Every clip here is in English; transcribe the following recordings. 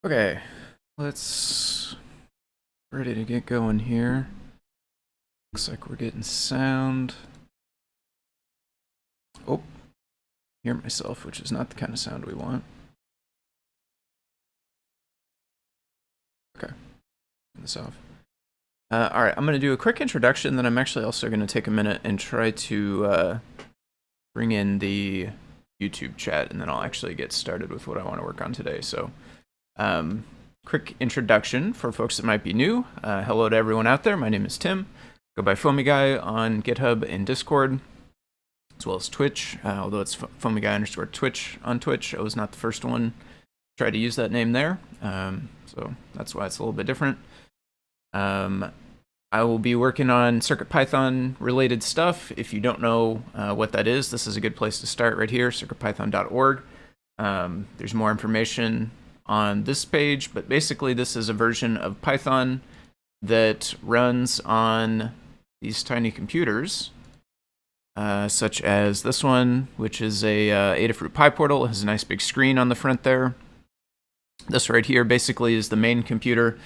Okay, let's ready to get going here. Looks like we're getting sound. Oh, hear myself, which is not the kind of sound we want. Okay, turn this off. All right, I'm going to do a quick introduction, then I'm actually also going to take a minute and try to bring in the YouTube chat, and then I'll actually get started with what I want to work on today. So, quick introduction for folks that might be new. Hello to everyone out there. My name is Tim. Go by foamyguy on GitHub and Discord, as well as Twitch, although it's foamyguy_Twitch on Twitch. I was not the first one to try to use that name there, so that's why it's a little bit different. I will be working on CircuitPython related stuff. If you don't know what that is, this is a good place to start right here, circuitpython.org. There's more information on this page, but basically this is a version of Python that runs on these tiny computers, such as this one, which is a Adafruit PyPortal. It has a nice big screen on the front there. This right here basically is the main computer,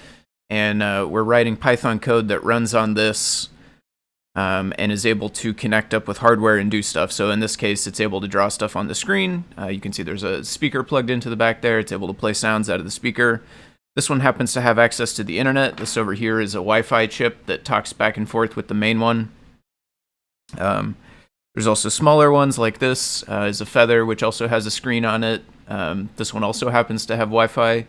and we're writing Python code that runs on this and is able to connect up with hardware and do stuff. So in this case, it's able to draw stuff on the screen. You can see there's a speaker plugged into the back there. It's able to play sounds out of the speaker. This one happens to have access to the internet. This over here is a Wi-Fi chip that talks back and forth with the main one. There's also smaller ones like this is a Feather, which also has a screen on it. This one also happens to have Wi-Fi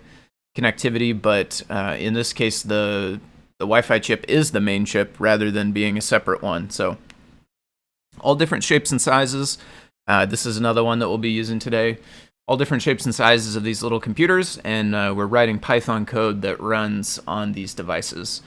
connectivity, but in this case, the Wi-Fi chip is the main chip rather than being a separate one. So all different shapes and sizes. This is another one that we'll be using today. All different shapes and sizes of these little computers, and we're writing Python code that runs on these devices.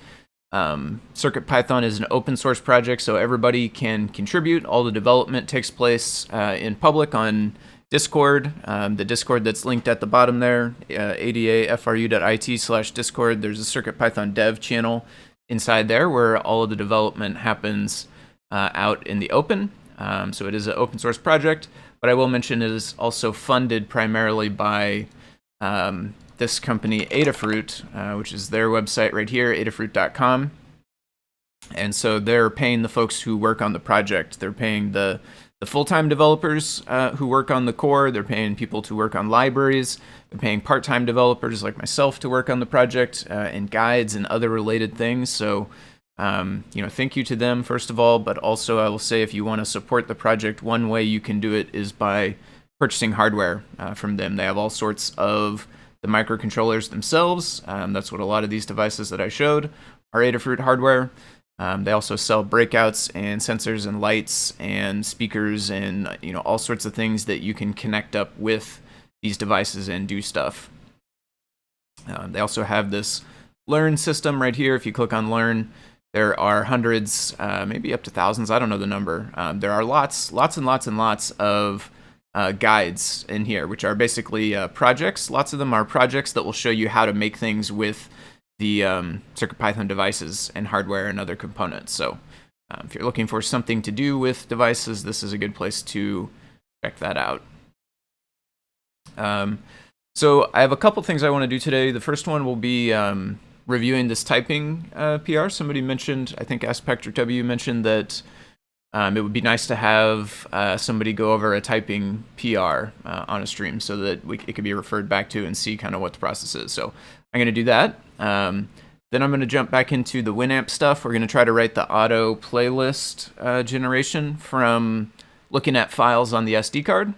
CircuitPython is an open source project, so everybody can contribute. All the development takes place in public on Discord, the Discord that's linked at the bottom there, adafru.it/discord. There's a CircuitPython dev channel inside there where all of the development happens out in the open. So it is an open source project, but I will mention it is also funded primarily by this company, Adafruit, which is their website right here, adafruit.com. And so they're paying the folks who work on the project. They're paying the full-time developers who work on the core. They're paying people to work on libraries. They're paying part-time developers like myself to work on the project and guides and other related things. So, thank you to them, first of all, but also I will say if you want to support the project, one way you can do it is by purchasing hardware from them. They have all sorts of the microcontrollers themselves. That's what a lot of these devices that I showed are Adafruit hardware. They also sell breakouts and sensors and lights and speakers and all sorts of things that you can connect up with these devices and do stuff. They also have this Learn system right here. If you click on Learn, there are hundreds, maybe up to thousands. I don't know the number. There are lots and lots of guides in here, which are basically projects. Lots of them are projects that will show you how to make things with the CircuitPython devices and hardware and other components. So if you're looking for something to do with devices, this is a good place to check that out. So I have a couple things I want to do today. The first one will be reviewing this typing PR. Somebody mentioned, I think AskPectorW mentioned that it would be nice to have somebody go over a typing PR on a stream so that it could be referred back to and see kind of what the process is. So I'm going to do that. Then I'm going to jump back into the Winamp stuff. We're going to try to write the auto playlist generation from looking at files on the SD card.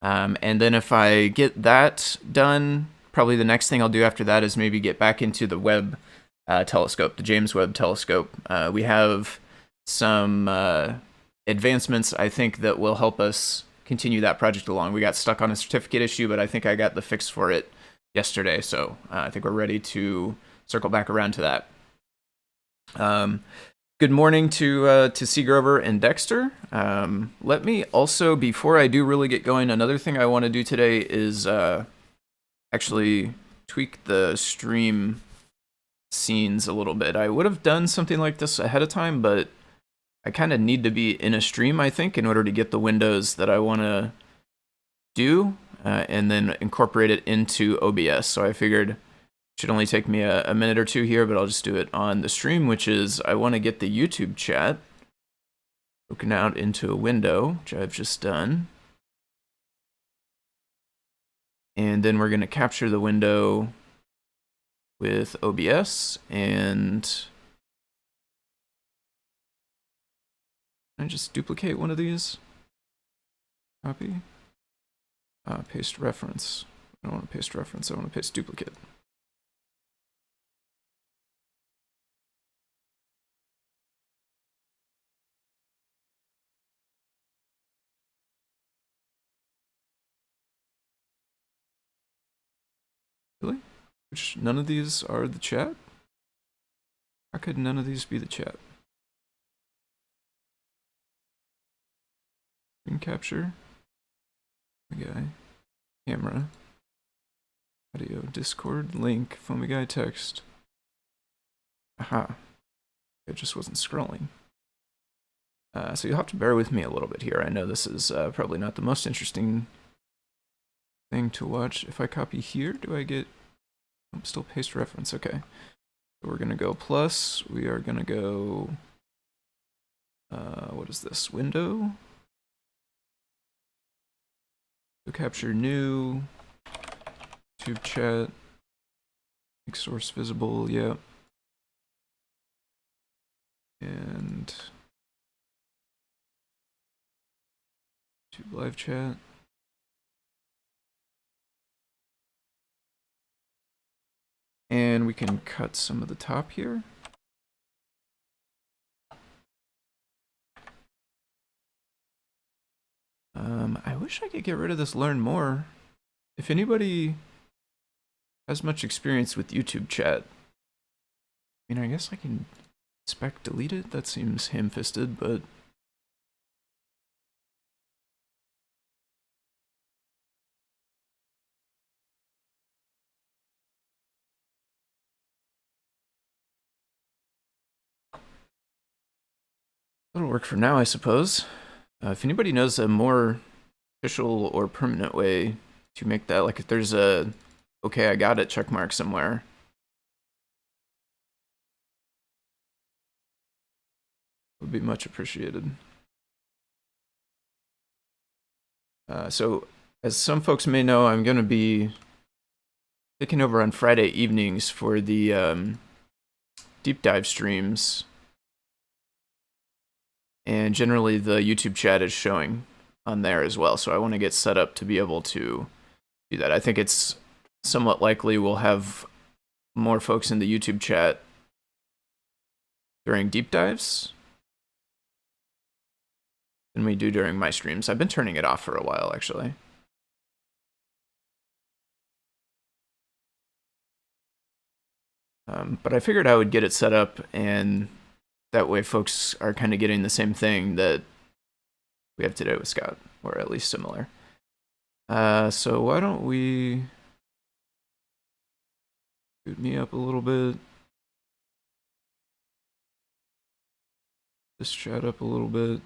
And then if I get that done, probably the next thing I'll do after that is maybe get back into the Webb telescope, the James Webb telescope. We have some advancements, I think, that will help us continue that project along. We got stuck on a certificate issue, but I think I got the fix for it yesterday, so I think we're ready to circle back around to that. Good morning to C. Grover and Dexter. Let me also, before I do really get going, another thing I want to do today is actually tweak the stream scenes a little bit. I would have done something like this ahead of time, but I kind of need to be in a stream, I think, in order to get the windows that I want to do and then incorporate it into OBS. So I figured Should only take me a minute or two here, but I'll just do it on the stream, which is I want to get the YouTube chat broken out into a window, which I've just done. And then we're going to capture the window with OBS, and I just duplicate one of these. Copy. Paste reference. I don't want to paste reference, I want to paste duplicate. Really? Which none of these are the chat? How could none of these be the chat? Screen capture. Okay. Camera. Audio. Discord. Link. foamyguy text. Aha. It just wasn't scrolling. So you'll have to bear with me a little bit here. I know this is probably not the most interesting thing to watch. If I copy here, do I get... I'm still paste reference. Okay. So we're going to go plus. We are going to go... what is this? Window. So capture new. YouTube chat. Make source visible. Yep. And... YouTube live chat. And we can cut some of the top here. I wish I could get rid of this learn more. If anybody has much experience with YouTube chat, I mean, I guess I can spec delete it. That seems ham-fisted, but... that'll work for now, I suppose. If anybody knows a more official or permanent way to make that, like if there's a okay, I got it checkmark somewhere, would be much appreciated. So, as some folks may know, I'm going to be taking over on Friday evenings for the deep dive streams. And generally the YouTube chat is showing on there as well, so I want to get set up to be able to do that. I think it's somewhat likely we'll have more folks in the YouTube chat during deep dives than we do during my streams. I've been turning it off for a while, actually. But I figured I would get it set up, and that way folks are kind of getting the same thing that we have today with Scott, or at least similar. So why don't we boot me up a little bit. This chat up a little bit.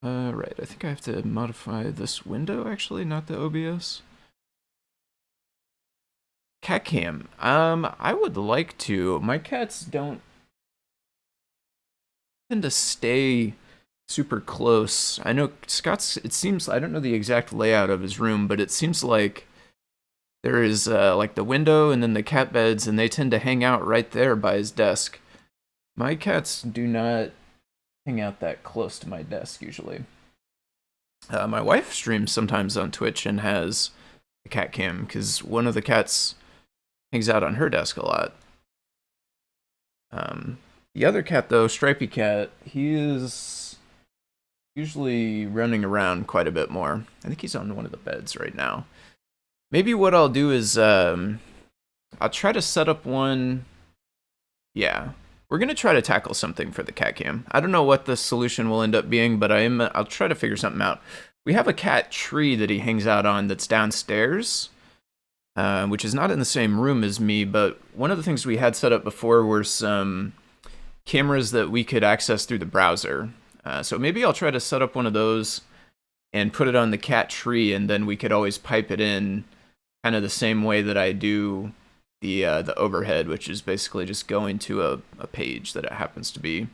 Right, I think I have to modify this window, actually, not the OBS. Cat cam. I would like to. My cats don't tend to stay super close. I know Scott's, it seems, I don't know the exact layout of his room, but it seems like there is like the window and then the cat beds, and they tend to hang out right there by his desk. My cats do not hang out that close to my desk usually. My wife streams sometimes on Twitch and has a cat cam because one of the cats hangs out on her desk a lot. The other cat, though, Stripey Cat, he is usually running around quite a bit more. I think he's on one of the beds right now. Maybe what I'll do is I'll try to set up one Yeah. We're going to try to tackle something for the cat cam. I don't know what the solution will end up being, but I'll try to figure something out. We have a cat tree that he hangs out on that's downstairs, which is not in the same room as me, but one of the things we had set up before were some cameras that we could access through the browser. So maybe I'll try to set up one of those and put it on the cat tree, and then we could always pipe it in kind of the same way that I do the overhead, which is basically just going to a page that it happens to be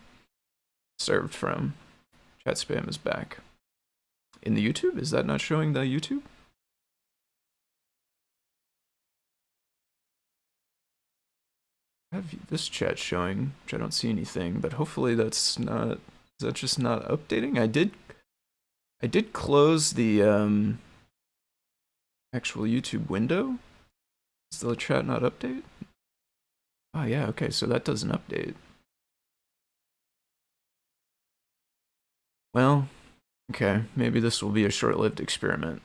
served from. Chat spam is back. In the YouTube? Is that not showing the YouTube? I have this chat showing, which I don't see anything, but hopefully that's not, is that just not updating? I did close the actual YouTube window. Is the chat not update? Oh yeah, okay, so that doesn't update. Well, okay, maybe this will be a short-lived experiment.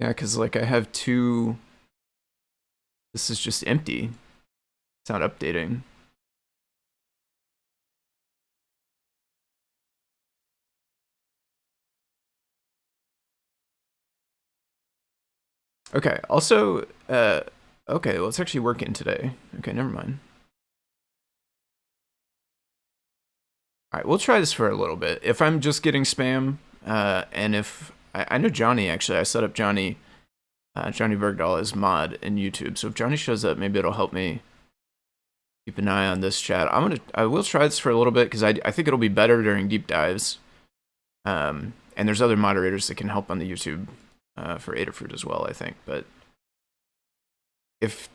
Yeah, because like I have two, this is just empty. It's not updating. Okay, also, okay, well, it's actually working today. Okay, never mind. All right, we'll try this for a little bit. If I'm just getting spam, and if, I know Johnny, actually, I set up Johnny Bergdahl as mod in YouTube, so if Johnny shows up, maybe it'll help me keep an eye on this chat. I will try this for a little bit, because I think it'll be better during deep dives. And there's other moderators that can help on the YouTube for Adafruit as well, I think. But if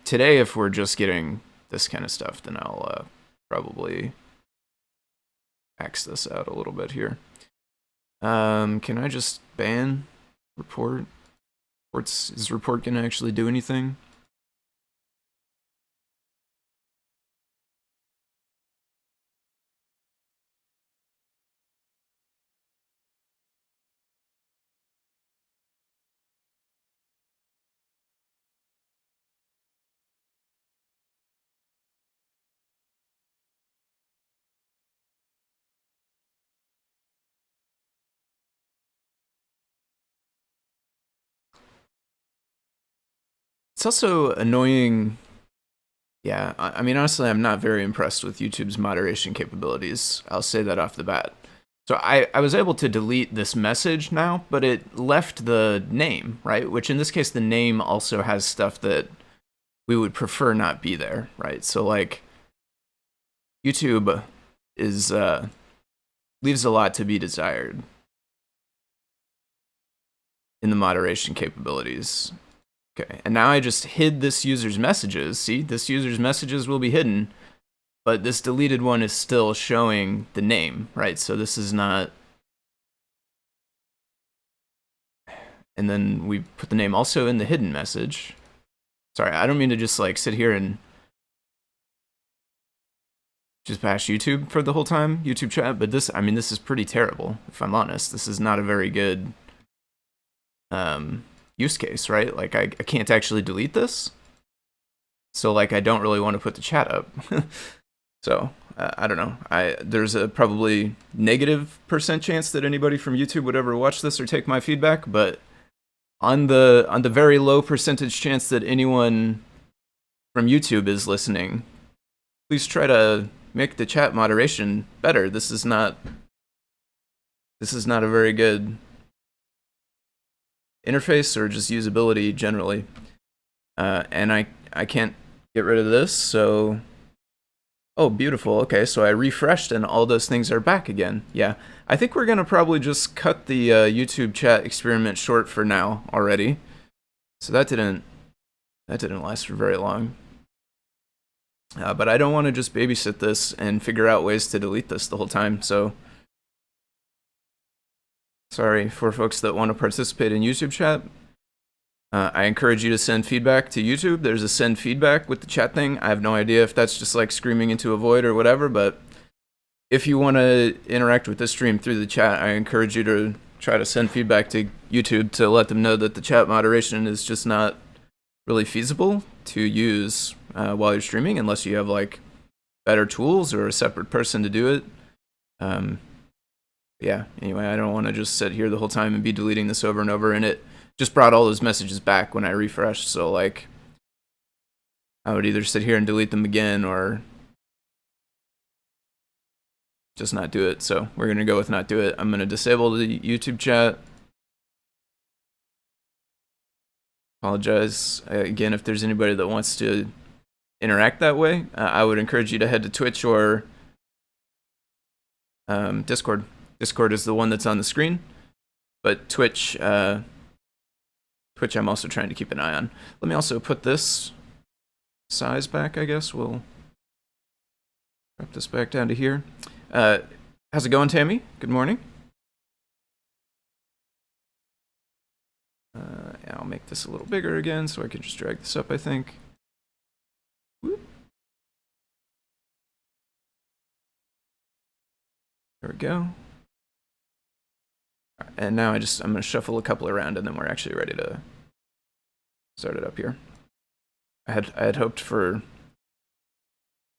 we're just getting this kind of stuff, then I'll probably axe this out a little bit here. Can I just ban report? Is report gonna actually do anything? It's also annoying. Yeah, I mean, honestly, I'm not very impressed with YouTube's moderation capabilities. I'll say that off the bat. So I was able to delete this message now, but it left the name, right? Which in this case, the name also has stuff that we would prefer not be there, right? So like, YouTube is leaves a lot to be desired in the moderation capabilities. Okay, and now I just hid this user's messages. See, this user's messages will be hidden, but this deleted one is still showing the name, right? So this is not... And then we put the name also in the hidden message. Sorry, I don't mean to just like sit here and just bash YouTube for the whole time, YouTube chat, but this, I mean, this is pretty terrible, if I'm honest. This is not a very good use case, right? Like I can't actually delete this. So like I don't really want to put the chat up. So I don't know. There's a probably -% chance that anybody from YouTube would ever watch this or take my feedback, but on the very low percentage chance that anyone from YouTube is listening, please try to make the chat moderation better. This is not a very good interface or just usability generally. And I can't get rid of this, so... Oh, beautiful. Okay, so I refreshed and all those things are back again. Yeah, I think we're gonna probably just cut the YouTube chat experiment short for now already. So that didn't last for very long. But I don't want to just babysit this and figure out ways to delete this the whole time, so... Sorry for folks that want to participate in YouTube chat. I encourage you to send feedback to YouTube. There's a send feedback with the chat thing. I have no idea if that's just like screaming into a void or whatever, but if you want to interact with the stream through the chat, I encourage you to try to send feedback to YouTube to let them know that the chat moderation is just not really feasible to use while you're streaming unless you have like better tools or a separate person to do it. Yeah, anyway, I don't want to just sit here the whole time and be deleting this over and over, and it just brought all those messages back when I refreshed, so like I would either sit here and delete them again or just not do it. So we're going to go with not do it. I'm going to disable the YouTube chat. Apologize again if there's anybody that wants to interact that way. I would encourage you to head to Twitch or Discord. Discord is the one that's on the screen, but Twitch I'm also trying to keep an eye on. Let me also put this size back, I guess. We'll drop this back down to here. How's it going, Tammy? Good morning. I'll make this a little bigger again so I can just drag this up, I think. Whoop. There we go. And now I'm going to shuffle a couple around and then we're actually ready to start it up here. I had hoped for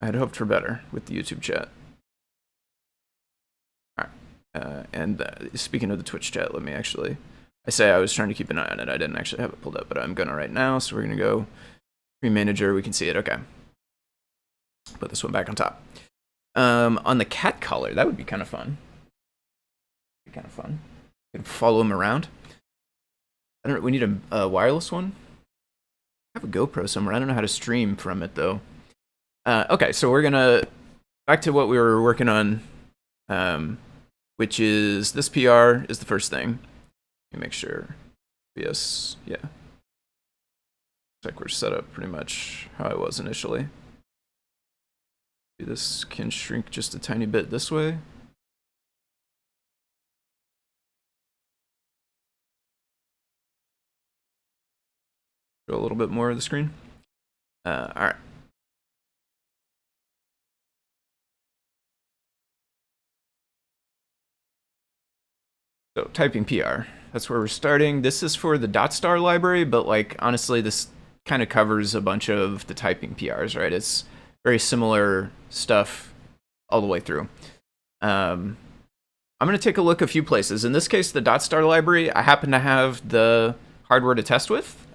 better with the YouTube chat. All right. And speaking of the Twitch chat, let me actually, I was trying to keep an eye on it. I didn't actually have it pulled up, but I'm gonna right now. So we're gonna go Screen Manager. We can see it. Okay. Put this one back on top. On the cat collar, that would be kind of fun. Be kind of fun. You can follow him around. I don't know. We need a wireless one. I have a GoPro somewhere. I don't know how to stream from it though. Okay, so we're gonna back to what we were working on, which is this PR is the first thing. Let me make sure. Yes, yeah. Looks like we're set up pretty much how I was initially. This can shrink just a tiny bit this way. Show a little bit more of the screen. All right. So typing PR, that's where we're starting. This is for the DotStar library, but like honestly, this kind of covers a bunch of the typing PRs, right? It's very similar stuff all the way through. I'm going to take a look a few places. In this case, the DotStar library, I happen to have the hardware to test with.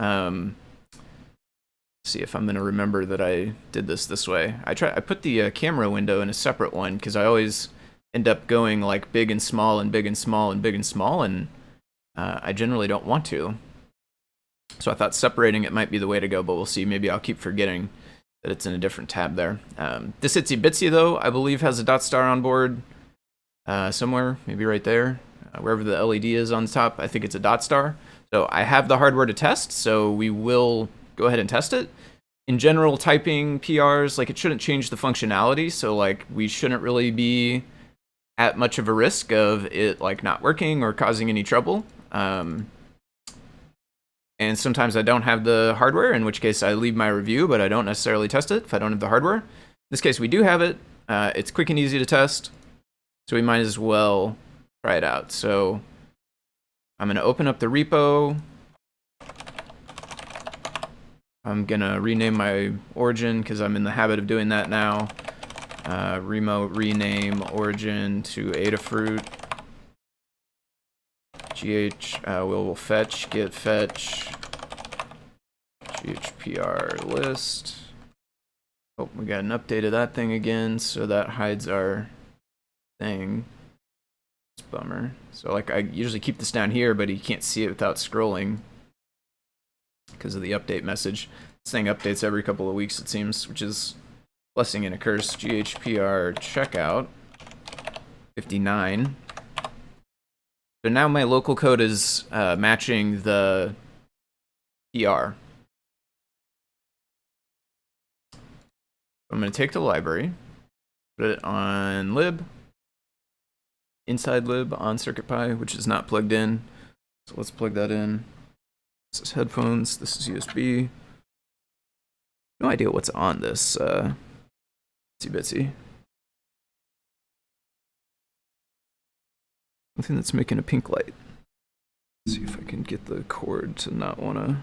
See if I'm going to remember that I did this way. I put the camera window in a separate one because I always end up going like big and small and big and small and big and small, and I generally don't want to. So I thought separating it might be the way to go, but we'll see. Maybe I'll keep forgetting that it's in a different tab there. This Itsy Bitsy, though, I believe has a DotStar on board somewhere, maybe right there, wherever the LED is on the top. I think it's a DotStar. So I have the hardware to test, so we will go ahead and test it. In general, typing PRs, like it shouldn't change the functionality, so like we shouldn't really be at much of a risk of it like not working or causing any trouble. And sometimes I don't have the hardware, in which case I leave my review, but I don't necessarily test it if I don't have the hardware. In this case, we do have it. It's quick and easy to test, so we might as well try it out. So I'm going to open up the repo. I'm going to rename my origin because I'm in the habit of doing that now. Remote rename origin to Adafruit. We'll fetch, git fetch, GHPR list. Oh, we got an update of that thing again, so that hides our thing. It's a bummer. So like I usually keep this down here, but you can't see it without scrolling because of the update message. This thing updates every couple of weeks, it seems, which is blessing and a curse. GHPR checkout 59. So now my local code is matching the PR. I'm going to take the library, put it on lib, inside lib on CircuitPy, which is not plugged in. So let's plug that in. This is headphones. This is USB. No idea what's on this Itsy Bitsy. Something that's making a pink light. See if I can get the cord to not want to.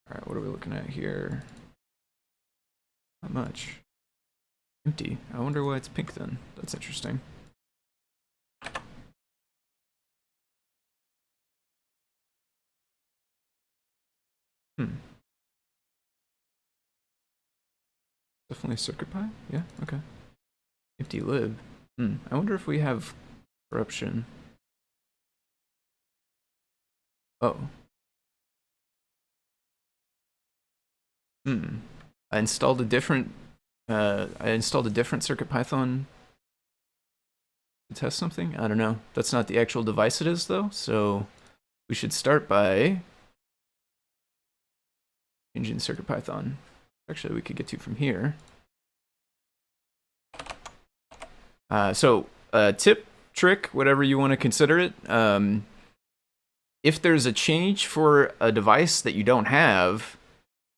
All right, what are we looking at here? Not much. Empty. I wonder why it's pink then. That's interesting. Definitely CircuitPy? Yeah, okay. Empty lib. I wonder if we have corruption. Oh. I installed a different CircuitPython to test something. I don't know. That's not the actual device it is though, so we should start by changing CircuitPython. Actually, we could get to from here. Tip, trick, whatever you want to consider it. If there's a change for a device that you don't have,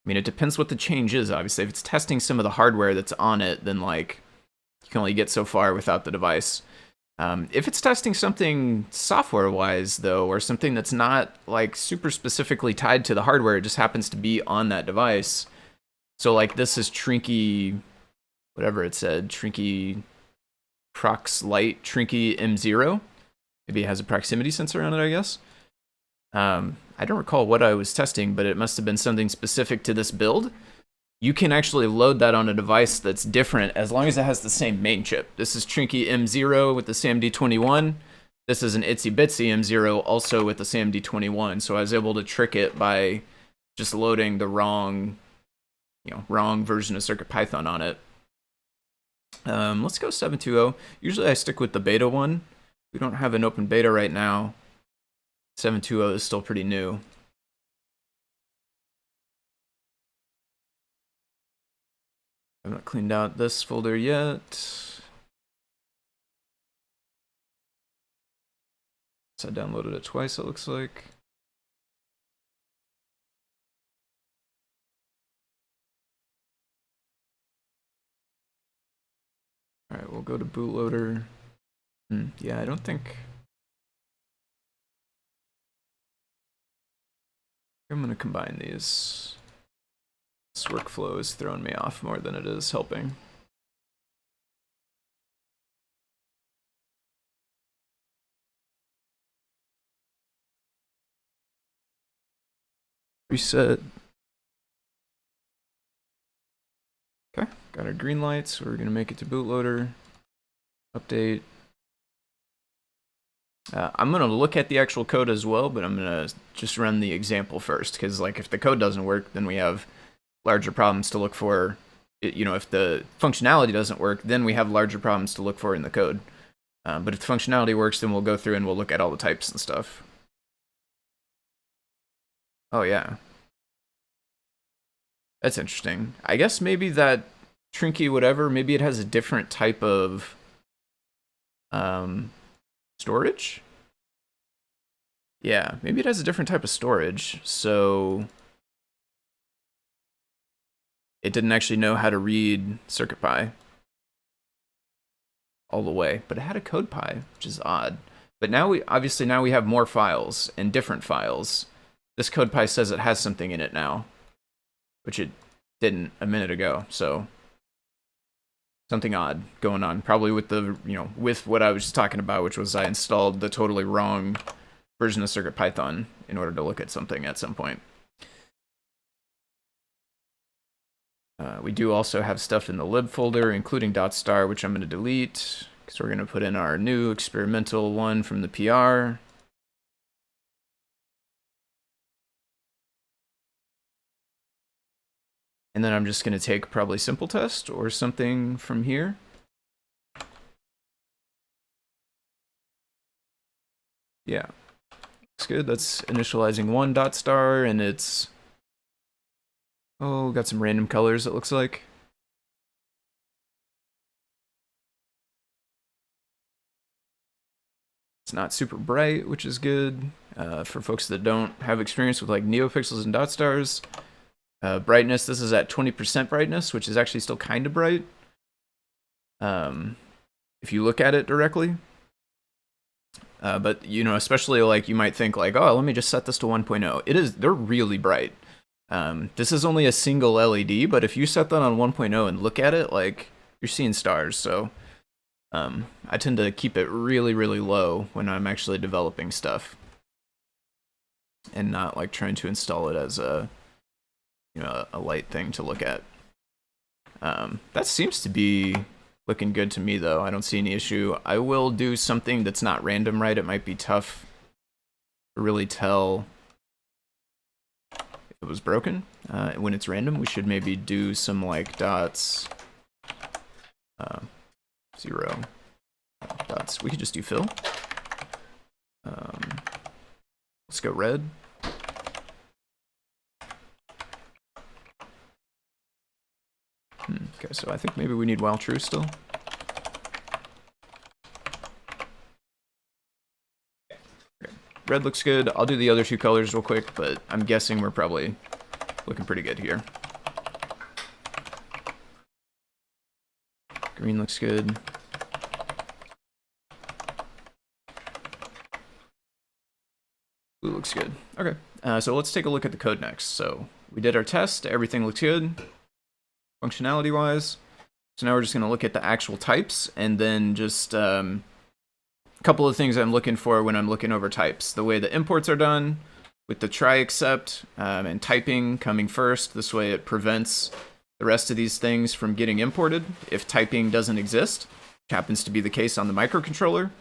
I mean, it depends what the change is, obviously. If it's testing some of the hardware that's on it, then, like, you can only get so far without the device. If it's testing something software-wise, though, or something that's not, like, super specifically tied to the hardware, it just happens to be on that device. So, like, this is Trinky, whatever it said, Trinky Prox Lite, Trinky M0. Maybe it has a proximity sensor on it, I guess. I don't recall what I was testing, but it must have been something specific to this build. You can actually load that on a device that's different as long as it has the same main chip. This is Trinky M0 with the SAMD21. This is an Itsy Bitsy M0 also with the SAMD21. So I was able to trick it by just loading the wrong version of CircuitPython on it. Let's go 7.2.0. Usually I stick with the beta one. We don't have an open beta right now. 7.2.0 is still pretty new. I've not cleaned out this folder yet. So I downloaded it twice, it looks like. All right, we'll go to Bootloader. Yeah, I don't think... I'm going to combine these. This workflow is throwing me off more than it is helping. Reset. Okay, got our green lights. We're going to make it to Bootloader. Update. I'm going to look at the actual code as well, but I'm going to just run the example first, because like if the code doesn't work, then we have larger problems to look for. If the functionality doesn't work, then we have larger problems to look for in the code. But if the functionality works, then we'll go through and we'll look at all the types and stuff. Oh yeah. That's interesting. I guess maybe that Trinky whatever, maybe it has a different type of storage? Yeah, maybe it has a different type of storage, so it didn't actually know how to read CircuitPy all the way, but it had a CodePy, which is odd. But now we have more files and different files. This CodePy says it has something in it now, which it didn't a minute ago, so something odd going on, probably with the, with what I was just talking about, which was I installed the totally wrong version of CircuitPython in order to look at something at some point. We do also have stuff in the lib folder, including DotStar, which I'm going to delete, because we're going to put in our new experimental one from the PR. And then I'm just going to take probably simple test or something from here. Yeah, looks good. That's initializing one DotStar, and it's, got some random colors, it looks like. It's not super bright, which is good. For folks that don't have experience with like neopixels and DotStars. Brightness, this is at 20% brightness, which is actually still kind of bright. If you look at it directly. But, you know, especially like you might think like, oh, let me just set this to 1.0. They're really bright. This is only a single LED, but if you set that on 1.0 and look at it, like you're seeing stars. So I tend to keep it really, really low when I'm actually developing stuff and not like trying to install it as a, you know, a light thing to look at. That seems to be looking good to me, though. I don't see any issue. I will do something that's not random, right? It might be tough to really tell if it was broken. When it's random, we should maybe do some like dots, 0 dots. We could just do fill. Let's go red. Okay, so I think maybe we need while true still. Okay. Red looks good. I'll do the other two colors real quick, but I'm guessing we're probably looking pretty good here. Green looks good. Blue looks good. Okay, so let's take a look at the code next. So we did our test. Everything looks good functionality wise. So now we're just going to look at the actual types and then just a couple of things I'm looking for when I'm looking over types. The way the imports are done with the try except and typing coming first. This way it prevents the rest of these things from getting imported if typing doesn't exist, which happens to be the case on the microcontroller.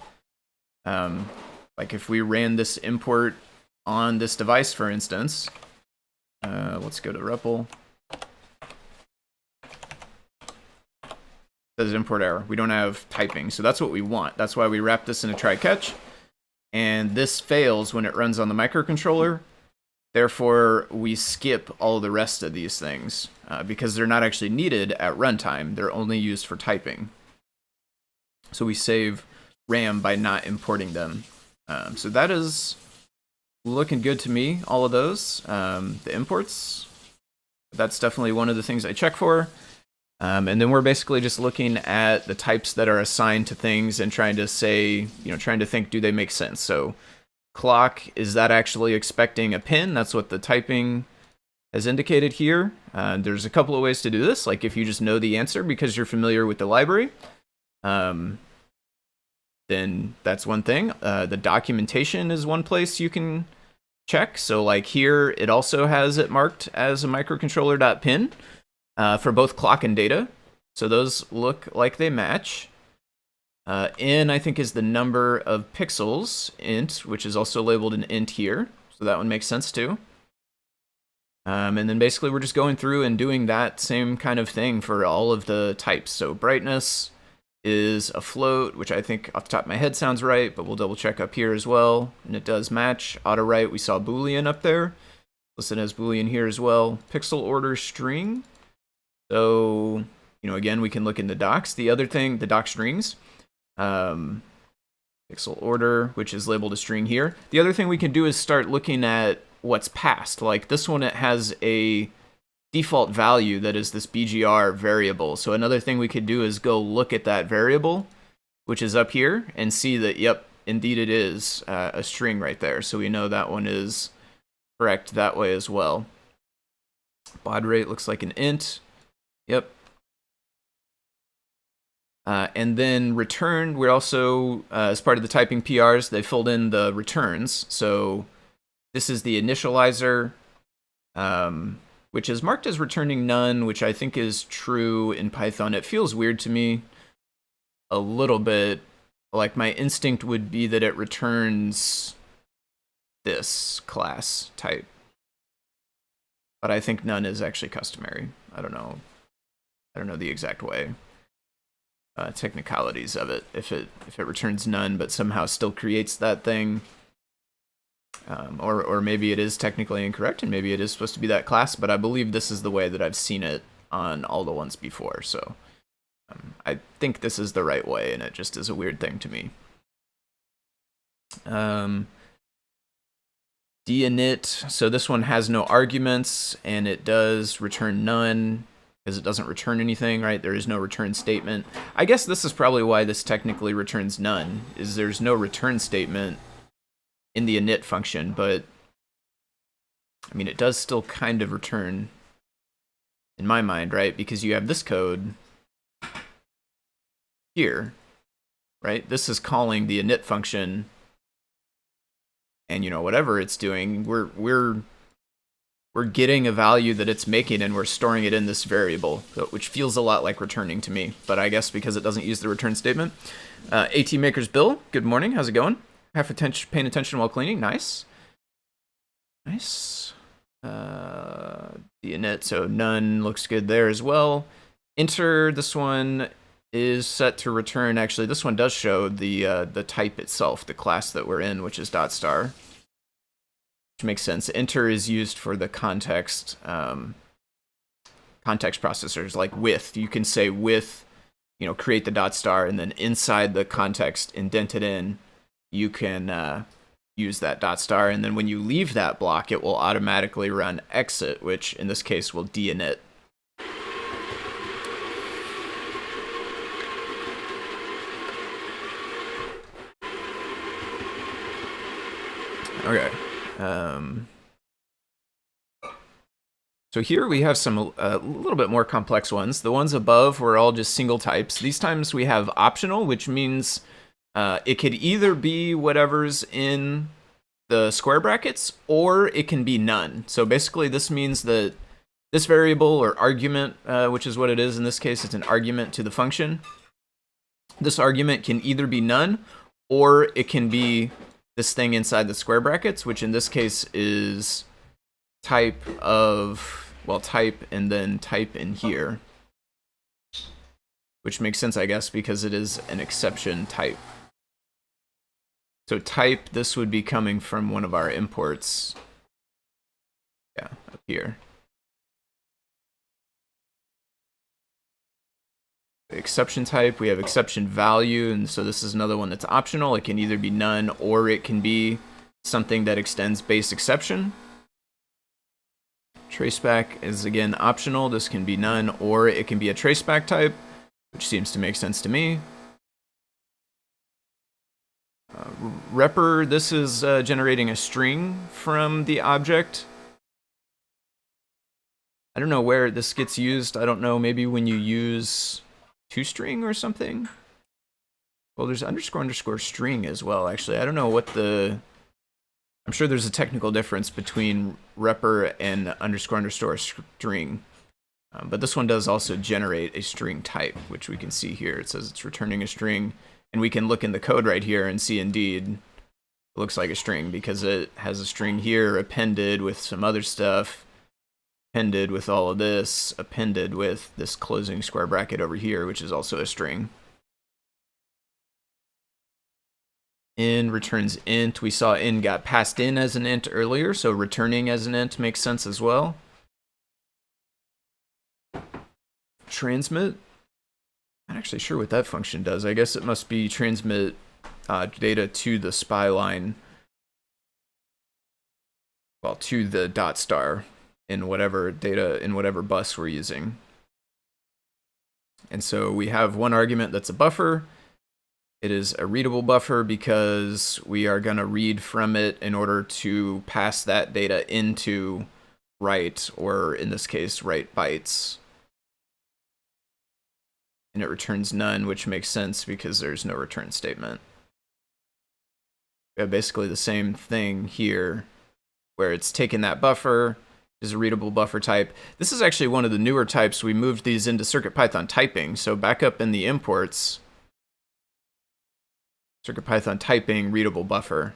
Like if we ran this import on this device, for instance, let's go to REPL. Says import error. We don't have typing, so that's what we want. That's why we wrap this in a try catch, and this fails when it runs on the microcontroller. Therefore, we skip all the rest of these things because they're not actually needed at runtime. They're only used for typing. So we save RAM by not importing them. So that is looking good to me. All of those, the imports. That's definitely one of the things I check for. And then we're basically just looking at the types that are assigned to things and trying to say, you know, trying to think, do they make sense? So clock, is that actually expecting a pin? That's what the typing has indicated here. There's a couple of ways to do this. Like if you just know the answer because you're familiar with the library, then that's one thing. The documentation is one place you can check. So like here, it also has it marked as a microcontroller.pin. For both clock and data. So those look like they match. N, I think, is the number of pixels, int, which is also labeled an int here. So that one makes sense too. And then basically we're just going through and doing that same kind of thing for all of the types. So brightness is a float, which I think off the top of my head sounds right, but we'll double check up here as well. And it does match. Auto write, we saw Boolean up there. Listed as Boolean here as well. Pixel order string. So, you know, again, we can look in the docs. The other thing, the doc strings, pixel order, which is labeled a string here. The other thing we can do is start looking at what's passed. Like this one, it has a default value that is this BGR variable. So another thing we could do is go look at that variable, which is up here, and see that, yep, indeed it is a string right there. So we know that one is correct that way as well. Baud rate looks like an int. Yep. And then return, we're also, as part of the typing PRs, they filled in the returns. So this is the initializer, which is marked as returning none, which I think is true in Python. It feels weird to me a little bit. Like my instinct would be that it returns this class type. But I think none is actually customary. I don't know the exact way. Technicalities of it. If it returns none, but somehow still creates that thing, or maybe it is technically incorrect, and maybe it is supposed to be that class. But I believe this is the way that I've seen it on all the ones before. So I think this is the right way, and it just is a weird thing to me. Dinit, so this one has no arguments, and it does return none, because it doesn't return anything, right? There is no return statement. I guess this is probably why this technically returns none, is there's no return statement in the init function, but I mean, it does still kind of return in my mind, right? Because you have this code here, right? This is calling the init function, and you know, whatever it's doing, we're getting a value that it's making, and we're storing it in this variable, which feels a lot like returning to me. But I guess because it doesn't use the return statement. AT Makers Bill, good morning. How's it going? Paying attention while cleaning. Nice. Nice. The init, so none looks good there as well. Enter, this one is set to return. Actually, this one does show the type itself, the class that we're in, which is DotStar, which makes sense. Enter is used for the context processors, like with. You can say with, you know, create the DotStar, and then inside the context, indent it in, you can use that DotStar, and then when you leave that block, it will automatically run exit, which in this case will dinit. Okay. So here we have some a little bit more complex ones. The ones above were all just single types. These times we have optional, which means it could either be whatever's in the square brackets, or it can be none. So basically this means that this variable or argument, which is what it is in this case, it's an argument to the function. This argument can either be none, or it can be this thing inside the square brackets, which in this case is type of, well, type and then type in here, which makes sense, I guess, because it is an exception type. So type, this would be coming from one of our imports. Yeah, up here. Exception type, we have exception value, and so this is another one that's optional. It can either be none, or it can be something that extends base exception. Traceback is again optional. This can be none, or it can be a traceback type, which seems to make sense to me. Repr, this is generating a string from the object. I don't know where this gets used. I don't know, maybe when you use toString or something? Well, there's underscore string as well, actually. I don't know what I'm sure there's a technical difference between repr and underscore string. But this one does also generate a string type, which we can see here. It says it's returning a string. And we can look in the code right here and see indeed it looks like a string, because it has a string here appended with some other stuff, appended with all of this, appended with this closing square bracket over here, which is also a string. In returns int. We saw in got passed in as an int earlier, so returning as an int makes sense as well. Transmit. I'm not actually sure what that function does. I guess it must be transmit data to the spy line, well, to the DotStar in whatever data, in whatever bus we're using. And so we have one argument that's a buffer. It is a readable buffer because we are going to read from it in order to pass that data into write, or in this case, write bytes. And it returns none, which makes sense because there's no return statement. We have basically the same thing here, where it's taken that buffer, is a readable buffer type. This is actually one of the newer types. We moved these into CircuitPython typing. So back up in the imports, CircuitPython typing readable buffer.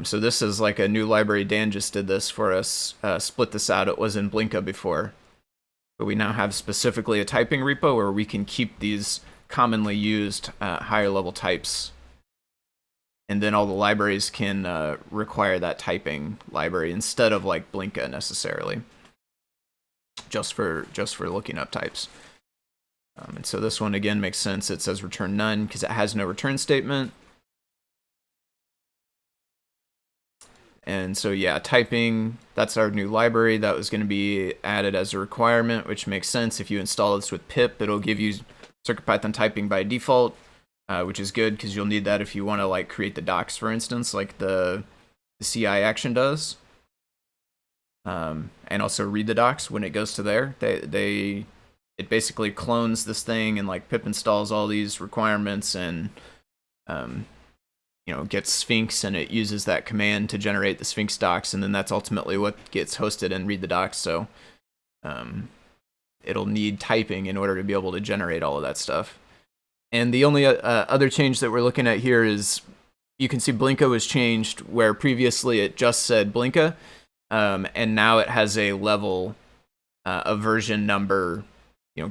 So this is like a new library. Dan just did this for us, split this out. It was in Blinka before. But we now have specifically a typing repo where we can keep these commonly used higher level types. And then all the libraries can require that typing library instead of like Blinka necessarily, just for looking up types. And so this one again makes sense. It says return none because it has no return statement. And so yeah, typing, that's our new library that was going to be added as a requirement, which makes sense. If you install this with pip, it'll give you CircuitPython typing by default, which is good because you'll need that if you want to like create the docs, for instance, like the CI action does. And also read the docs when it goes to there. It basically clones this thing and like pip installs all these requirements and gets Sphinx, and it uses that command to generate the Sphinx docs, and then that's ultimately what gets hosted and read the docs. So it'll need typing in order to be able to generate all of that stuff. And the only other change that we're looking at here is you can see Blinka was changed, where previously it just said Blinka, and now it has a level, a version number,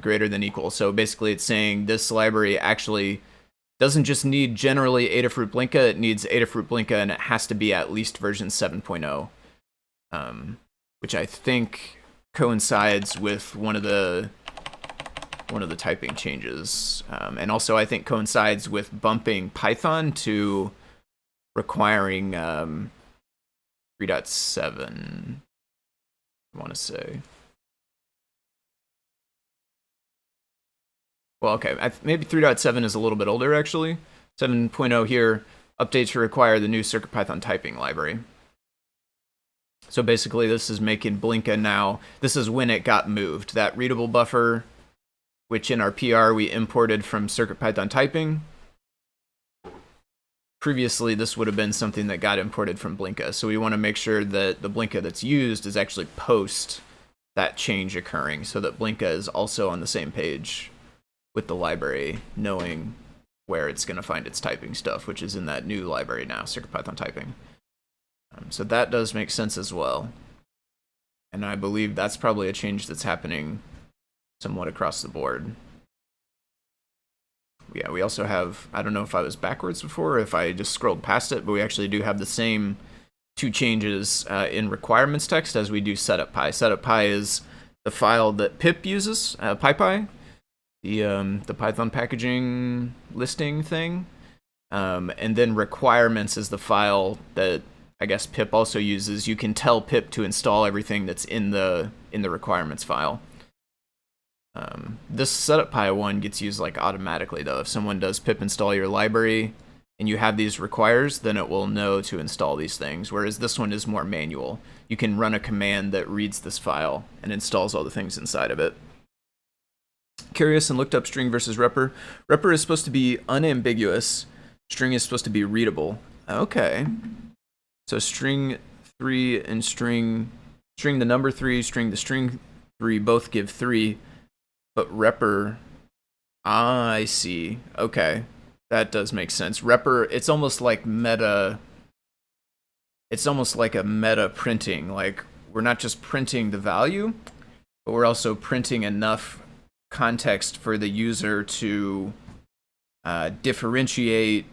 greater than equal. So basically it's saying this library actually doesn't just need generally Adafruit Blinka, it needs Adafruit Blinka, and it has to be at least version 7.0, which I think coincides with one of the typing changes, and also I think coincides with bumping Python to requiring 3.7, I want to say. Well, okay, maybe 3.7 is a little bit older, actually. 7.0 here, updates to require the new CircuitPython typing library. So basically, this is making Blinka now, this is when it got moved. That readable buffer, which in our PR we imported from CircuitPython typing. Previously, this would have been something that got imported from Blinka. So we want to make sure that the Blinka that's used is actually post that change occurring, so that Blinka is also on the same page with the library, knowing where it's going to find its typing stuff, which is in that new library now, CircuitPython typing. So that does make sense as well. And I believe that's probably a change that's happening somewhat across the board. Yeah, we also have, I don't know if I was backwards before or if I just scrolled past it, but we actually do have the same two changes in requirements text as we do setupy. Setupy is the file that pip uses, PyPy, the Python packaging listing thing, and then requirements is the file that I guess pip also uses. You can tell pip to install everything that's in the requirements file. This setupy one gets used like automatically though. If someone does pip install your library and you have these requires, then it will know to install these things, whereas this one is more manual. You can run a command that reads this file and installs all the things inside of it. Curious and looked up string versus repr. Repr is supposed to be unambiguous. String is supposed to be readable. Okay. So string 3 and string the number 3, string the string 3 both give 3, but repr, I see. Okay. That does make sense. Repr, it's almost like meta. It's almost like a meta printing. Like, we're not just printing the value, but we're also printing enough context for the user to differentiate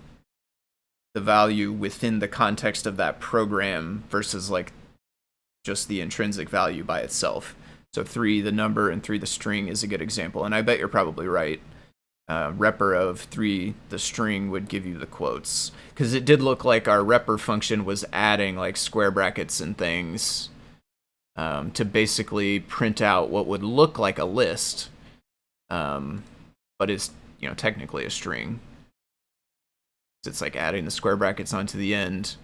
the value within the context of that program versus like just the intrinsic value by itself. So 3, the number, and 3, the string is a good example. And I bet you're probably right. Repr of 3, the string, would give you the quotes. Because it did look like our repr function was adding like square brackets and things to basically print out what would look like a list, but is technically a string. It's like adding the square brackets onto the end,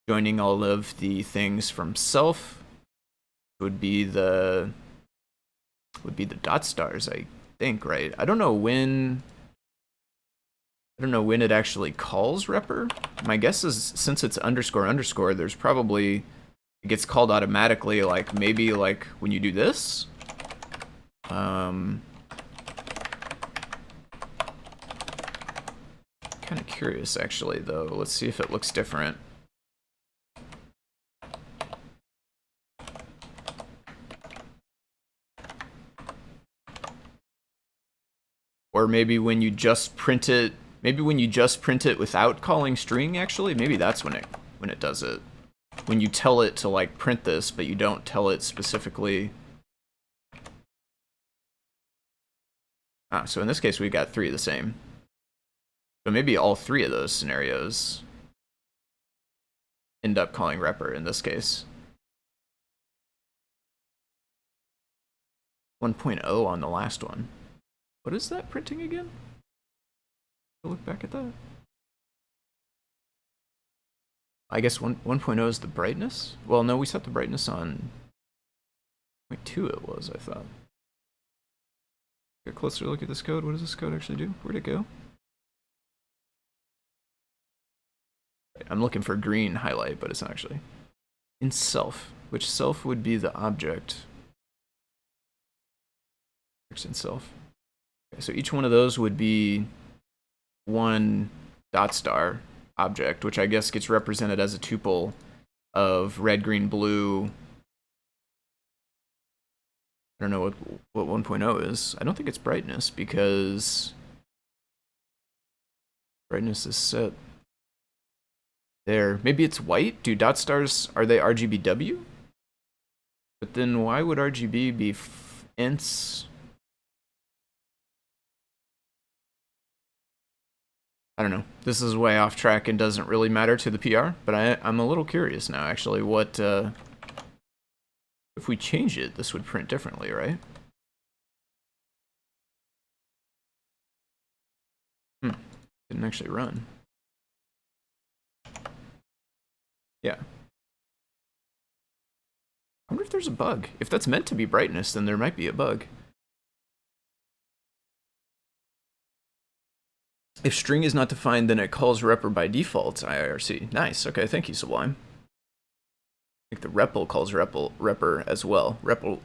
joining all of the things from self would be the DotStars, I think, right? I don't know when it actually calls repr. My guess is since it's __, there's probably, it gets called automatically, like maybe like when you do this. Kind of curious actually though. Let's see if it looks different. Or maybe when you just print it, without calling string actually, maybe that's when it does it. When you tell it to like print this, but you don't tell it specifically. So in this case we got 3 of the same. So maybe all 3 of those scenarios. end up calling repr in this case. 1.0 on the last one. What is that printing again? Look back at that. I guess 1.0 is the brightness? Well, no, we set the brightness on 0.2 it was, I thought. Get a closer look at this code. What does this code actually do? Where'd it go? I'm looking for green highlight, but it's not actually. In self, which self would be the object. In self. Okay, so each one of those would be one DotStar object, which I guess gets represented as a tuple of red, green, blue. I don't know what 1.0 is. I don't think it's brightness because brightness is set there. Maybe it's white? Do dot stars, are they RGBW? But then why would RGB be ints? I don't know. This is way off track and doesn't really matter to the PR, but I'm a little curious now, actually, what... if we change it, this would print differently, right? Didn't actually run. Yeah. I wonder if there's a bug. If that's meant to be brightness, then there might be a bug. If string is not defined, then it calls repr by default, IRC. Nice, okay, thank you, Sublime. I think the REPL calls repr as well. REPL,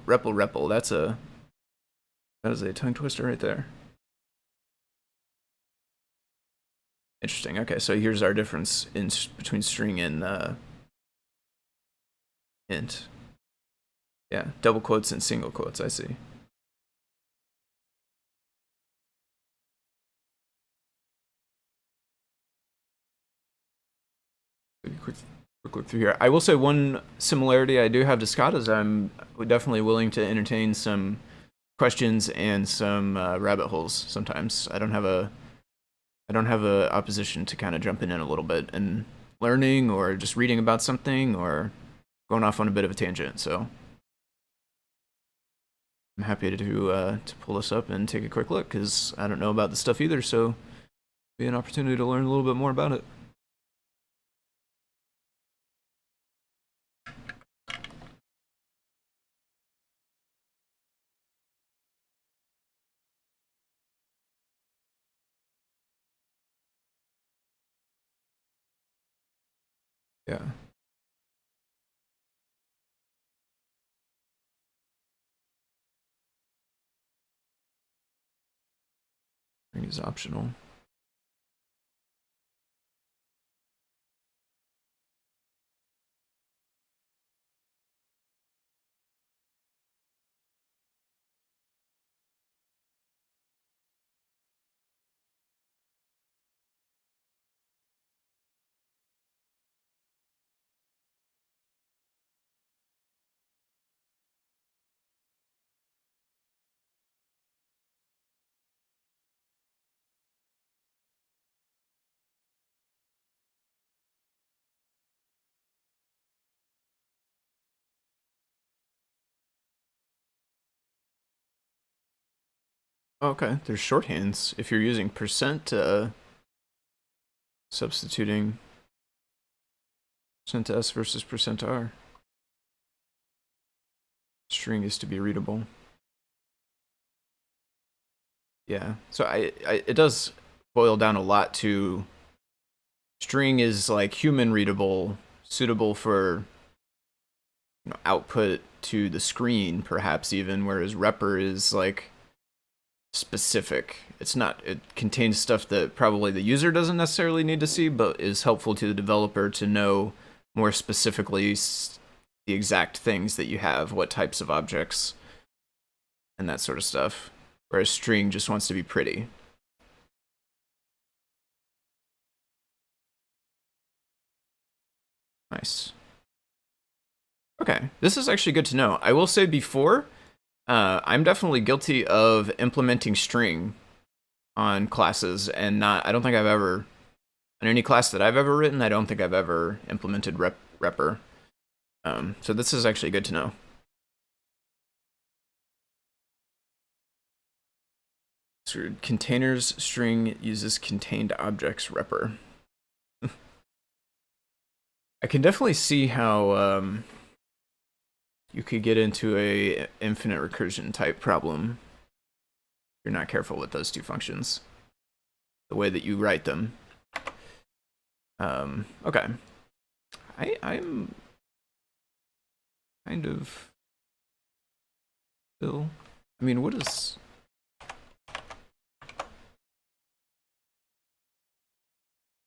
that is a tongue twister right there. Interesting, okay, so here's our difference between string and int. Yeah, double quotes and single quotes, I see. Quick look through here. I will say one similarity I do have to Scott is I'm definitely willing to entertain some questions and some rabbit holes sometimes. I don't have a opposition to kind of jumping in a little bit and learning or just reading about something or going off on a bit of a tangent. So I'm happy to pull this up and take a quick look because I don't know about this stuff either. So it'll be an opportunity to learn a little bit more about it. Yeah. String is optional. Okay, there's shorthands if you're using percent substituting %s versus %r. String is to be readable. Yeah, so it does boil down a lot to string is like human readable, suitable for output to the screen, perhaps even, whereas repr is like specific. It contains stuff that probably the user doesn't necessarily need to see, but is helpful to the developer to know more specifically the exact things that you have, what types of objects, and that sort of stuff. Whereas string just wants to be pretty. Nice. Okay, this is actually good to know. I will say before, I'm definitely guilty of implementing string on classes and I don't think I've ever, on any class that I've ever written, I don't think I've ever implemented repr. So this is actually good to know. So containers string uses contained objects repr. I can definitely see how you could get into a infinite recursion type problem if you're not careful with those two functions, the way that you write them. Okay. I'm kind of still. I mean, what is?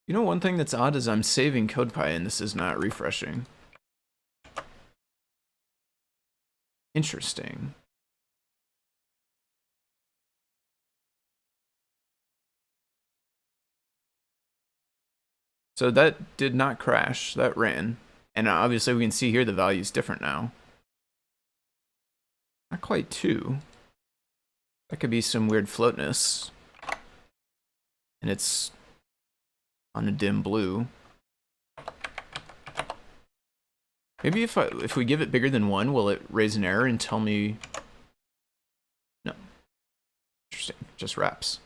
You know, one thing that's odd is I'm saving CodePy and this is not refreshing. Interesting. So that did not crash, that ran. And obviously we can see here the value is different now. Not quite 2. That could be some weird floatness. And it's on a dim blue. Maybe if we give it bigger than 1, will it raise an error and tell me? No. Interesting. Just wraps.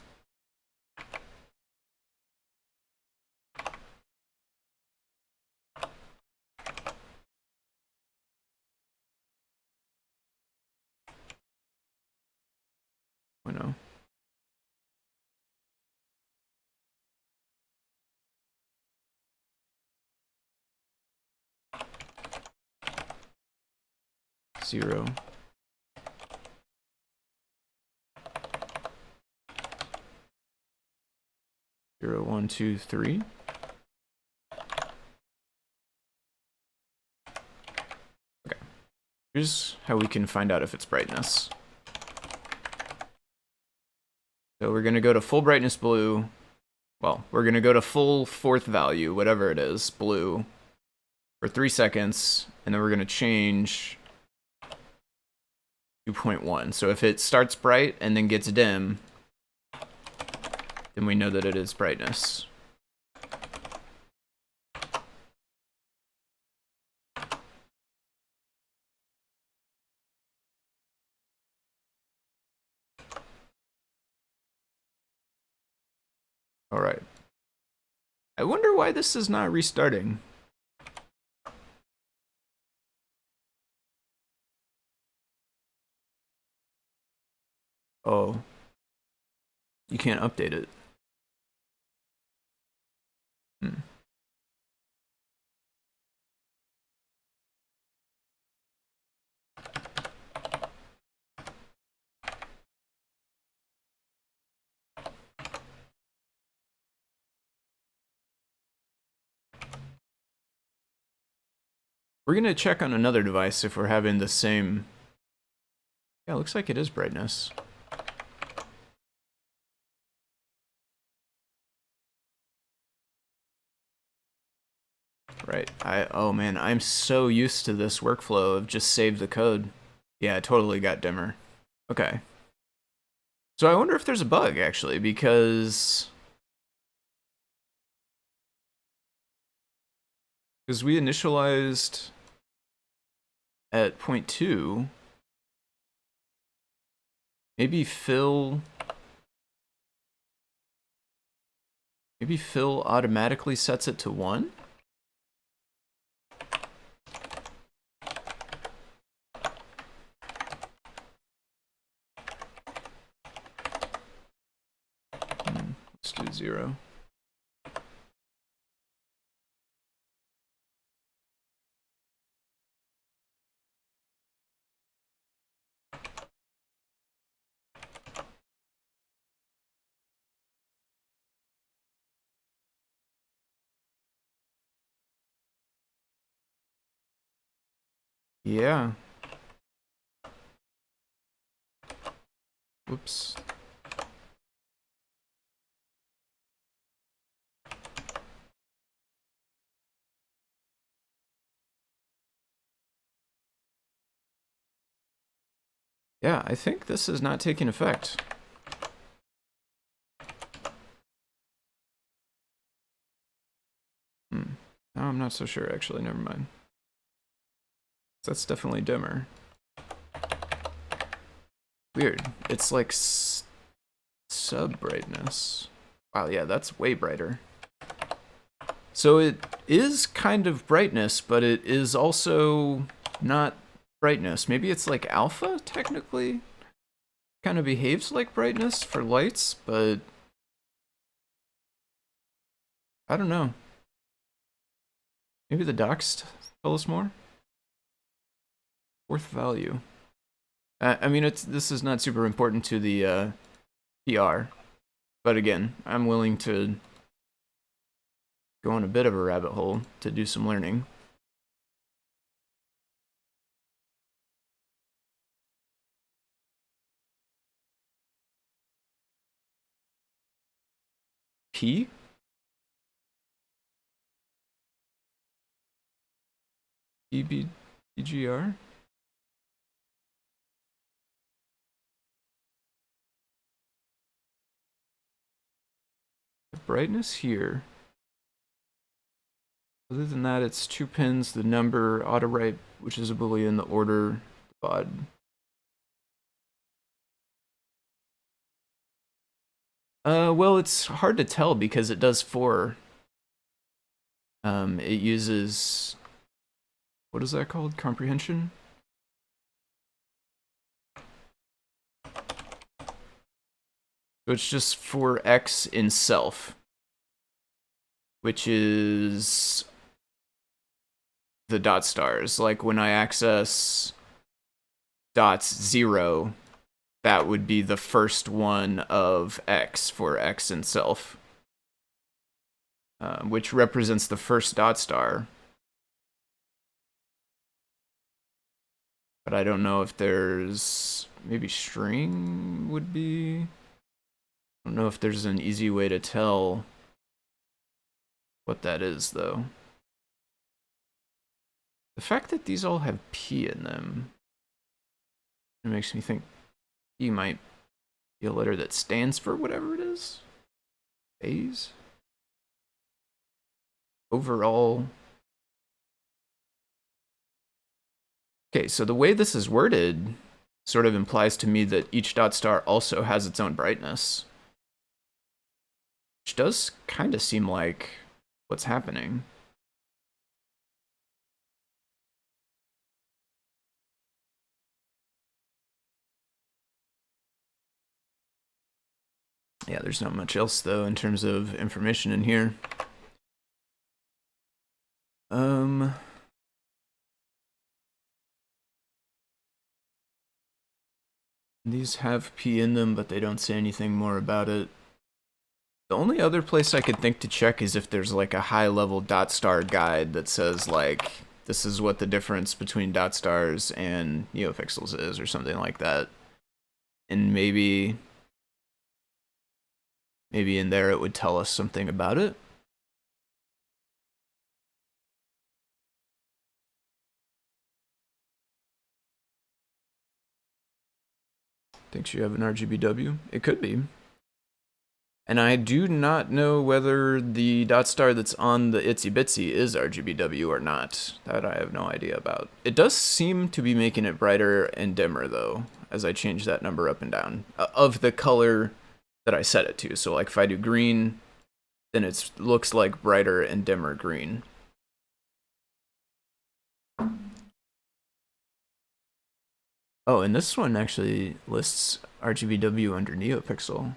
Oh no. Zero. Zero, 1, 2, 3. Okay. Here's how we can find out if it's brightness. So we're going to go to full brightness blue. Well, we're going to go to full 4th value, whatever it is, blue, for 3 seconds, and then we're going to change 2.1. So if it starts bright and then gets dim, then we know that it is brightness. All right. I wonder why this is not restarting. Oh. You can't update it. We're going to check on another device if we're having the same. Yeah, it looks like it is brightness. Right. Oh man, I'm so used to this workflow of just save the code. Yeah, it totally got dimmer. Okay. So I wonder if there's a bug actually, because we initialized at 0.2. Maybe fill automatically sets it to 1. Let's do 0. Yeah. Whoops. Yeah, I think this is not taking effect. No, I'm not so sure, actually. Never mind. That's definitely dimmer. Weird. It's like sub brightness. Wow, yeah, that's way brighter. So it is kind of brightness, but it is also not brightness. Maybe it's like alpha, technically? Kind of behaves like brightness for lights, but I don't know. Maybe the docs tell us more? Fourth value. I mean, this is not super important to the PR, but again, I'm willing to go on a bit of a rabbit hole to do some learning. P? EBGR? The brightness here. Other than that, it's 2 pins, the number, auto write, which is a boolean, the order, the baud. Well, it's hard to tell because it does 4. It uses, what is that called? Comprehension? So it's just for X in self, which is the dot stars. Like when I access dots 0, that would be the first one of X for X in self, which represents the first dot star. But I don't know if there's, maybe string would be, I don't know if there's an easy way to tell what that is, though. The fact that these all have P in them, it makes me think P might be a letter that stands for whatever it is. A's? Overall. Okay, so the way this is worded sort of implies to me that each dot star also has its own brightness, which does kind of seem like what's happening. Yeah, there's not much else, though, in terms of information in here. These have P in them, but they don't say anything more about it. The only other place I could think to check is if there's like a high-level dot star guide that says like, this is what the difference between dot stars and neopixels is, or something like that. And maybe in there it would tell us something about it. Thinks you have an RGBW? It could be. And I do not know whether the dot star that's on the Itsy Bitsy is RGBW or not. That I have no idea about. It does seem to be making it brighter and dimmer, though, as I change that number up and down, of the color that I set it to. So like if I do green, then it looks like brighter and dimmer green. Oh, and this one actually lists RGBW under NeoPixel.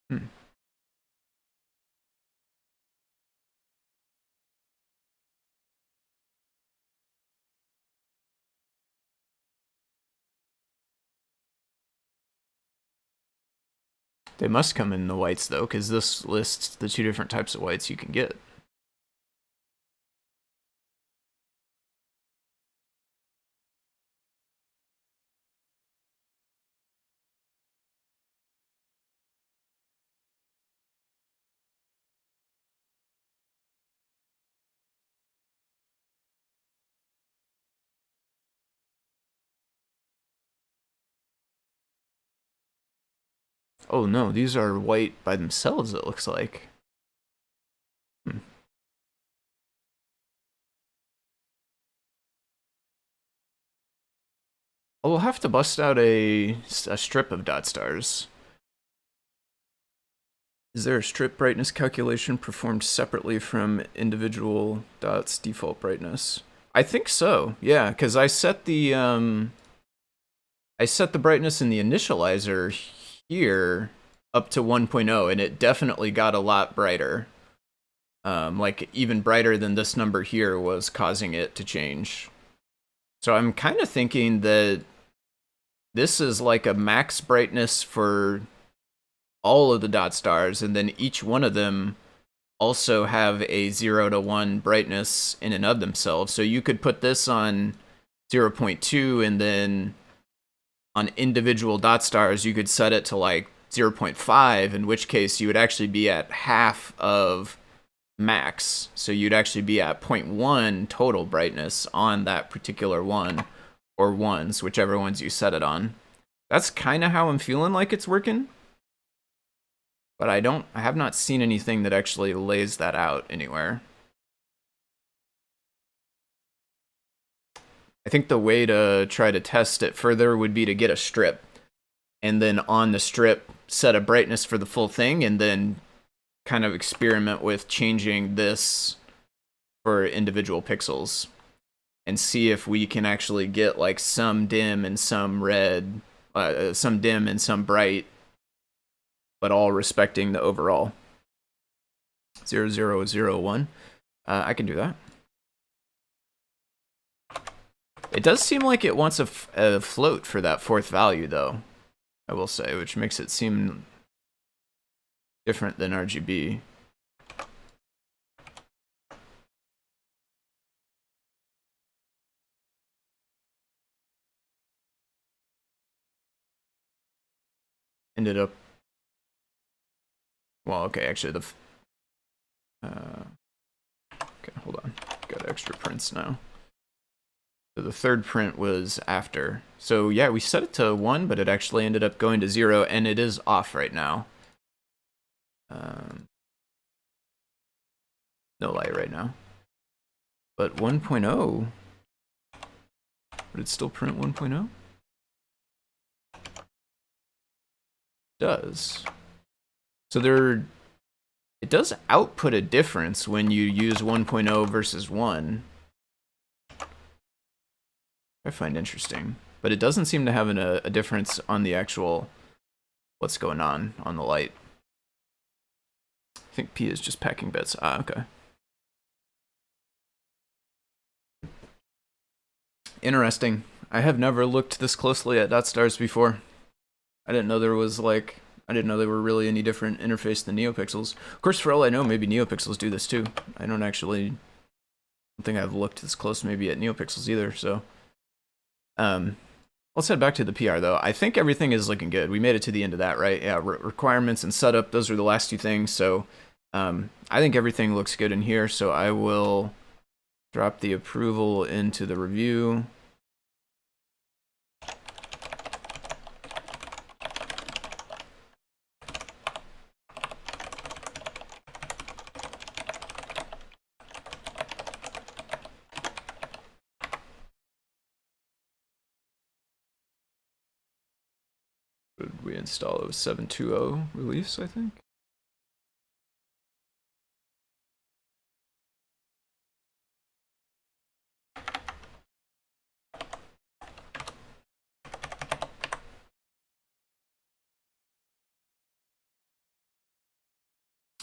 Hmm. They must come in the whites, though, because this lists the 2 different types of whites you can get. Oh no, these are white by themselves, it looks like. We'll have to bust out a strip of dot stars. Is there a strip brightness calculation performed separately from individual dots default brightness? I think so, yeah, because I set the brightness in the initializer here up to 1.0, and it definitely got a lot brighter. Like even brighter than this number here was causing it to change. So I'm kind of thinking that this is like a max brightness for all of the dot stars, and then each one of them also have a 0 to 1 brightness in and of themselves. So you could put this on 0.2, and then on individual dot stars, you could set it to like 0.5, in which case you would actually be at half of max. So you'd actually be at 0.1 total brightness on that particular one, or ones, whichever ones you set it on. That's kind of how I'm feeling like it's working. But I have not seen anything that actually lays that out anywhere. I think the way to try to test it further would be to get a strip, and then on the strip set a brightness for the full thing, and then kind of experiment with changing this for individual pixels and see if we can actually get like some dim and some red, some dim and some bright, but all respecting the overall. 0001. I can do that. It does seem like it wants a float for that fourth value, though, I will say, which makes it seem different than RGB. Ended up, well, okay, actually okay, hold on, got extra prints now. So the third print was after. So yeah, we set it to 1, but it actually ended up going to 0, and it is off right now. No light right now. But 1.0, would it still print 1.0? Does. So it does output a difference when you use 1.0 versus 1. I find interesting, but it doesn't seem to have a difference on the actual what's going on the light. I think P is just packing bits. Ah, okay. Interesting. I have never looked this closely at dot stars before. I didn't know there was like, I didn't know they were really any different interface than NeoPixels. Of course, for all I know, maybe NeoPixels do this too. I don't think I've looked this close maybe at NeoPixels either, so. Let's head back to the PR though. I think everything is looking good. We made it to the end of that, right? Yeah, requirements and setup, those are the last two things. So I think everything looks good in here. So I will drop the approval into the review. Would we install a 7.2.0 release, I think?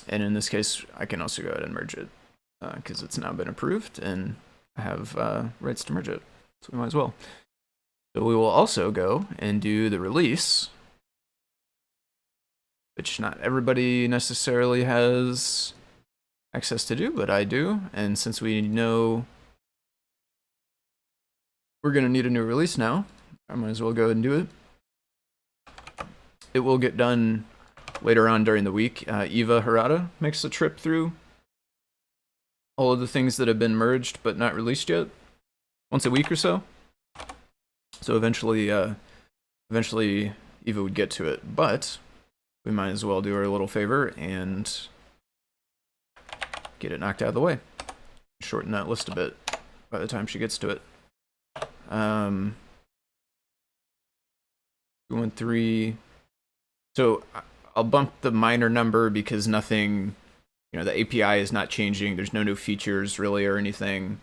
And in this case, I can also go ahead and merge it because it's now been approved and I have rights to merge it. So we might as well. So we will also go and do the release, which not everybody necessarily has access to do, but I do. And since we know we're going to need a new release now, I might as well go ahead and do it. It will get done later on during the week. Eva Harada makes a trip through all of the things that have been merged but not released yet, once a week or so. So eventually Eva would get to it. But we might as well do her a little favor and get it knocked out of the way. Shorten that list a bit by the time she gets to it. 213. So I'll bump the minor number because nothing, the API is not changing. There's no new features really or anything.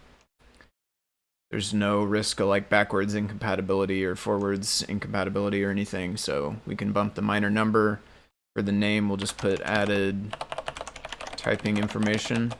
There's no risk of like backwards incompatibility or forwards incompatibility or anything. So we can bump the minor number. For the name, we'll just put added typing information.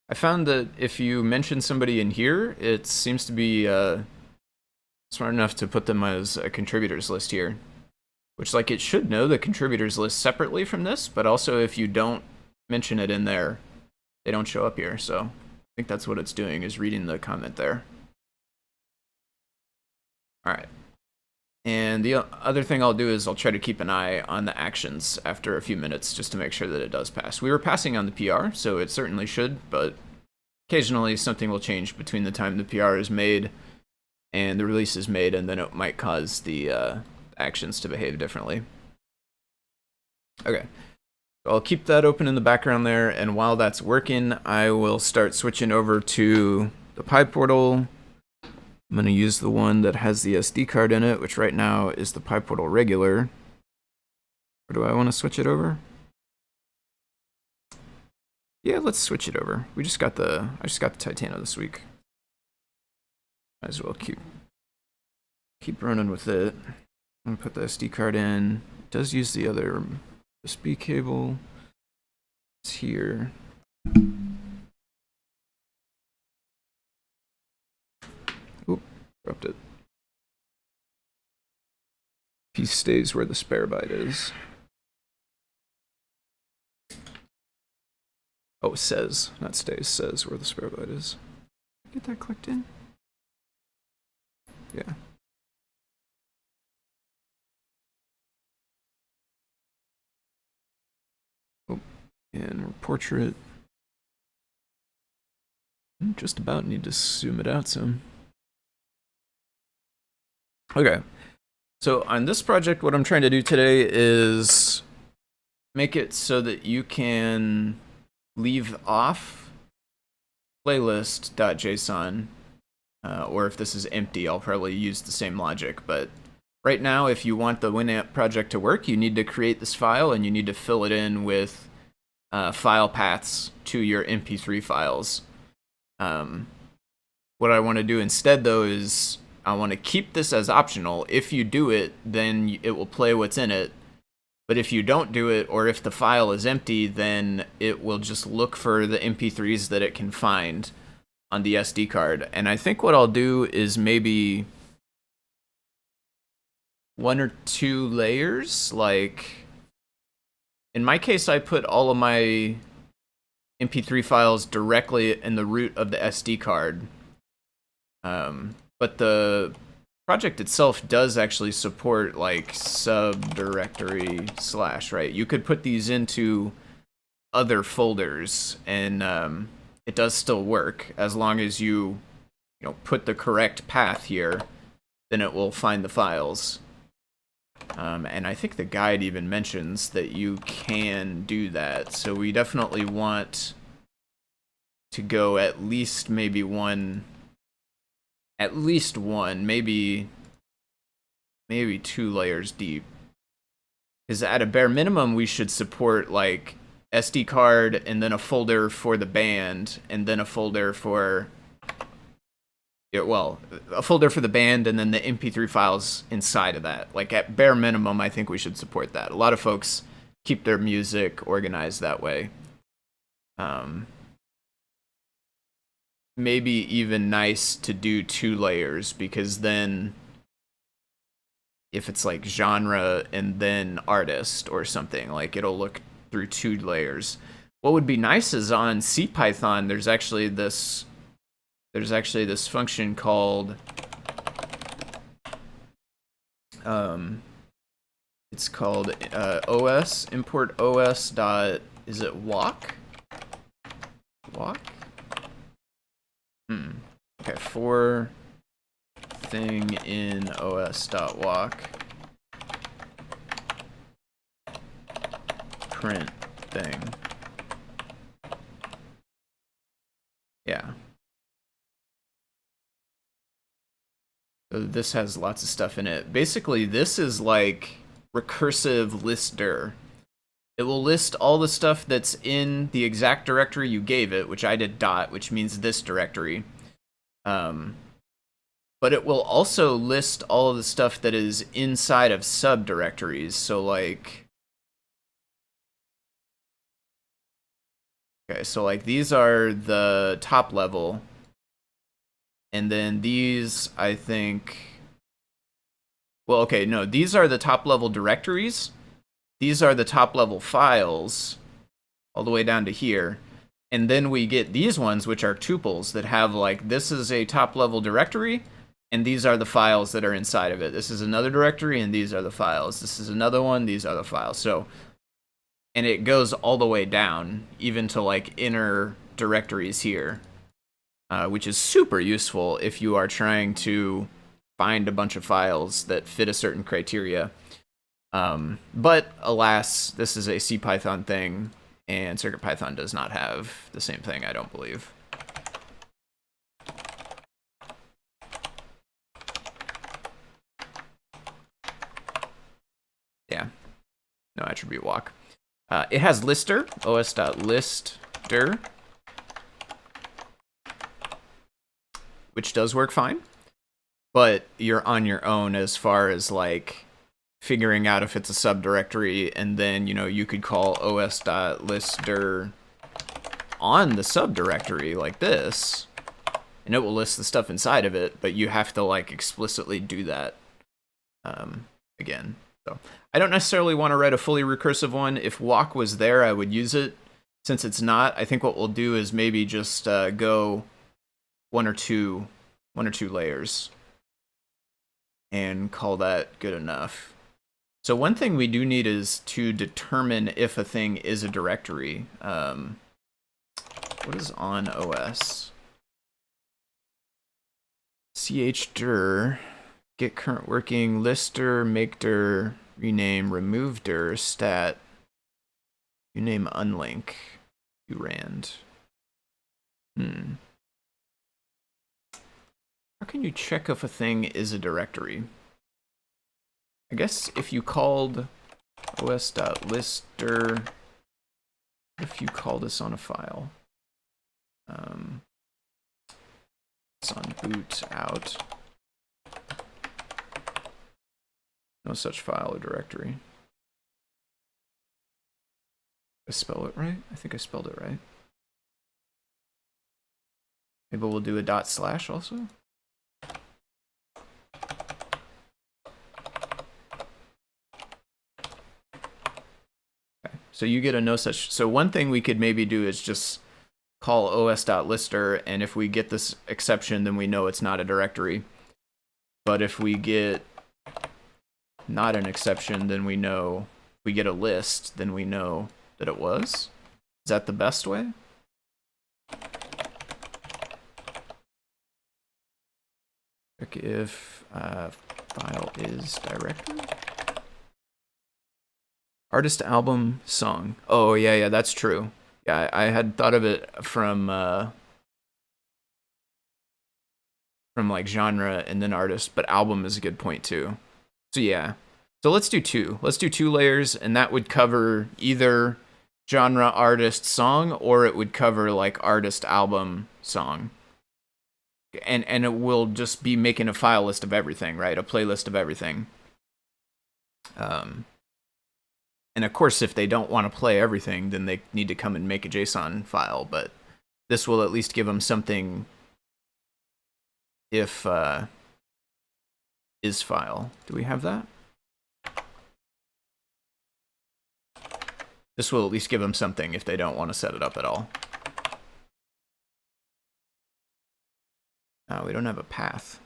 I found that if you mention somebody in here, it seems to be smart enough to put them as a contributors list here. Which, like, it should know the contributors list separately from this, but also if you don't mention it in there, they don't show up here. So I think that's what it's doing, is reading the comment there. All right. And the other thing I'll do is I'll try to keep an eye on the actions after a few minutes just to make sure that it does pass. We were passing on the PR, so it certainly should, but occasionally something will change between the time the PR is made and the release is made, and then it might cause the actions to behave differently. Okay, so I'll keep that open in the background there, and while that's working, I will start switching over to the PyPortal. I'm going to use the one that has the SD card in it, which right now is the PyPortal regular. Or do I want to switch it over? Yeah, let's switch it over. I just got the Titano this week. Might as well keep running with it. I'm gonna put the SD card in. It does use the other USB cable. It's here. Oop, dropped it. Piece stays where the spare byte is. Oh, says, not stays, says where the spare byte is. Get that clicked in? Yeah. And portrait. Just about need to zoom it out some. Okay. So on this project, what I'm trying to do today is make it so that you can leave off playlist.json, or if this is empty, I'll probably use the same logic. But right now, if you want the Winamp project to work, you need to create this file and you need to fill it in with file paths to your MP3 files. What I want to do instead, though, is I want to keep this as optional. If you do it, then it will play what's in it. But if you don't do it, or if the file is empty, then it will just look for the MP3s that it can find on the SD card. And I think what I'll do is maybe 1 or 2 layers, like... In my case, I put all of my MP3 files directly in the root of the SD card. But the project itself does actually support like subdirectory / right? You could put these into other folders and it does still work as long as you put the correct path here, then it will find the files. And I think the guide even mentions that you can do that. So we definitely want to go at least maybe one, maybe 2 layers deep. Because at a bare minimum, we should support like SD card and then a folder for the band and then a folder for... well, a folder for the band and then the MP3 files inside of that. Like at bare minimum, I think we should support that. A lot of folks keep their music organized that way. Maybe even nice to do 2 layers, because then if it's like genre and then artist or something, like it'll look through 2 layers. What would be nice is on CPython, there's actually this function called It's called os import os dot, is it walk? Walk? Okay, for thing in os dot walk print thing. Yeah. So this has lots of stuff in it. Basically, this is like recursive lister. It will list all the stuff that's in the exact directory you gave it, which I did dot, which means this directory. But it will also list all of the stuff that is inside of subdirectories. So like, okay, so like these are the top level. And then these, I think, well, okay, no, these are the top level directories. These are the top level files all the way down to here. And then we get these ones, which are tuples that have like, this is a top level directory, and these are the files that are inside of it. This is another directory, and these are the files. This is another one, these are the files. So, and it goes all the way down, even to like inner directories here, which is super useful if you are trying to find a bunch of files that fit a certain criteria. But alas, this is a CPython thing, and CircuitPython does not have the same thing, I don't believe. Yeah, no attribute walk. It has lister, os.lister, which does work fine, but you're on your own as far as like figuring out if it's a subdirectory, and then, you know, you could call os.lister on the subdirectory like this, and it will list the stuff inside of it, but you have to like explicitly do that again. So I don't necessarily want to write a fully recursive one. If walk was there, I would use it. Since it's not, I think what we'll do is maybe just go one or two layers and call that good enough. So one thing we do need is to determine if a thing is a directory. What is on OS? chdir, get current working, lister, make dir, rename, remove dir, stat, uname unlink, urand. How can you check if a thing is a directory? I guess if you called os.lister, if you call this on a file, it's on boot out, no such file or directory. Did I spell it right? I think I spelled it right. Maybe we'll do a // also. So you get a no such. So one thing we could maybe do is just call os.lister, and if we get this exception, then we know it's not a directory. But if we get not an exception, then we know, if we get a list, then we know that it was. Is that the best way? Check if file is directory. Artist, album, song. Oh, yeah, that's true. Yeah, I had thought of it from like genre and then artist, but album is a good point too. So yeah, so let's do two. Let's do 2 layers, and that would cover either genre, artist, song, or it would cover like artist, album, song. And it will just be making a file list of everything, right? A playlist of everything. And of course, if they don't want to play everything, then they need to come and make a JSON file. But this will at least give them something if is file. Do we have that? This will at least give them something if they don't want to set it up at all. We don't have a path.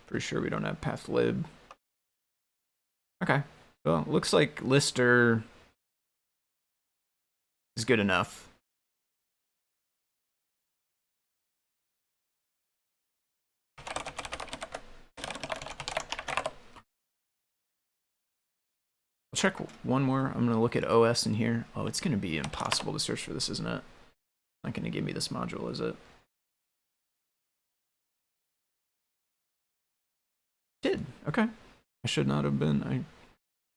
Pretty sure we don't have pathlib. Okay. Well, looks like lister is good enough. I'll check one more. I'm going to look at OS in here. Oh, it's going to be impossible to search for this, isn't it? Not going to give me this module, is it? Did. Okay. I should not have been.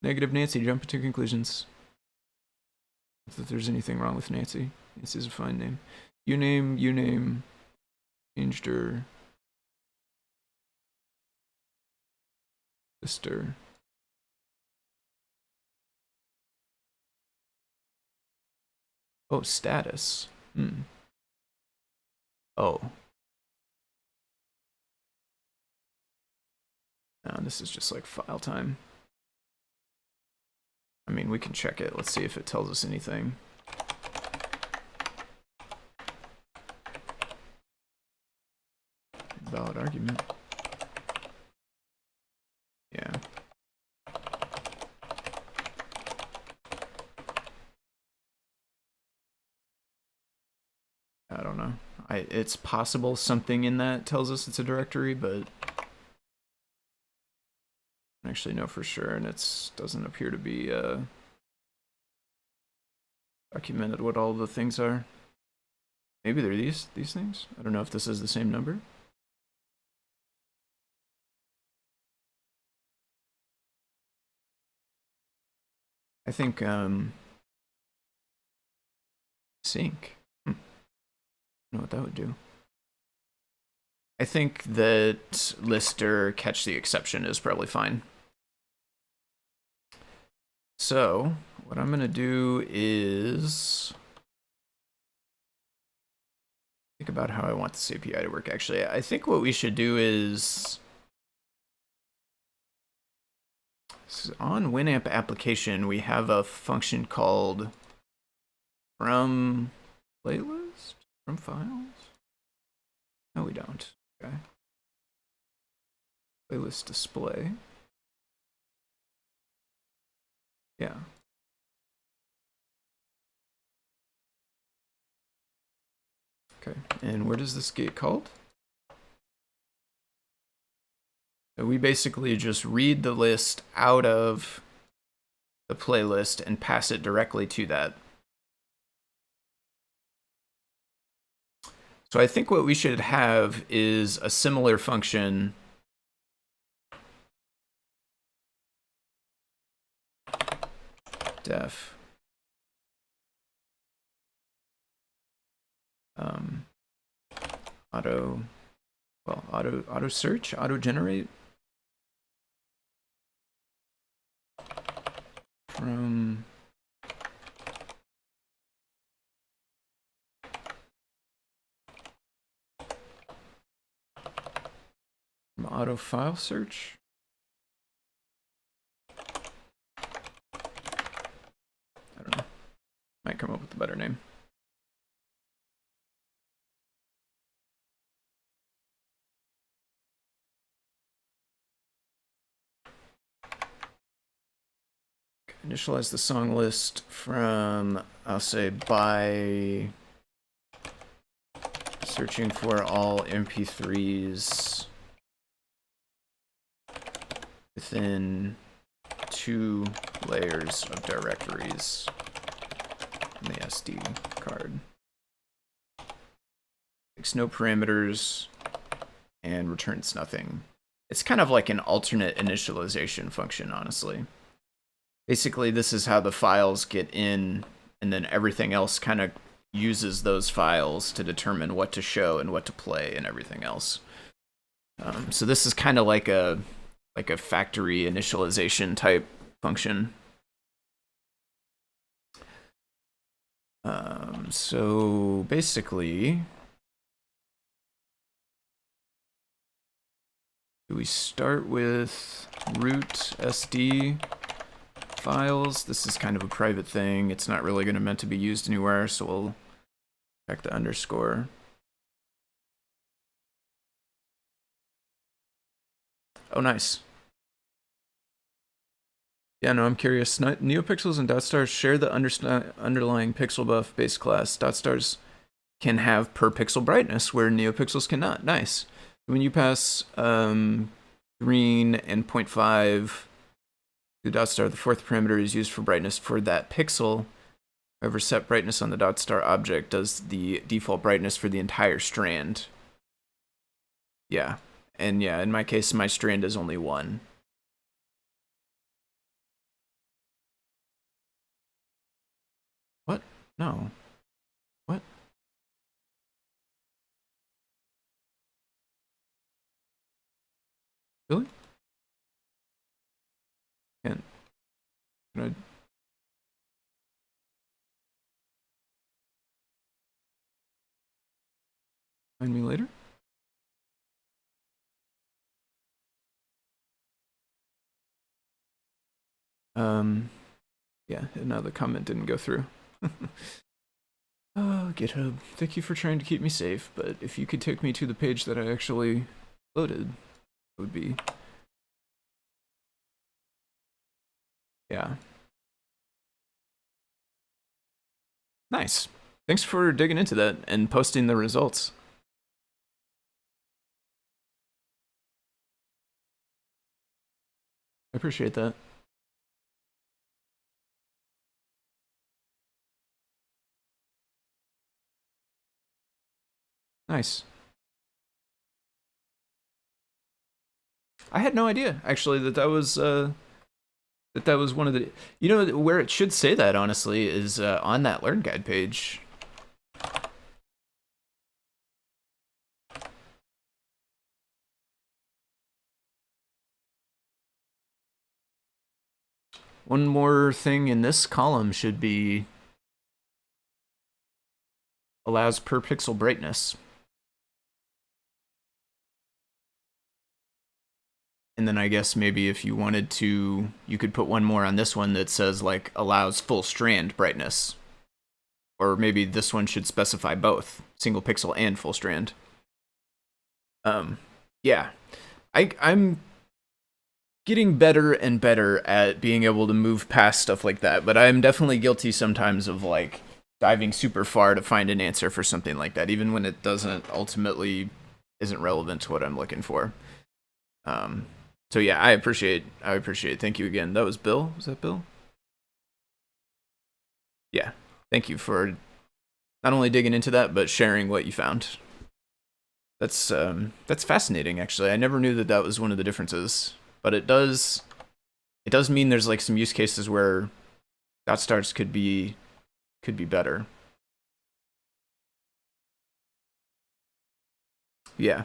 Negative Nancy, jumping to conclusions. If there's anything wrong with Nancy. Nancy's a fine name. Uname, changed her. Sister. Oh, status. Oh. No, this is just like file time. I mean, we can check it. Let's see if it tells us anything. Valid argument. Yeah. I don't know. It's possible something in that tells us it's a directory, but I actually know for sure, and it doesn't appear to be documented what all the things are. Maybe they're these things. I don't know if this is the same number. I think sync. I don't know what that would do. I think that lister catch the exception is probably fine. So what I'm going to do is think about how I want this API to work. Actually, I think what we should do is on Winamp application, we have a function called from playlist, from files. No, we don't. Okay. Playlist display. Yeah. Okay, and where does this get called? So we basically just read the list out of the playlist and pass it directly to that. So I think what we should have is a similar function def auto search, auto generate from auto file search. I don't know. Might come up with a better name. Initialize the song list from, I'll say, by searching for all MP3s within 2 layers of directories in the SD card. Takes no parameters and returns nothing. It's kind of like an alternate initialization function, honestly. Basically, this is how the files get in, and then everything else kind of uses those files to determine what to show and what to play and everything else. So this is kind of like a factory initialization type function. So basically, do we start with root SD files? This is kind of a private thing. It's not really going to meant to be used anywhere, so we'll check the underscore. Oh, nice. Yeah, no, I'm curious. NeoPixels and DotStars share the underlying pixel buff base class. DotStars can have per pixel brightness, where NeoPixels cannot. Nice. When you pass green and 0.5 to DotStar, the fourth parameter is used for brightness for that pixel. However, set brightness on the DotStar object does the default brightness for the entire strand. Yeah, and yeah, in my case, my strand is only 1. What? No. What? Really? Can't. Can I... Find me later? Yeah, no, the comment didn't go through. Oh, GitHub, thank you for trying to keep me safe, but if you could take me to the page that I actually loaded, it would be... Yeah. Nice. Thanks for digging into that and posting the results. I appreciate that. Nice. I had no idea, actually, that was one of the... You know, where it should say that, honestly, is on that Learn Guide page. One more thing in this column should be allows per pixel brightness. And then I guess maybe if you wanted to, you could put one more on this one that says like allows full strand brightness. Or maybe this one should specify both, single pixel and full strand. Yeah. I'm getting better and better at being able to move past stuff like that, but I'm definitely guilty sometimes of like diving super far to find an answer for something like that, even when it doesn't ultimately isn't relevant to what I'm looking for. So yeah, I appreciate. Thank you again. That was Bill. Was that Bill? Yeah. Thank you for not only digging into that, but sharing what you found. That's fascinating, actually. I never knew that that was one of the differences, but it does mean there's like some use cases where DotStars could be better. Yeah.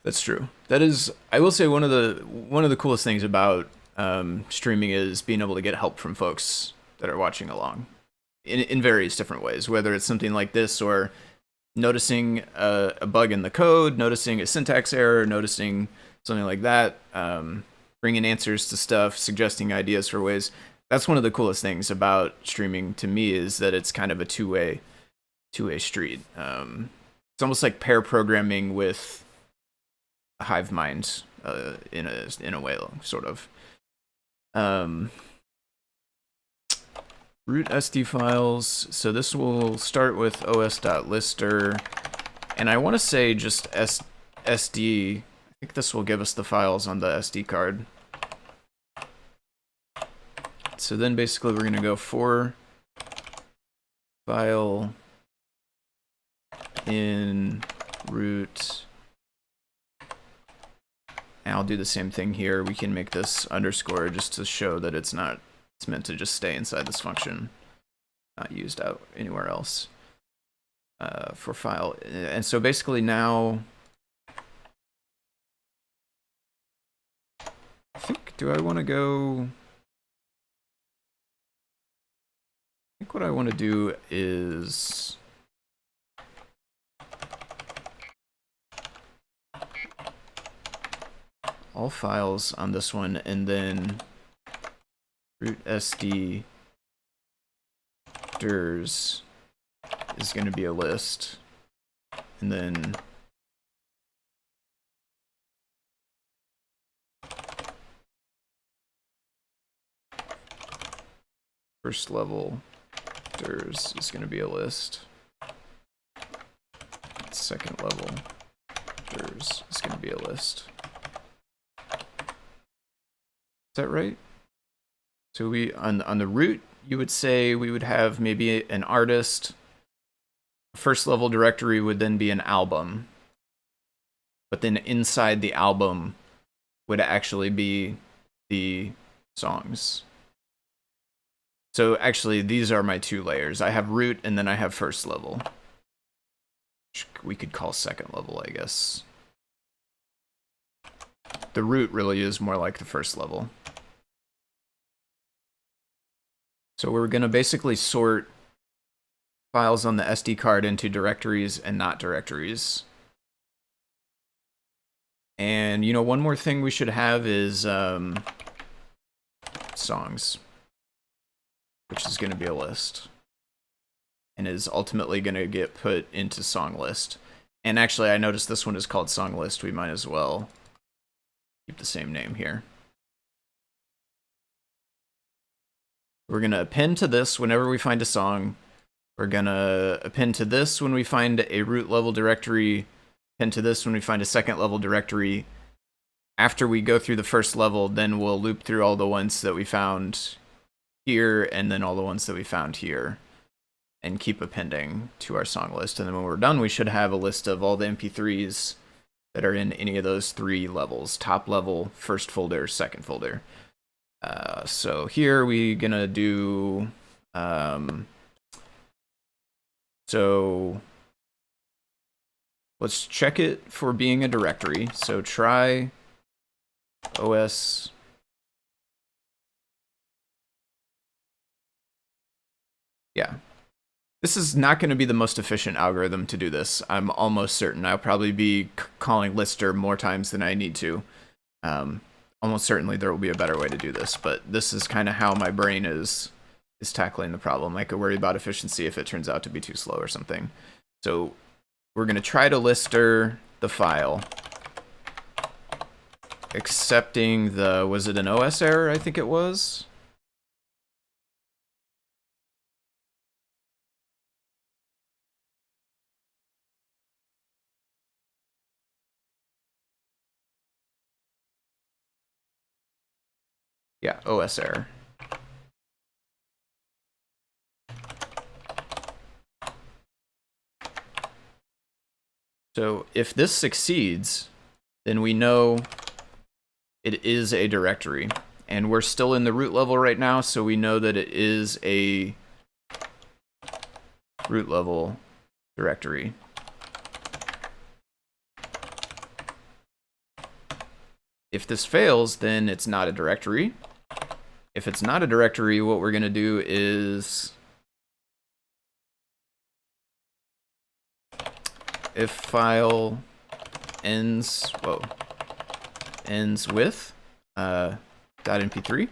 That's true. That is, I will say, one of the coolest things about streaming is being able to get help from folks that are watching along in various different ways, whether it's something like this or noticing a bug in the code, noticing a syntax error, noticing something like that, bringing answers to stuff, suggesting ideas for ways. That's one of the coolest things about streaming to me, is that it's kind of a two-way street. It's almost like pair programming with a hive mind in a way, sort of. Root SD files. So this will start with os.lister, and I want to say just SD. I think this will give us the files on the SD card. So then basically we're going to go for file in root. And I'll do the same thing here. We can make this underscore just to show that it's meant to just stay inside this function, not used out anywhere else for file. And so basically now, I think, do I want to go? I think what I want to do is all files on this one, and then root SD dirs is going to be a list, and then first level dirs is going to be a list. Second level dirs is going to be a list. Is that right? So we on the root, you would say we would have maybe an artist. First level directory would then be an album. But then inside the album would actually be the songs. So actually, these are my two layers. I have root and then I have first level. Which we could call second level, I guess. The root really is more like the first level. So we're going to basically sort files on the SD card into directories and not directories. And, you know, one more thing we should have is songs, which is going to be a list and is ultimately going to get put into song list. And actually, I noticed this one is called song list. We might as well keep the same name here. We're going to append to this whenever we find a song. We're going to append to this when we find a root level directory, append to this when we find a second level directory. After we go through the first level, then we'll loop through all the ones that we found here and then all the ones that we found here and keep appending to our song list. And then when we're done, we should have a list of all the MP3s that are in any of those three levels: top level, first folder, second folder. So here we're gonna do, so let's check it for being a directory. So try OS yeah. This is not going to be the most efficient algorithm to do this. I'm almost certain. I'll probably be calling lister more times than I need to. Almost certainly there will be a better way to do this, but this is kind of how my brain is tackling the problem. I could worry about efficiency if it turns out to be too slow or something. So we're going to try to lister the file, accepting the, was it an OS error? I think it was. Yeah, OS error. So if this succeeds, then we know it is a directory. And we're still in the root level right now, so we know that it is a root level directory. If this fails, then it's not a directory. If it's not a directory, what we're going to do is if file ends with .mp3,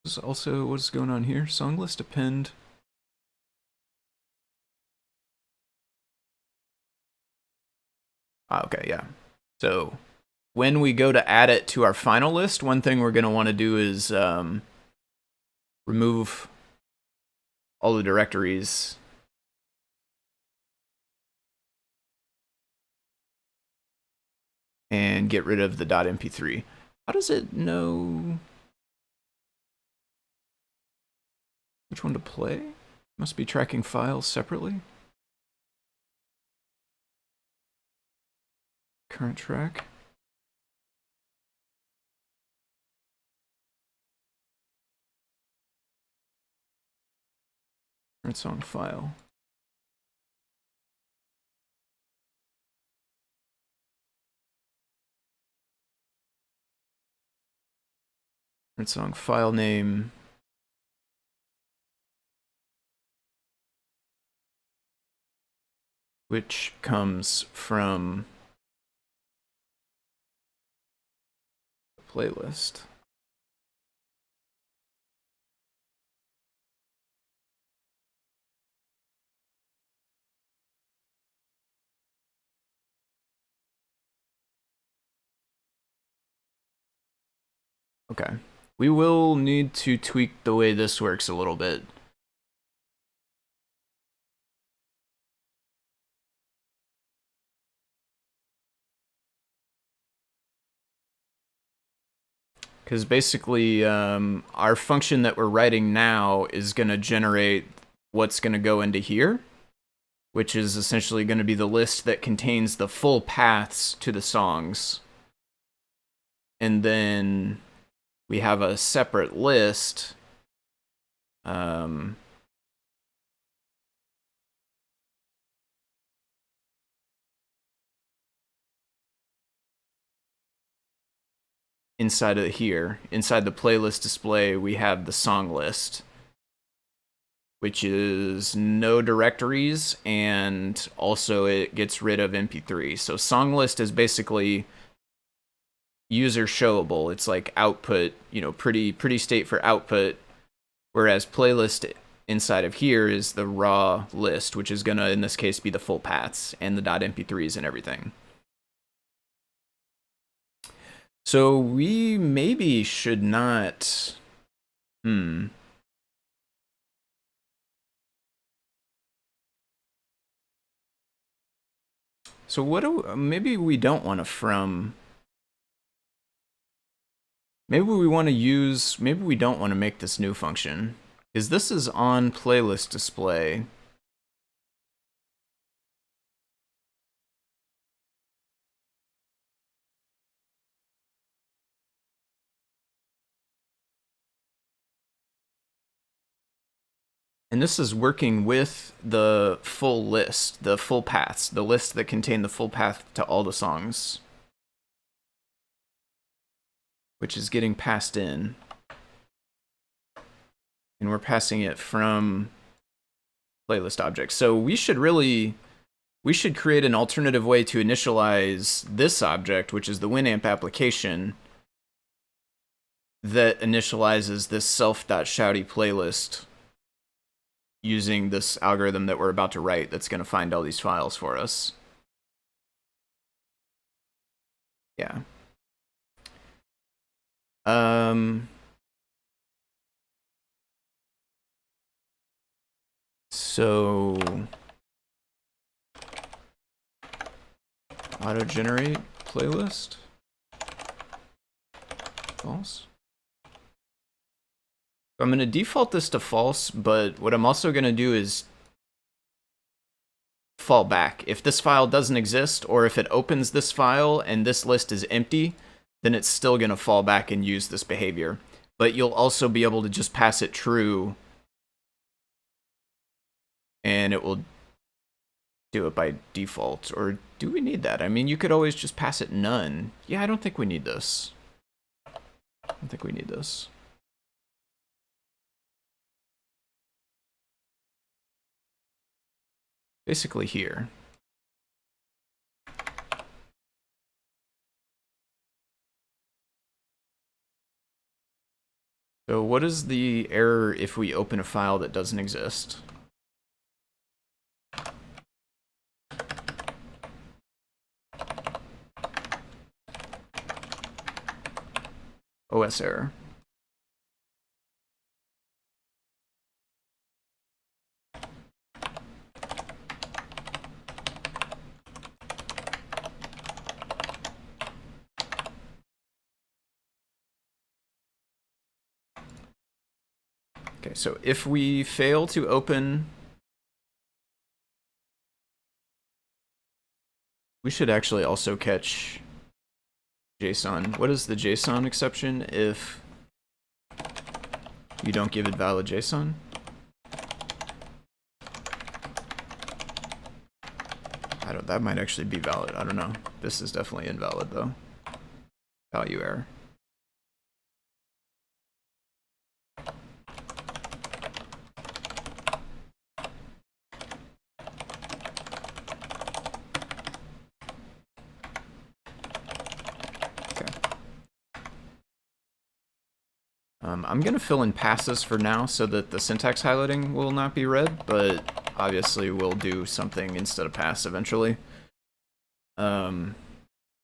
this is also what's going on here. Song list append. Okay, yeah. So when we go to add it to our final list, one thing we're going to want to do is remove all the directories and get rid of the .mp3. How does it know which one to play? Must be tracking files separately. Current track. Current song file. Current song file name. Which comes from the playlist. Okay. We will need to tweak the way this works a little bit. Because basically, our function that we're writing now is going to generate what's going to go into here, which is essentially going to be the list that contains the full paths to the songs. And then we have a separate list inside of here. Inside the playlist display, we have the song list, which is no directories, and also it gets rid of MP3. So song list is basically user showable. It's like output, you know, pretty state for output, whereas playlist inside of here is the raw list, which is gonna, in this case, be the full paths and the .mp3s and everything. So we maybe should not... So what do... Maybe we don't want to from... Maybe we want to use... Maybe we don't want to make this new function. Because this is on playlist display. And this is working with the full list, the full paths, the list that contain the full path to all the songs, which is getting passed in. And we're passing it from playlist objects. So we should create an alternative way to initialize this object, which is the Winamp application that initializes this self.shouty playlist using this algorithm that we're about to write that's going to find all these files for us. Yeah. So auto-generate playlist, false. I'm going to default this to false, but what I'm also going to do is fall back. If this file doesn't exist, or if it opens this file and this list is empty, then it's still going to fall back and use this behavior. But you'll also be able to just pass it true, and it will do it by default. Or do we need that? I mean, you could always just pass it none. Yeah, I don't think we need this. I don't think we need this. Basically here. So what is the error if we open a file that doesn't exist? OS error. Okay, so if we fail to open, we should actually also catch JSON. What is the JSON exception if you don't give it valid JSON? That might actually be valid. I don't know. This is definitely invalid though. Value error. I'm going to fill in passes for now so that the syntax highlighting will not be read, but obviously we'll do something instead of pass eventually.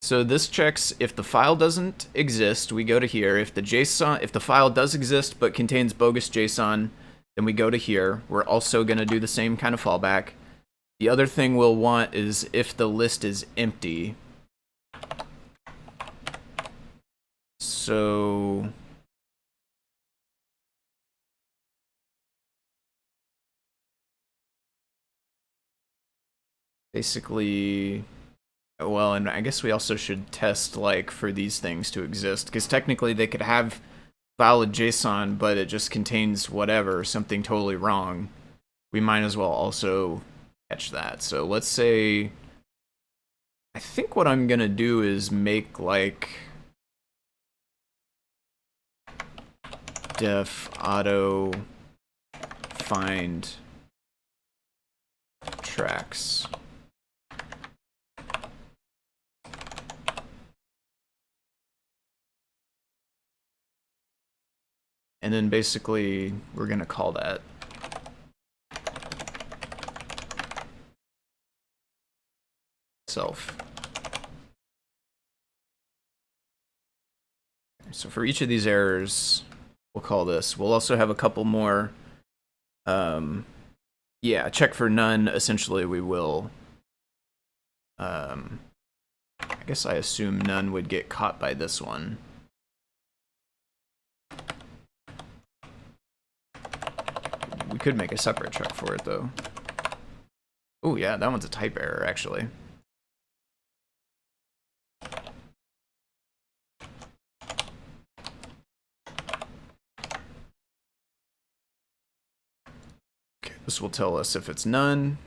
So this checks if the file doesn't exist, we go to here. If the file does exist but contains bogus JSON, then we go to here. We're also going to do the same kind of fallback. The other thing we'll want is if the list is empty. So basically, well, and I guess we also should test like for these things to exist, because technically they could have valid JSON, but it just contains whatever, something totally wrong. We might as well also catch that. So let's say, I think what I'm gonna do is make like def auto find tracks. And then basically we're gonna call that self. So for each of these errors, we'll call this. We'll also have a couple more. Yeah, check for none. Essentially, we will. I guess I assume none would get caught by this one. We could make a separate check for it, though. Oh, yeah, that one's a type error, actually. Okay, this will tell us if it's none.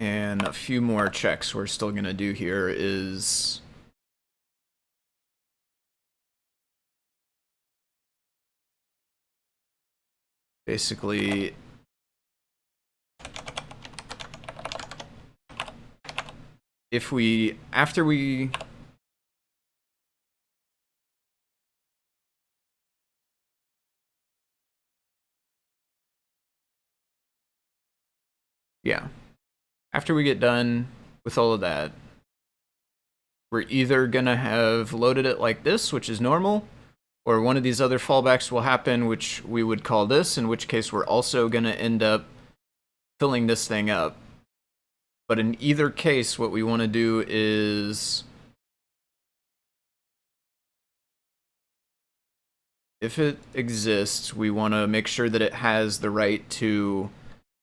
And a few more checks we're still going to do here is basically if we, after we, yeah. After we get done with all of that, we're either gonna have loaded it like this, which is normal, or one of these other fallbacks will happen, which we would call this, in which case we're also gonna end up filling this thing up. But in either case, what we wanna do is, if it exists, we wanna make sure that it has the right to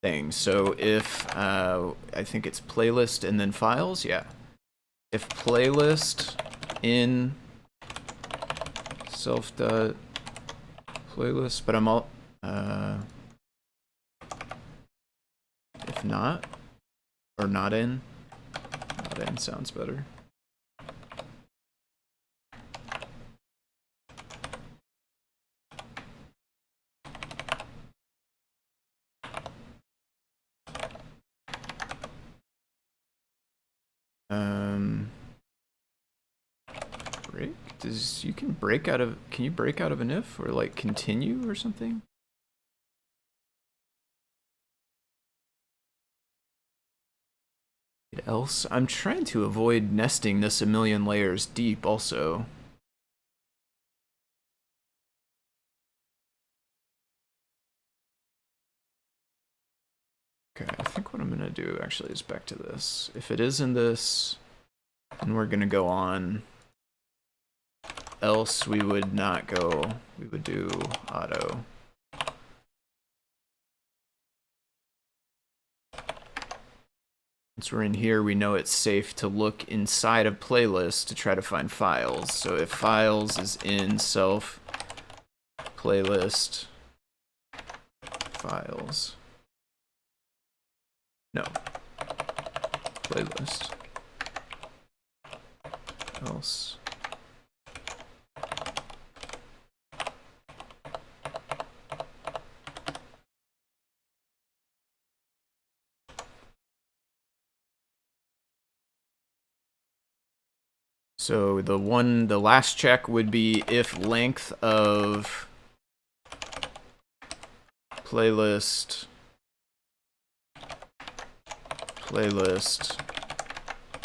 thing. So if I think it's playlist and then files, yeah. If playlist in self.playlist, but I'm all if not, or not in sounds better. Break? You can break out of, can you break out of an if or like continue or something? Else, I'm trying to avoid nesting this a million layers deep also. Okay, I think what I'm gonna do actually is back to this. If it is in this, then we're gonna go on. Else we would not go, we would do auto. Once we're in here, we know it's safe to look inside of playlist to try to find files. So if files is in self playlist files. No. Playlist. Else. So the last check would be if length of playlist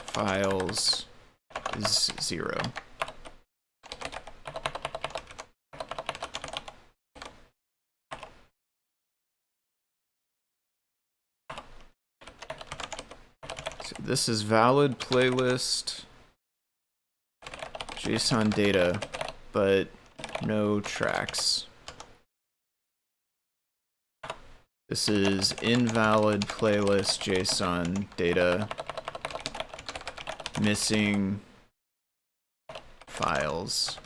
files is 0. So this is valid playlist JSON data, but no tracks. This is invalid playlist JSON data, missing files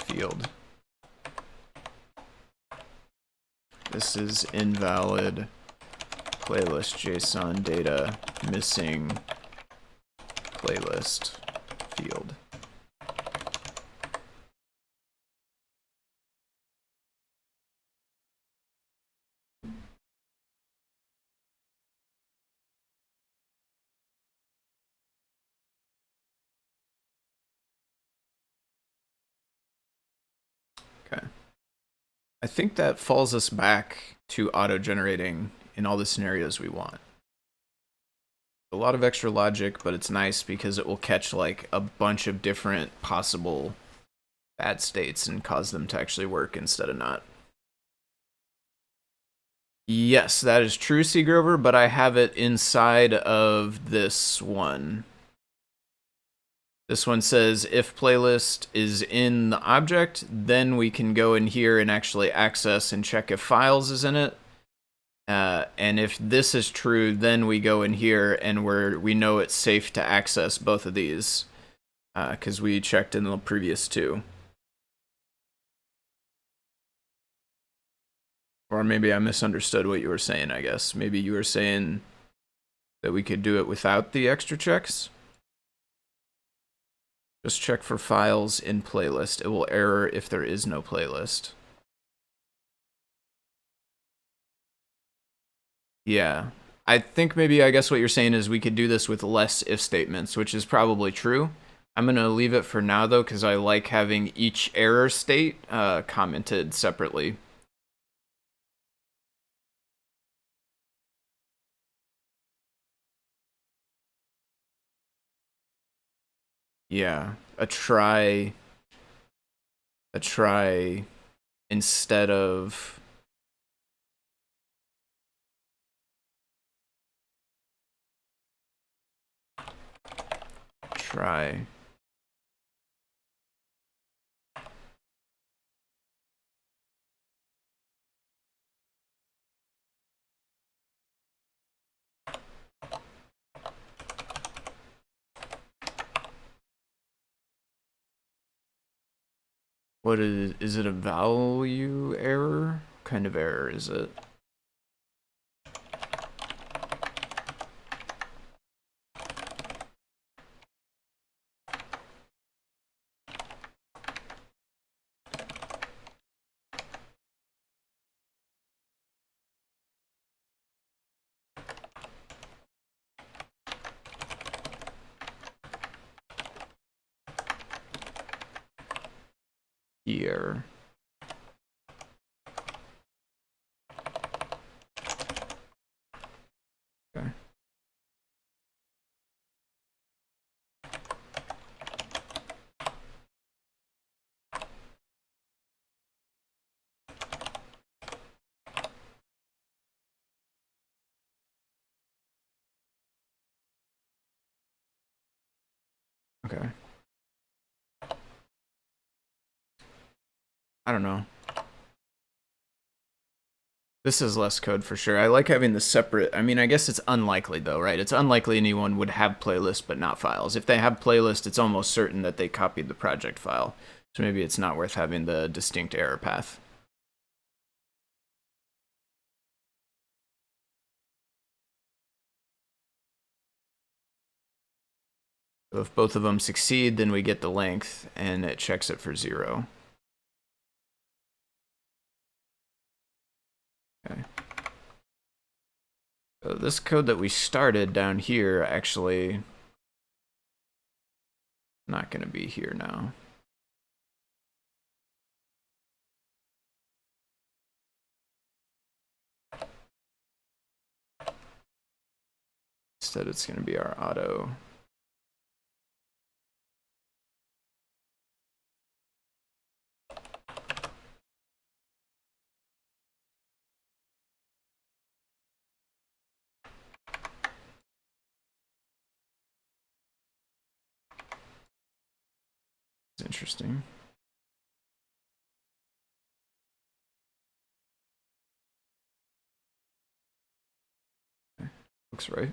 field. This is invalid playlist JSON data, missing playlist field. Okay. I think that falls us back to auto-generating in all the scenarios we want. A lot of extra logic, but it's nice because it will catch like a bunch of different possible bad states and cause them to actually work instead of not. Yes, that is true, C. Grover, but I have it inside of this one. This one says if playlist is in the object, then we can go in here and actually access and check if files is in it. And if this is true, then we go in here and we know it's safe to access both of these because we checked in the previous two. Or maybe I misunderstood what you were saying, I guess. Maybe you were saying that we could do it without the extra checks. Just check for files in playlist. It will error if there is no playlist. Yeah. I think maybe, I guess what you're saying is we could do this with less if statements, which is probably true. I'm going to leave it for now, though, because I like having each error state commented separately. Yeah, a try instead of try. What is it a value error? What kind of error is it? Here. Okay. Okay. I don't know. This is less code for sure. I like having the separate. I mean, I guess it's unlikely though, right? It's unlikely anyone would have playlists but not files. If they have playlist, it's almost certain that they copied the project file. So maybe it's not worth having the distinct error path. So if both of them succeed, then we get the length and it checks it for 0. Okay. So this code that we started down here actually Not going to be here now. Instead, it's going to be our auto. It's interesting. Okay. Looks right.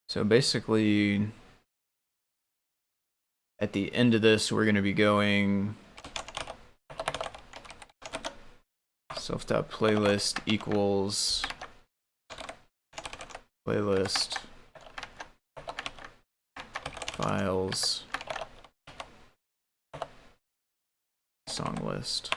So basically, at the end of this, we're going to be going self.playlist equals playlist files song list.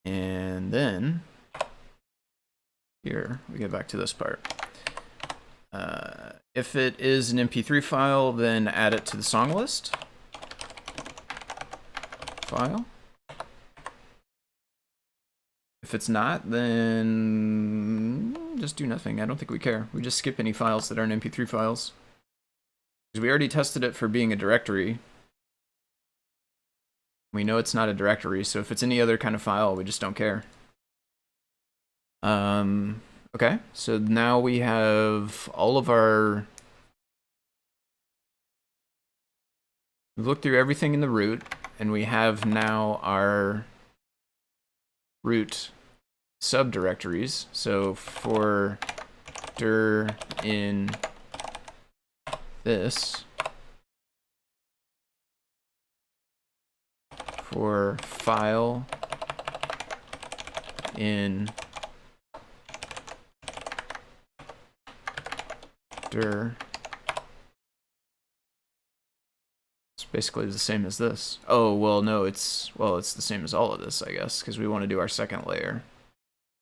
And then here we get back to this part. If it is an MP3 file, then add it to the song list file. If it's not, then just do nothing. I don't think we care. We just skip any files that aren't MP3 files. Because we already tested it for being a directory. We know it's not a directory, so if it's any other kind of file, we just don't care. Okay, so now we have all of our... We've looked through everything in the root, and we have now our root subdirectories. So for dir in this, for file in dir, it's basically the same as this. Oh, well, no, it's the same as all of this, I guess, because we want to do our second layer.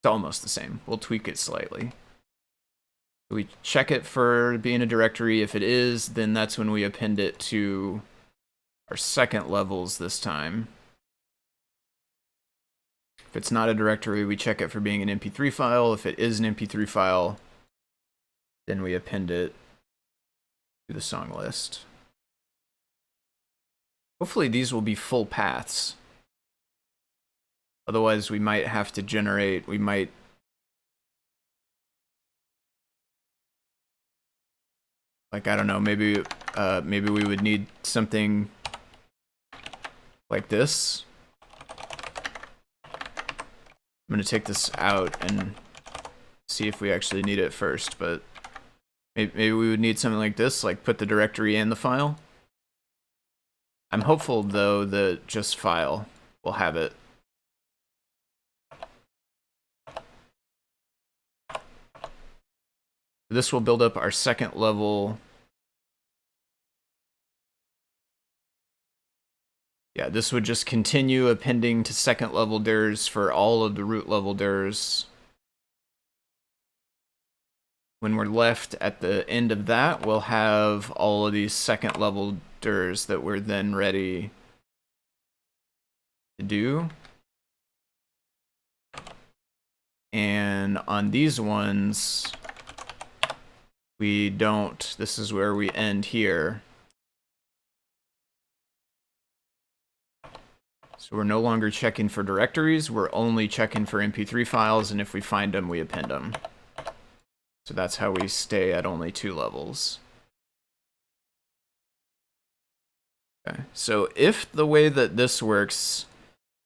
It's almost the same. We'll tweak it slightly. We check it for being a directory. If it is, then that's when we append it to our second levels this time. If it's not a directory, we check it for being an MP3 file. If it is an MP3 file, then we append it to the song list. Hopefully these will be full paths. Otherwise, we might have to generate, like, I don't know, maybe we would need something like this. I'm going to take this out and see if we actually need it first, but maybe we would need something like this, like put the directory in the file. I'm hopeful, though, that just file will have it. This will build up our second level. Yeah, this would just continue appending to second level dirs for all of the root level dirs. When we're left at the end of that, we'll have all of these second level dirs that we're then ready to do. And on these ones, we don't. This is where we end here. So we're no longer checking for directories, we're only checking for MP3 files, and if we find them, we append them. So that's how we stay at only 2 levels. Okay, so if the way that this works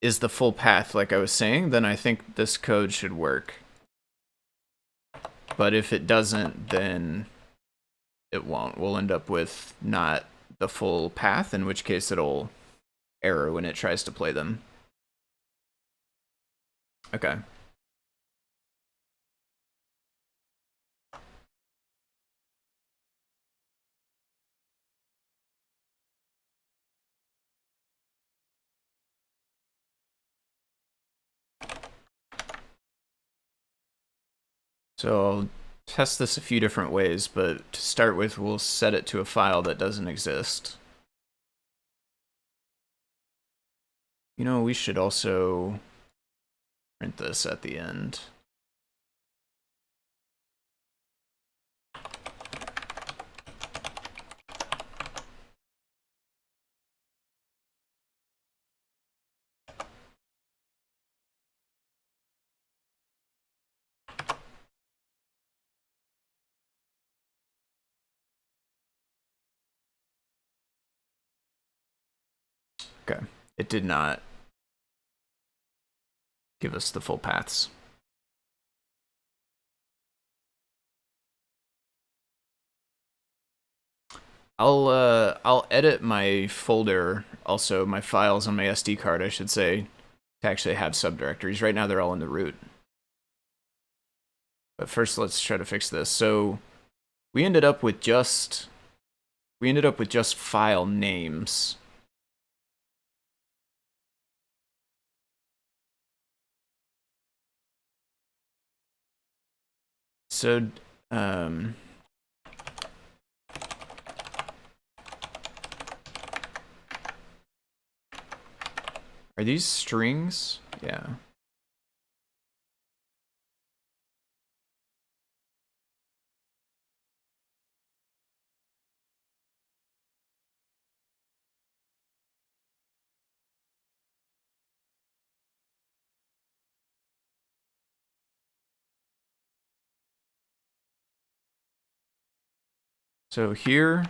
is the full path, like I was saying, then I think this code should work. But if it doesn't, then it won't. We'll end up with not the full path, in which case it'll error when it tries to play them. Okay. So I'll test this a few different ways, but to start with, we'll set it to a file that doesn't exist. You know, we should also print this at the end. Okay, it did not give us the full paths. I'll edit my folder, also my files on my SD card, I should say, to actually have subdirectories. Right now they're all in the root. But first let's try to fix this. So we ended up with just file names. So are these strings? Yeah. So here,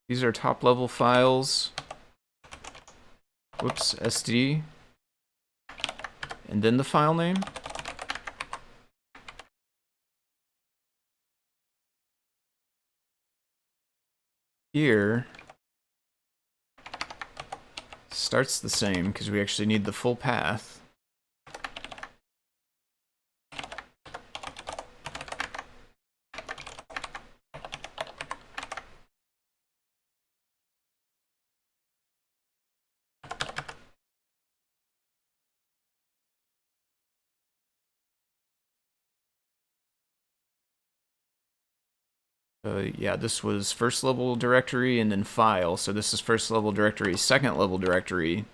these are top level files. Whoops, SD. And then the file name. Here starts the same because we actually need the full path. Yeah, this was first level directory and then file. So this is first level directory, second level directory.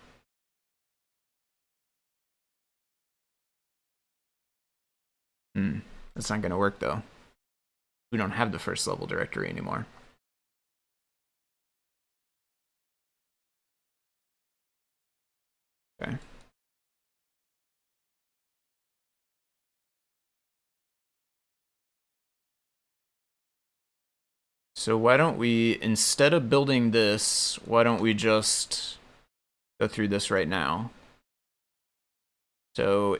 That's not going to work though. We don't have the first level directory anymore. Okay. So why don't we, instead of building this, why don't we just go through this right now? So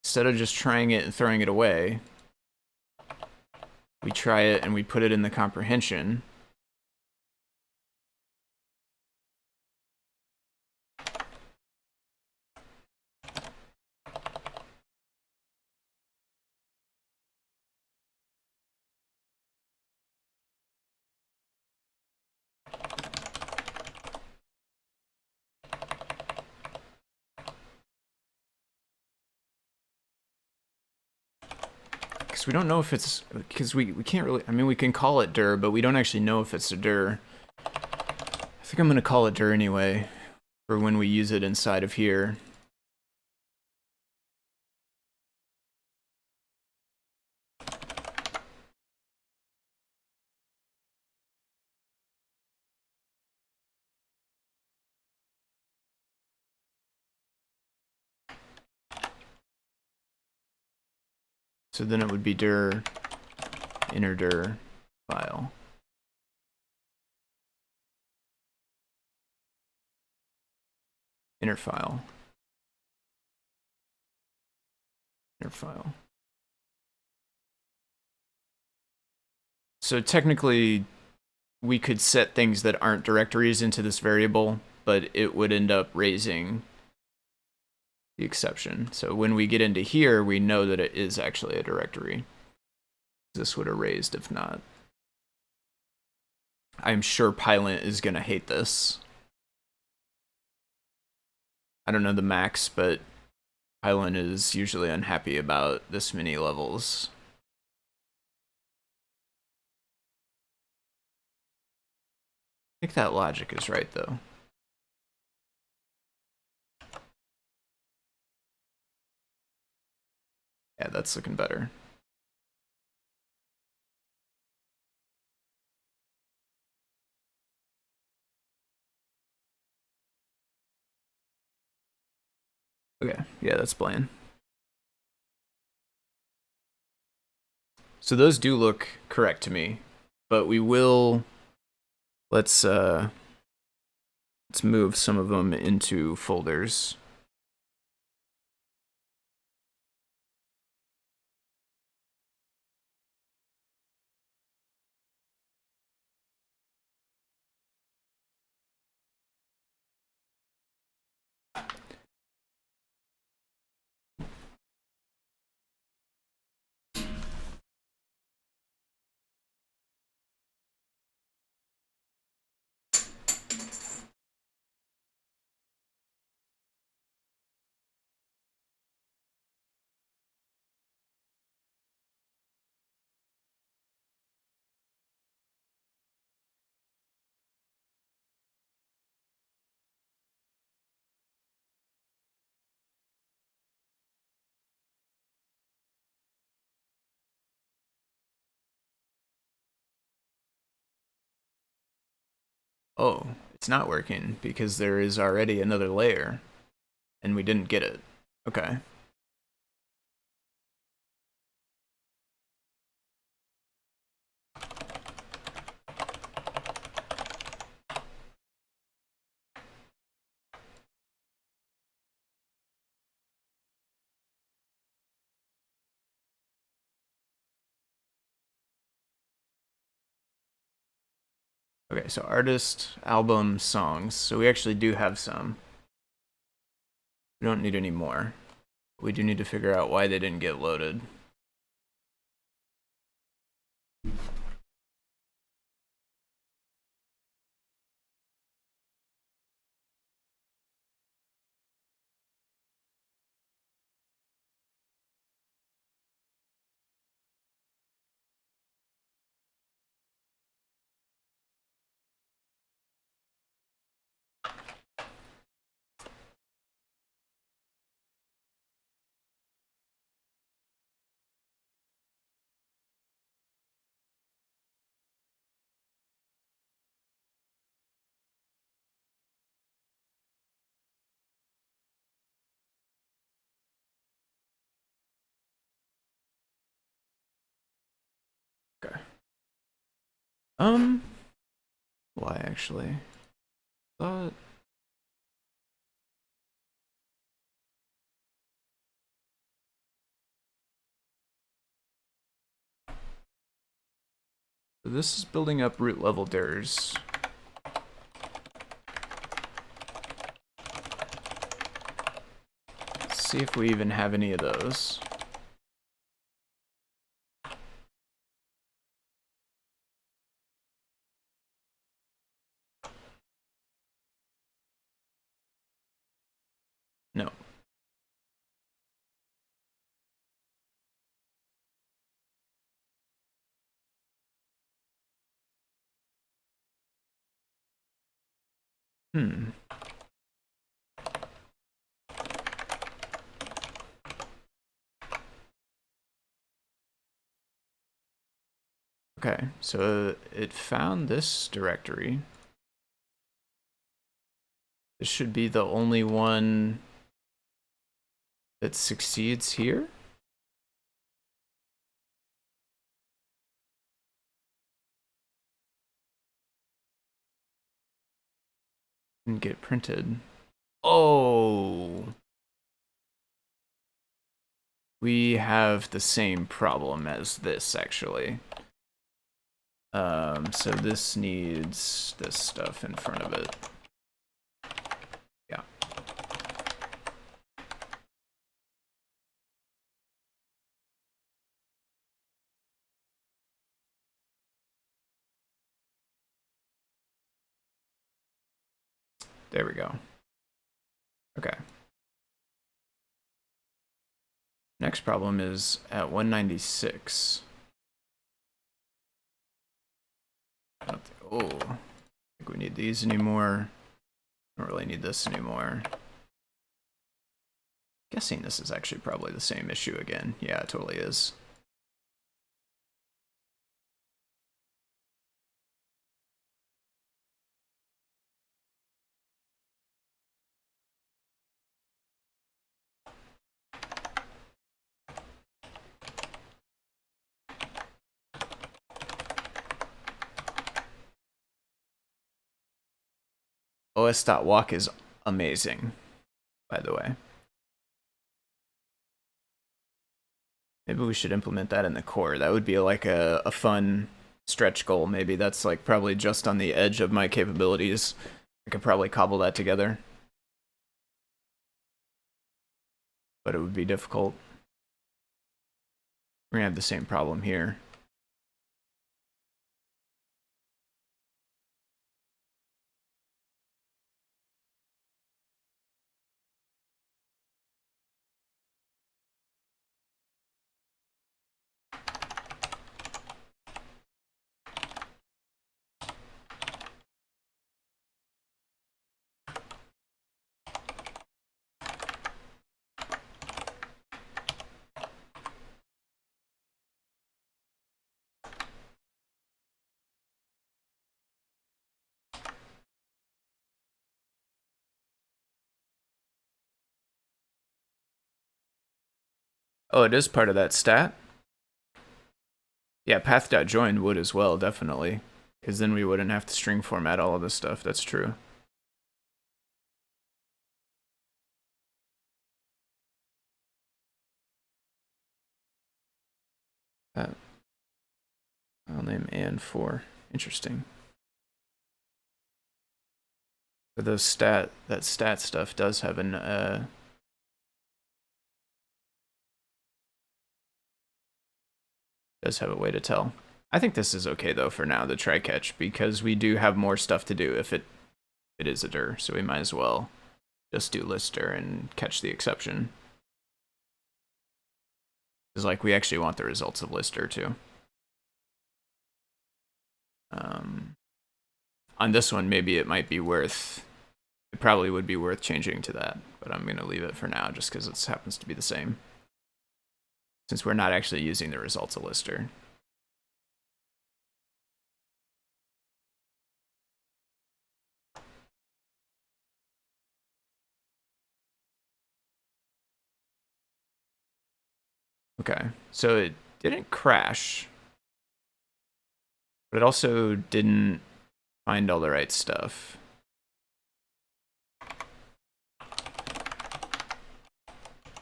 instead of just trying it and throwing it away, we try it and we put it in the comprehension. Because we don't know if it's, because we can't really, I mean, we can call it dir, but we don't actually know if it's a dir. I think I'm going to call it dir anyway, for when we use it inside of here. So then it would be dir, inner dir file. Inner file. Inner file. So technically, we could set things that aren't directories into this variable, but it would end up raising the exception. So when we get into here, we know that it is actually a directory. This would have raised if not. I'm sure Pylint is going to hate this. I don't know the max, but Pylon is usually unhappy about this many levels. I think that logic is right, though. Yeah, that's looking better. Okay, yeah, that's plain. So those do look correct to me, but we will, let's move some of them into folders. Oh, it's not working because there is already another layer and we didn't get it. Okay. Okay, so artist, album, songs. So we actually do have some. We don't need any more. We do need to figure out why they didn't get loaded. Okay. Why actually? Thought. So this is building up root level dirs. Let's see if we even have any of those. No. Hmm. Okay, so it found this directory. This should be the only one that succeeds here. And get printed. Oh. We have the same problem as this, actually. So this needs this stuff in front of it. Yeah. There we go. Okay. Next problem is at 196. I think we need these anymore. Don't really need this anymore. Guessing this is actually probably the same issue again. Yeah, it totally is. os.walk is amazing, by the way. Maybe we should implement that in the core. That would be like a fun stretch goal. Maybe that's like probably just on the edge of my capabilities. I could probably cobble that together. But it would be difficult. We're gonna have the same problem here. Oh, it is part of that stat? Yeah, path.join would as well, definitely. Because then we wouldn't have to string format all of this stuff. That's true. File name and 4. Interesting. But those that stat stuff does have an does have a way to tell. I think this is okay though for now, the try catch, because we do have more stuff to do if it is a dir, so we might as well just do list-dir and catch the exception. Because like we actually want the results of list-dir too. On this one, maybe it might be worth, it probably would be worth changing to that, but I'm going to leave it for now just because it happens to be the same. Since we're not actually using the results of list-dir. Okay, so it didn't crash, but it also didn't find all the right stuff.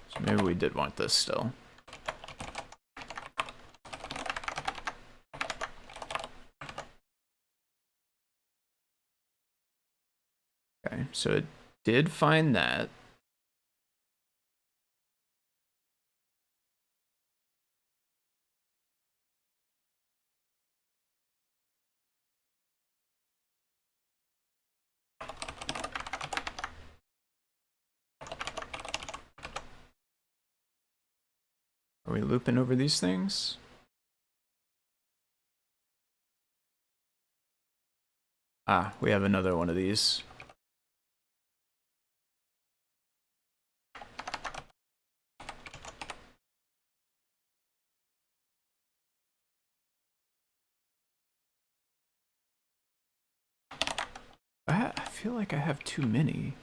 So maybe we did want this still. Okay, so it did find that. Are we looping over these things? Ah, we have another one of these. I feel like I have too many.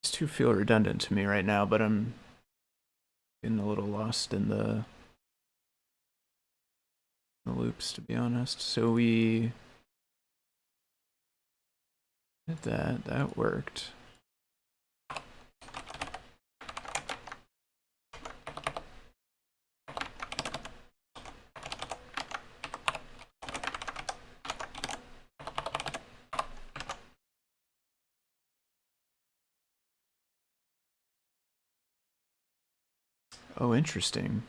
These two feel redundant to me right now, but I'm getting a little lost in the loops, to be honest. So we did that. That worked. Oh, interesting.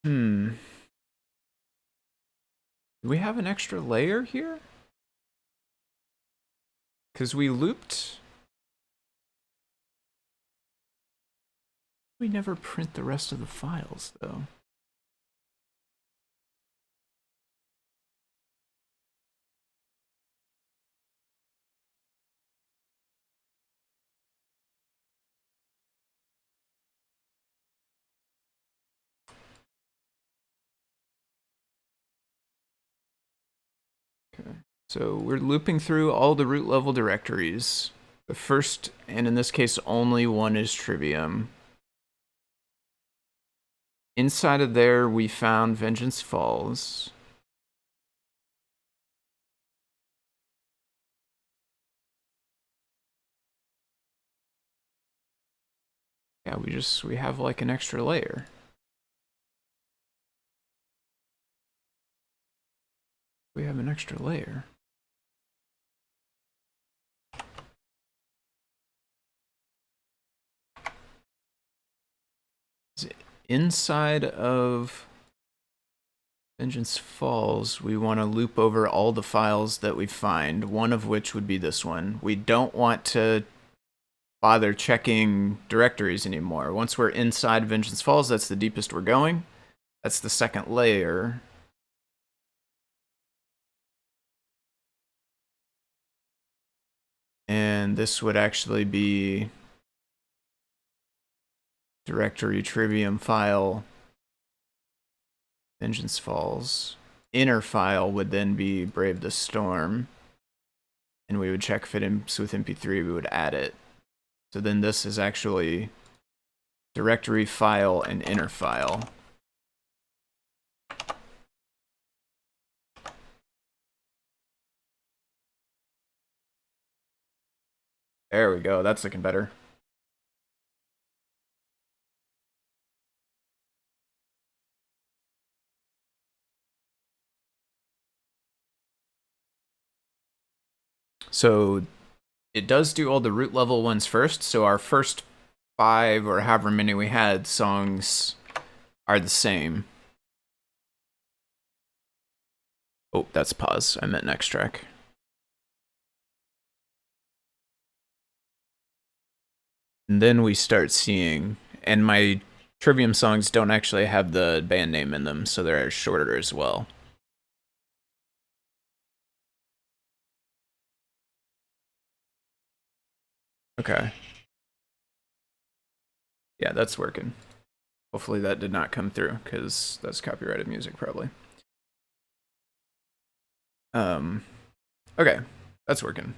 Do we have an extra layer here? Because we looped... We never print the rest of the files, though. Okay. So we're looping through all the root level directories. The first, and in this case only one, is Trivium. Inside of there we found Vengeance Falls. Yeah, we have like an extra layer. We have an extra layer. Inside of Vengeance Falls, we want to loop over all the files that we find, one of which would be this one. We don't want to bother checking directories anymore. Once we're inside Vengeance Falls, that's the deepest we're going. That's the second layer. And this would actually be directory Trivium file Vengeance Falls. Inner file would then be Brave the Storm. And we would check if it imps with MP3, we would add it. So then this is actually directory file and inner file. There we go, that's looking better. So it does do all the root level ones first, so our first 5 or however many we had songs are the same. Oh, that's pause. I meant next track. And then we start seeing, and my Trivium songs don't actually have the band name in them, so they're shorter as well. Okay. Yeah, that's working. Hopefully that did not come through, because that's copyrighted music, probably. Okay, that's working.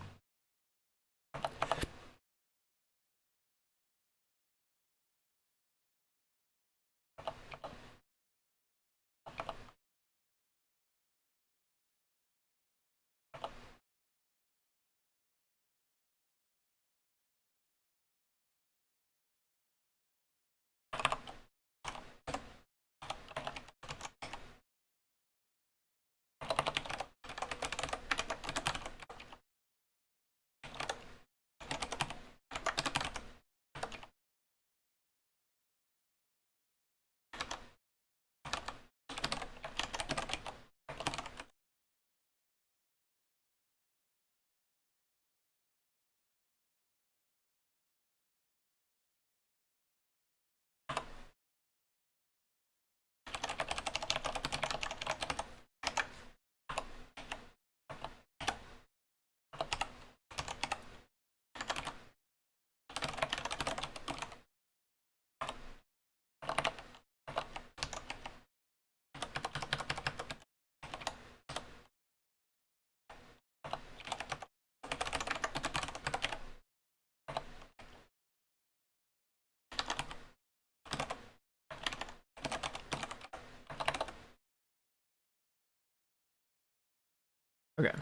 Okay.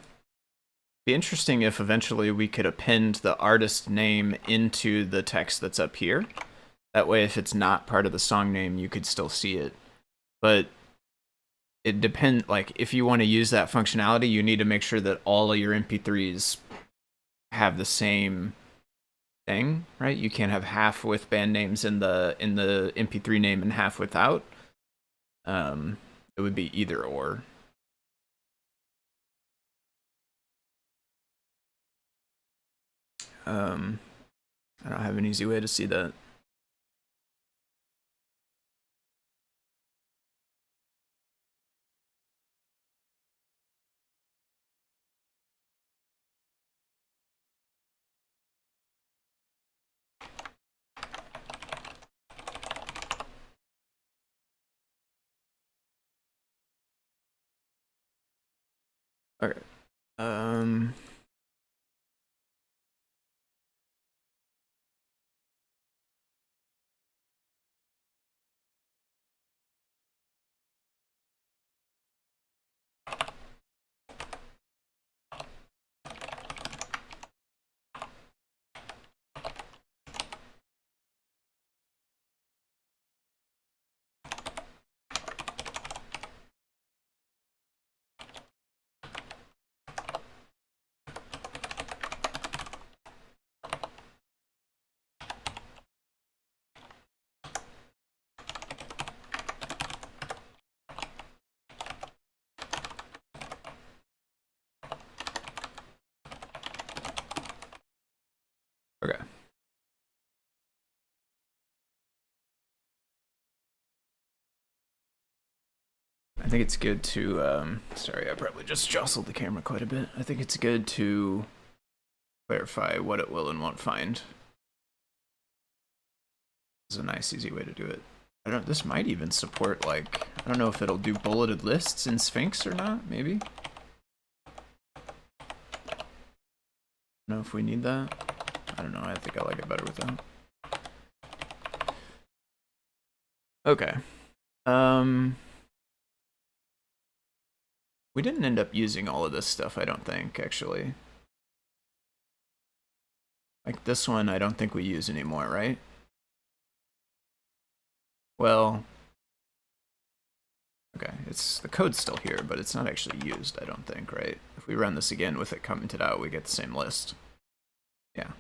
Be interesting if eventually we could append the artist name into the text that's up here. That way, if it's not part of the song name, you could still see it. But it depends. Like, if you want to use that functionality, you need to make sure that all of your MP3s have the same thing, right? You can't have half with band names in the MP3 name and half without. It would be either or. I don't have an easy way to see that. Okay. Okay. I think it's good to, sorry, I probably just jostled the camera quite a bit. I think it's good to clarify what it will and won't find. This is a nice, easy way to do it. This might even support, like, I don't know if it'll do bulleted lists in Sphinx or not, maybe. I don't know if we need that. I don't know, I think I like it better with that. Okay. We didn't end up using all of this stuff, I don't think, actually. Like this one, I don't think we use anymore, right? Well, okay, the code's still here, but it's not actually used, I don't think, right? If we run this again with it commented out, we get the same list. Yeah.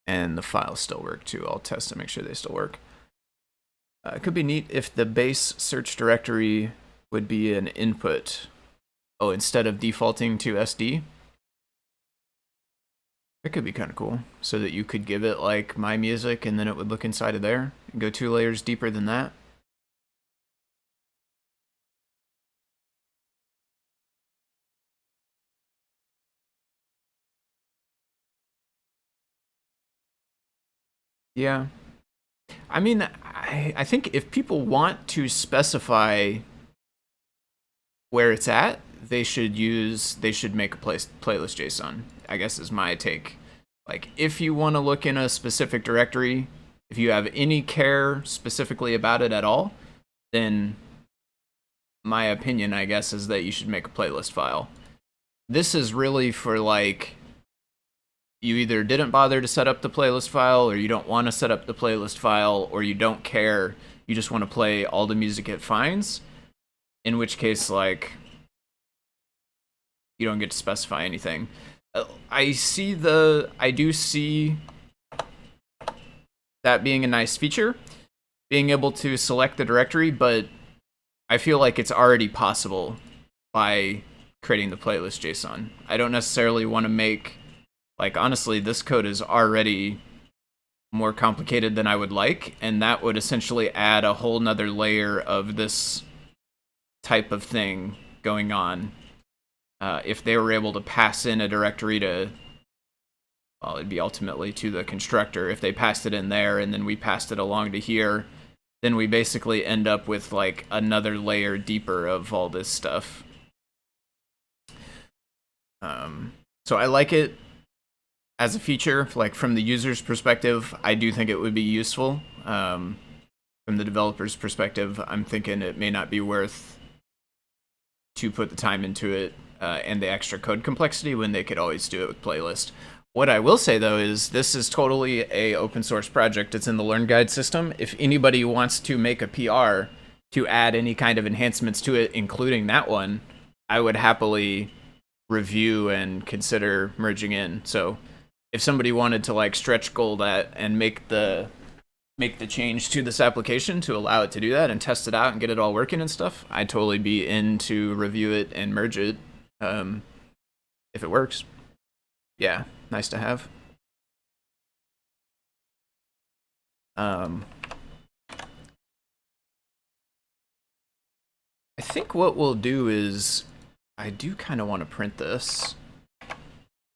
And the files still work too. I'll test to make sure they still work. It could be neat if the base search directory would be an input. Oh, instead of defaulting to SD? That could be kind of cool. So that you could give it like my music and then it would look inside of there and go 2 layers deeper than that. Yeah. I mean, I think if people want to specify where it's at, they should make a playlist JSON, I guess is my take. Like, if you want to look in a specific directory, if you have any care specifically about it at all, then my opinion, I guess, is that you should make a playlist file. This is really for, like, you either didn't bother to set up the playlist file, or you don't want to set up the playlist file, or you don't care, you just want to play all the music it finds, in which case, like, you don't get to specify anything. I do see that being a nice feature, being able to select the directory, but I feel like it's already possible by creating the playlist JSON. I don't necessarily want to make, like, honestly, this code is already more complicated than I would like, and that would essentially add a whole nother layer of this type of thing going on. If they were able to pass in a directory to, well, it'd be ultimately to the constructor. If they passed it in there and then we passed it along to here, then we basically end up with like another layer deeper of all this stuff. So I like it as a feature. Like, from the user's perspective, I do think it would be useful. From the developer's perspective, I'm thinking it may not be worth to put the time into it and the extra code complexity when they could always do it with playlist. What I will say, though, is this is totally a open source project. It's in the Learn Guide system. If anybody wants to make a PR to add any kind of enhancements to it, including that one, I would happily review and consider merging in. So if somebody wanted to like stretch goal that and make the change to this application to allow it to do that and test it out and get it all working and stuff, I'd totally be in to review it and merge it if it works. Yeah, nice to have. I think what we'll do is, I do kind of want to print this.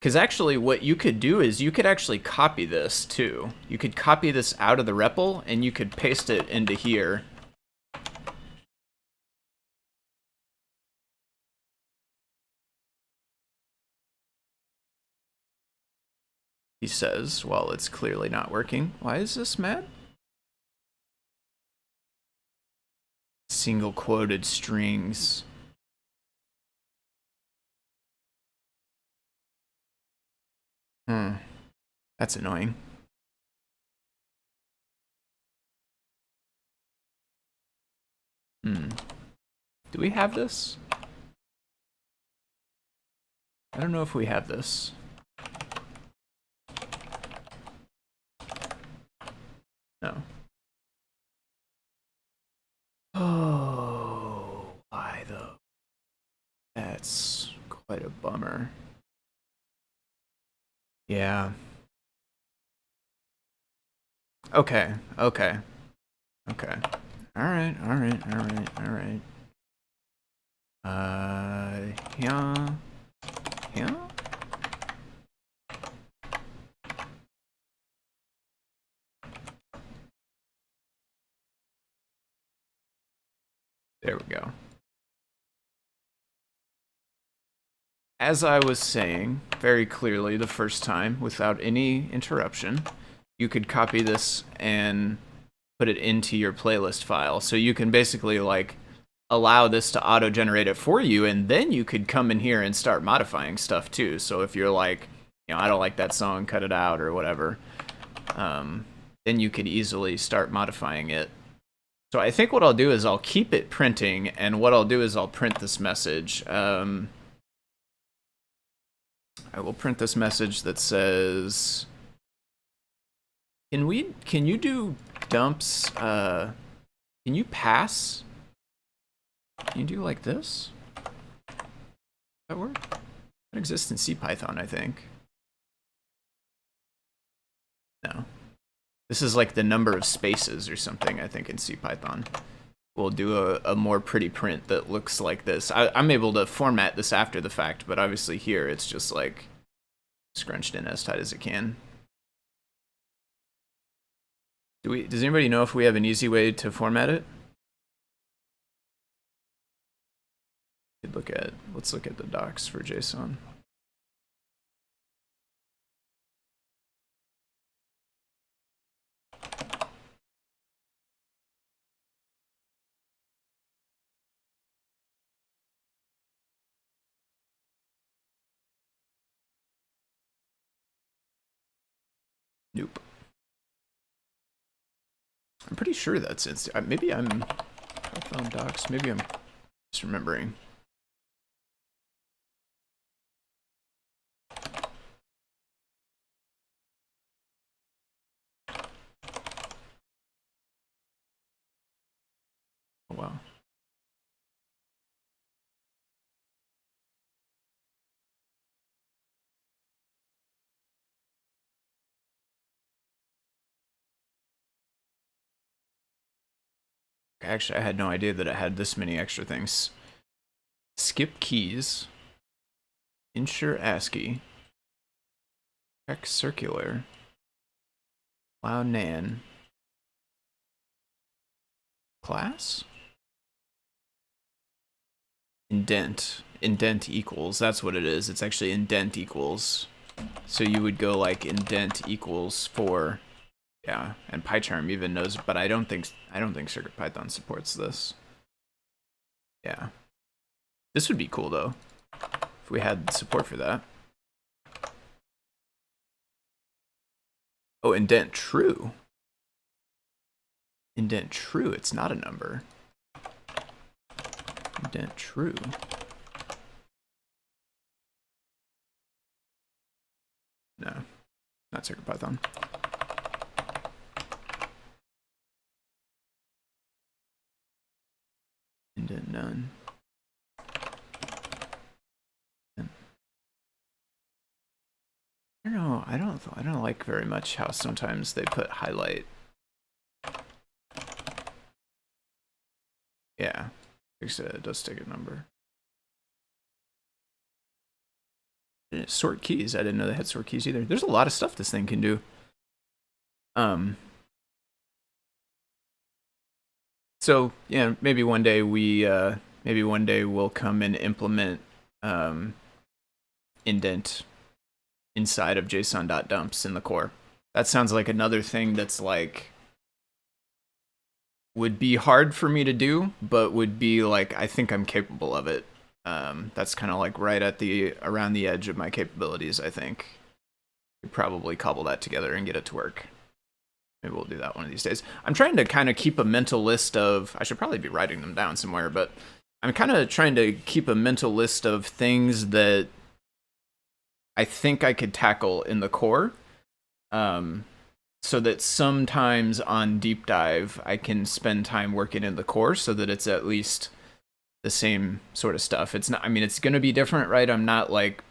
Because actually what you could do is you could actually copy this too. You could copy this out of the REPL and you could paste it into here. He says, while it's clearly not working. Why is this mad? Single quoted strings. That's annoying. Do we have this? I don't know if we have this. No. Oh, why though? That's quite a bummer. Yeah. Okay. Okay. Okay. All right. All right. All right. All right. Yeah. Yeah. There we go. As I was saying very clearly the first time, without any interruption, you could copy this and put it into your playlist file. So you can basically like allow this to auto-generate it for you, and then you could come in here and start modifying stuff too. So if you're like, you know, I don't like that song, cut it out or whatever, then you could easily start modifying it. So I think what I'll do is I'll keep it printing, and what I'll do is I'll print this message. I will print this message that says, can you do dumps, can you pass? Can you do like this? Does that work? That exists in CPython, I think. No. This is like the number of spaces or something, I think, in CPython. We'll do a more pretty print that looks like this. I'm able to format this after the fact, but obviously here it's just like scrunched in as tight as it can. Does anybody know if we have an easy way to format it? Let's look at the docs for JSON. Nope. I'm pretty sure that's maybe I'm Python docs. Maybe I'm just remembering. Oh wow. Actually, I had no idea that it had this many extra things. Skip keys. Ensure ASCII. Check circular. Allow nan. Class? Indent. Indent equals. That's what it is. It's actually indent equals. So you would go like indent equals 4. Yeah, and PyCharm even knows, but I don't think CircuitPython supports this. Yeah. This would be cool though, if we had support for that. Oh, indent true. Indent true, it's not a number. Indent true. No, not CircuitPython. Indent none. I don't know. I don't like very much how sometimes they put highlight. Yeah, it does take a number. Sort keys. I didn't know they had sort keys either. There's a lot of stuff this thing can do. So yeah, maybe one day we'll come and implement indent inside of JSON.dumps in the core. That sounds like another thing that's like would be hard for me to do, but would be like I think I'm capable of it. That's kind of like right at around the edge of my capabilities. I think we probably cobble that together and get it to work. Maybe we'll do that one of these days. I'm trying to kind of keep a mental list of, I should probably be writing them down somewhere, but I'm kind of trying to keep a mental list of things that I think I could tackle in the core. So that sometimes on deep dive, I can spend time working in the core so that it's at least the same sort of stuff. It's not, I mean, it's going to be different, right? I'm not like,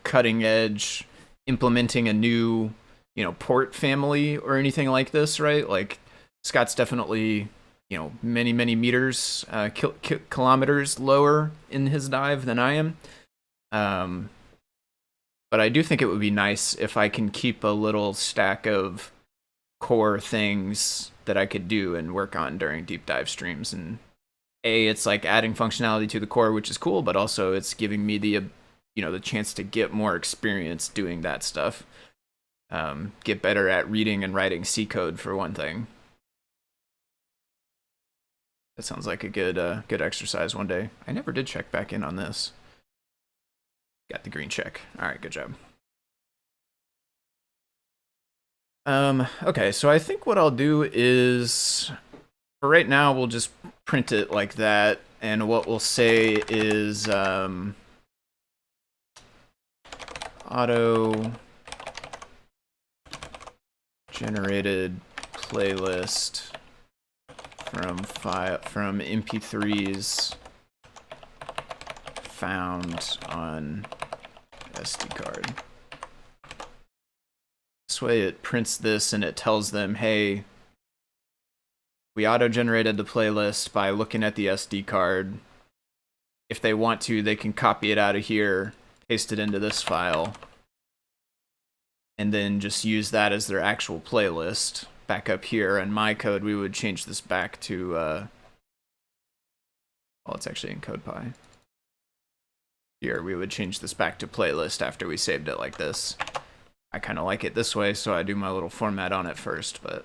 cutting edge, implementing a new, port family or anything like this, right? Like Scott's definitely, many, many meters, kilometers lower in his dive than I am. But I do think it would be nice if I can keep a little stack of core things that I could do and work on during deep dive streams. And it's like adding functionality to the core, which is cool, but also it's giving me the chance to get more experience doing that stuff. Get better at reading and writing C code for one thing. That sounds like a good exercise one day. I never did check back in on this. Got the green check. All right, good job. Okay, so I think what I'll do is, for right now, we'll just print it like that, and what we'll say is auto generated playlist from MP3s found on SD card. This way it prints this and it tells them, hey, we auto-generated the playlist by looking at the SD card. If they want to, they can copy it out of here, paste it into this file, and then just use that as their actual playlist. Back up here in my code, we would change this back to, well, it's actually in CodePy. Here, we would change this back to playlist after we saved it like this. I kind of like it this way, so I do my little format on it first, but...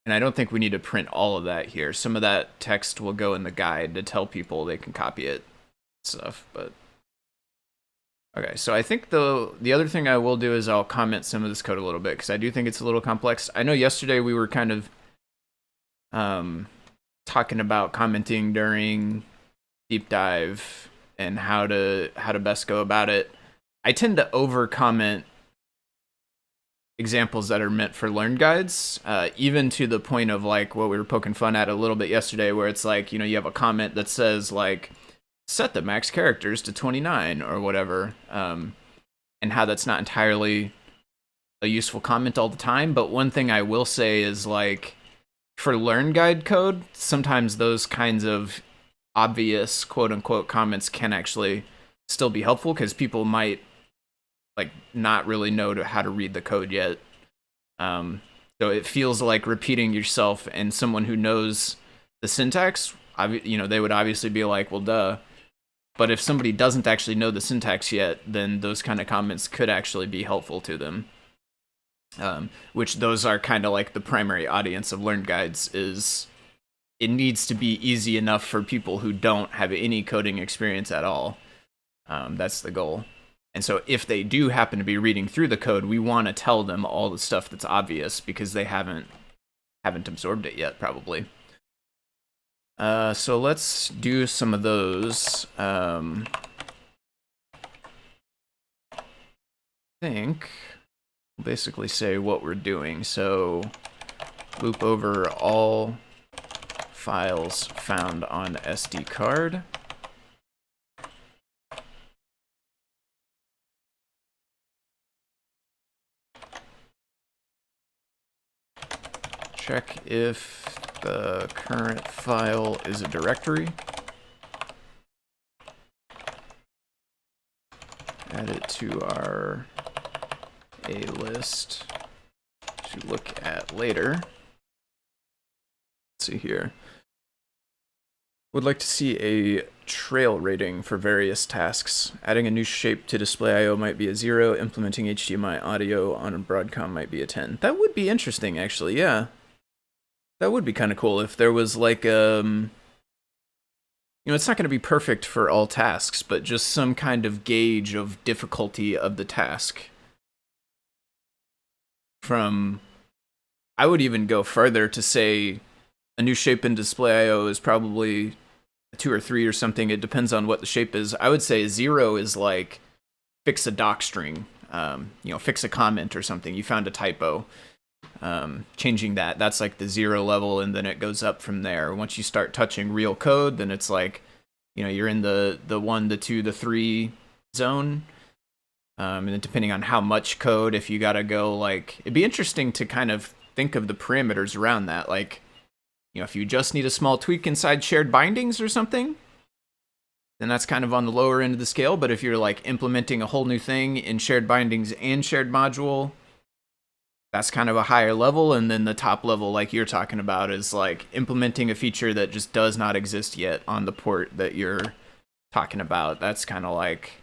And I don't think we need to print all of that here. Some of that text will go in the guide to tell people they can copy it, stuff, but... Okay, so I think the other thing I will do is I'll comment some of this code a little bit, because I do think it's a little complex. I know yesterday we were kind of talking about commenting during deep dive and how to best go about it. I tend to over-comment examples that are meant for learn guides, even to the point of like what we were poking fun at a little bit yesterday, where it's like, you have a comment that says like, set the max characters to 29 or whatever, and how that's not entirely a useful comment all the time. But one thing I will say is like, for learn guide code, sometimes those kinds of obvious quote unquote comments can actually still be helpful, because people might like not really know how to read the code yet. So it feels like repeating yourself, and someone who knows the syntax, they would obviously be like, well, duh. But if somebody doesn't actually know the syntax yet, then those kind of comments could actually be helpful to them. Which those are kind of like the primary audience of learn guides. Is it needs to be easy enough for people who don't have any coding experience at all. That's the goal. And so if they do happen to be reading through the code, we want to tell them all the stuff that's obvious, because they haven't haven't absorbed it yet, probably. So let's do some of those. I think we'll basically say what we're doing. So loop over all files found on SD card. Check if the current file is a directory. Add it to our A list to look at later. Let's see here. Would like to see a trail rating for various tasks. Adding a new shape to display IO might be a 0. Implementing HDMI audio on a Broadcom might be a 10. That would be interesting, actually, yeah. That would be kind of cool if there was like you know, it's not going to be perfect for all tasks, but just some kind of gauge of difficulty of the task. I would even go further to say a new shape in display IO is probably a 2 or 3 or something. It depends on what the shape is. I would say 0 is like fix a doc string, you know, fix a comment or something. You found a typo. Changing that's like the 0 level, and then it goes up from there. Once you start touching real code, then it's like, you know, you're in the 1, the 2, the 3 zone. And then depending on how much code, if you gotta go, like, it'd be interesting to kind of think of the parameters around that. Like, you know, if you just need a small tweak inside shared bindings or something, then that's kind of on the lower end of the scale. But if you're like implementing a whole new thing in shared bindings and shared module, that's kind of a higher level. And then the top level, like you're talking about, is like implementing a feature that just does not exist yet on the port that you're talking about. That's kind of like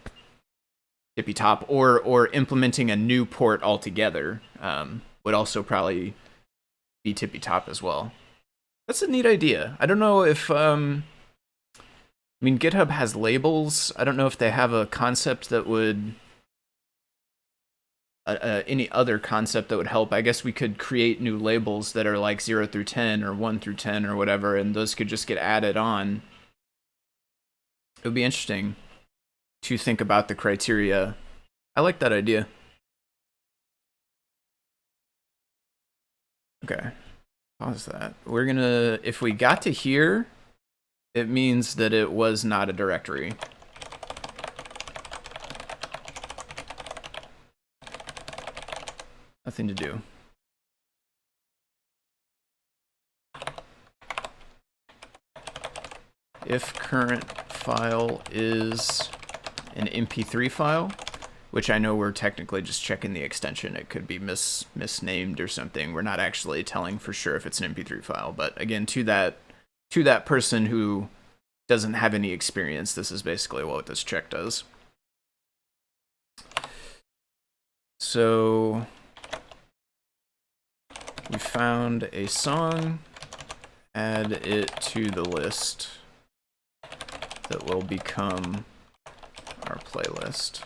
tippy top, or implementing a new port altogether would also probably be tippy top as well. That's a neat idea. I don't know if I mean, GitHub has labels. I don't know if they have a concept that would any other concept that would help. I guess we could create new labels that are like 0 through 10 or 1 through 10 or whatever, and those could just get added on. It would be interesting to think about the criteria. I like that idea. Okay, pause that. We're gonna, if we got to here, it means that it was not a directory. Nothing to do. If current file is an MP3 file, which I know we're technically just checking the extension. It could be misnamed or something. We're not actually telling for sure if it's an MP3 file. But again, to that person who doesn't have any experience, this is basically what this check does. So we found a song, add it to the list that will become our playlist.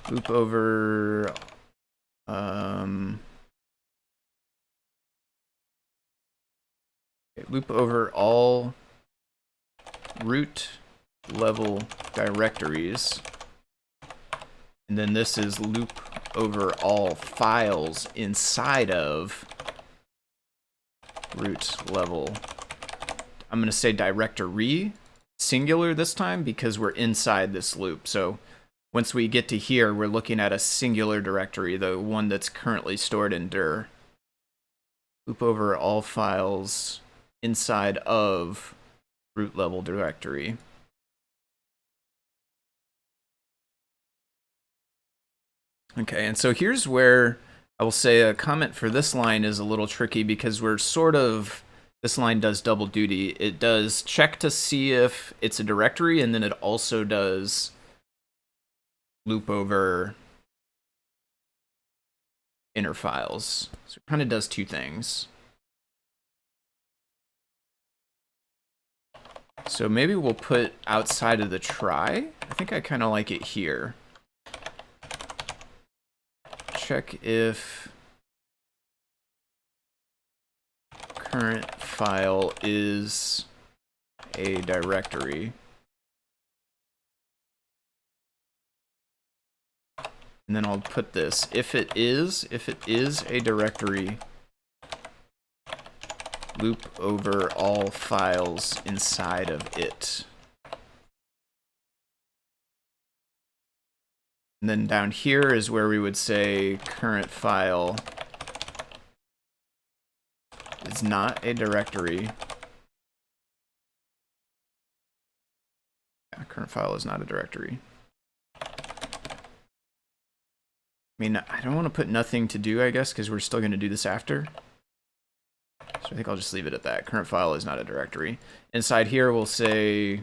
Loop over loop over all root level directories, and then this is loop over all files inside of root level. I'm going to say directory singular this time because we're inside this loop. So once we get to here, we're looking at a singular directory, the one that's currently stored in dir. Loop over all files inside of root level directory. Okay, and so here's where I will say a comment for this line is a little tricky because we're sort of, this line does double duty. It does check to see if it's a directory, and then it also does loop over inner files. So it kind of does two things. So maybe we'll put outside of the try. I think I kind of like it here. Check if current file is a directory. And then I'll put this. If it is a directory, loop over all files inside of it. And then down here is where we would say current file is not a directory. Yeah, current file is not a directory. I mean, I don't want to put nothing to do, I guess, because we're still going to do this after. So I think I'll just leave it at that. Current file is not a directory. Inside here, we'll say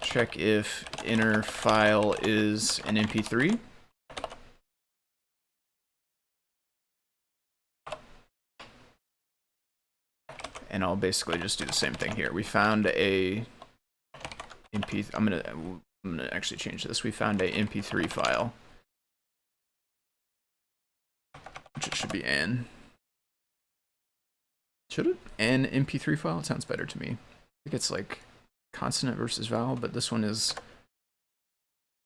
check if inner file is an MP3. And I'll basically just do the same thing here. We found a MP. I'm gonna actually change this. We found a MP3 file, which it should be an. Should it? An MP3 file? It sounds better to me. I think it's like consonant versus vowel, but this one is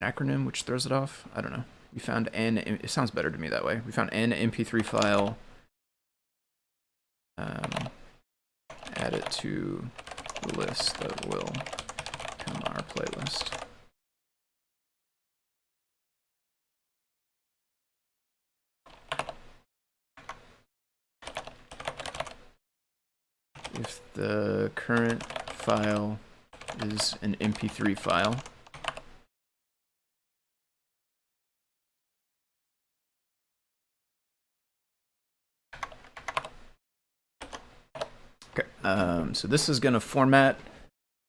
an acronym, which throws it off. I don't know. We found an. It sounds better to me that way. We found an MP3 file. Add it to the list that will become our playlist. If the current file is an MP3 file, okay, so this is going to format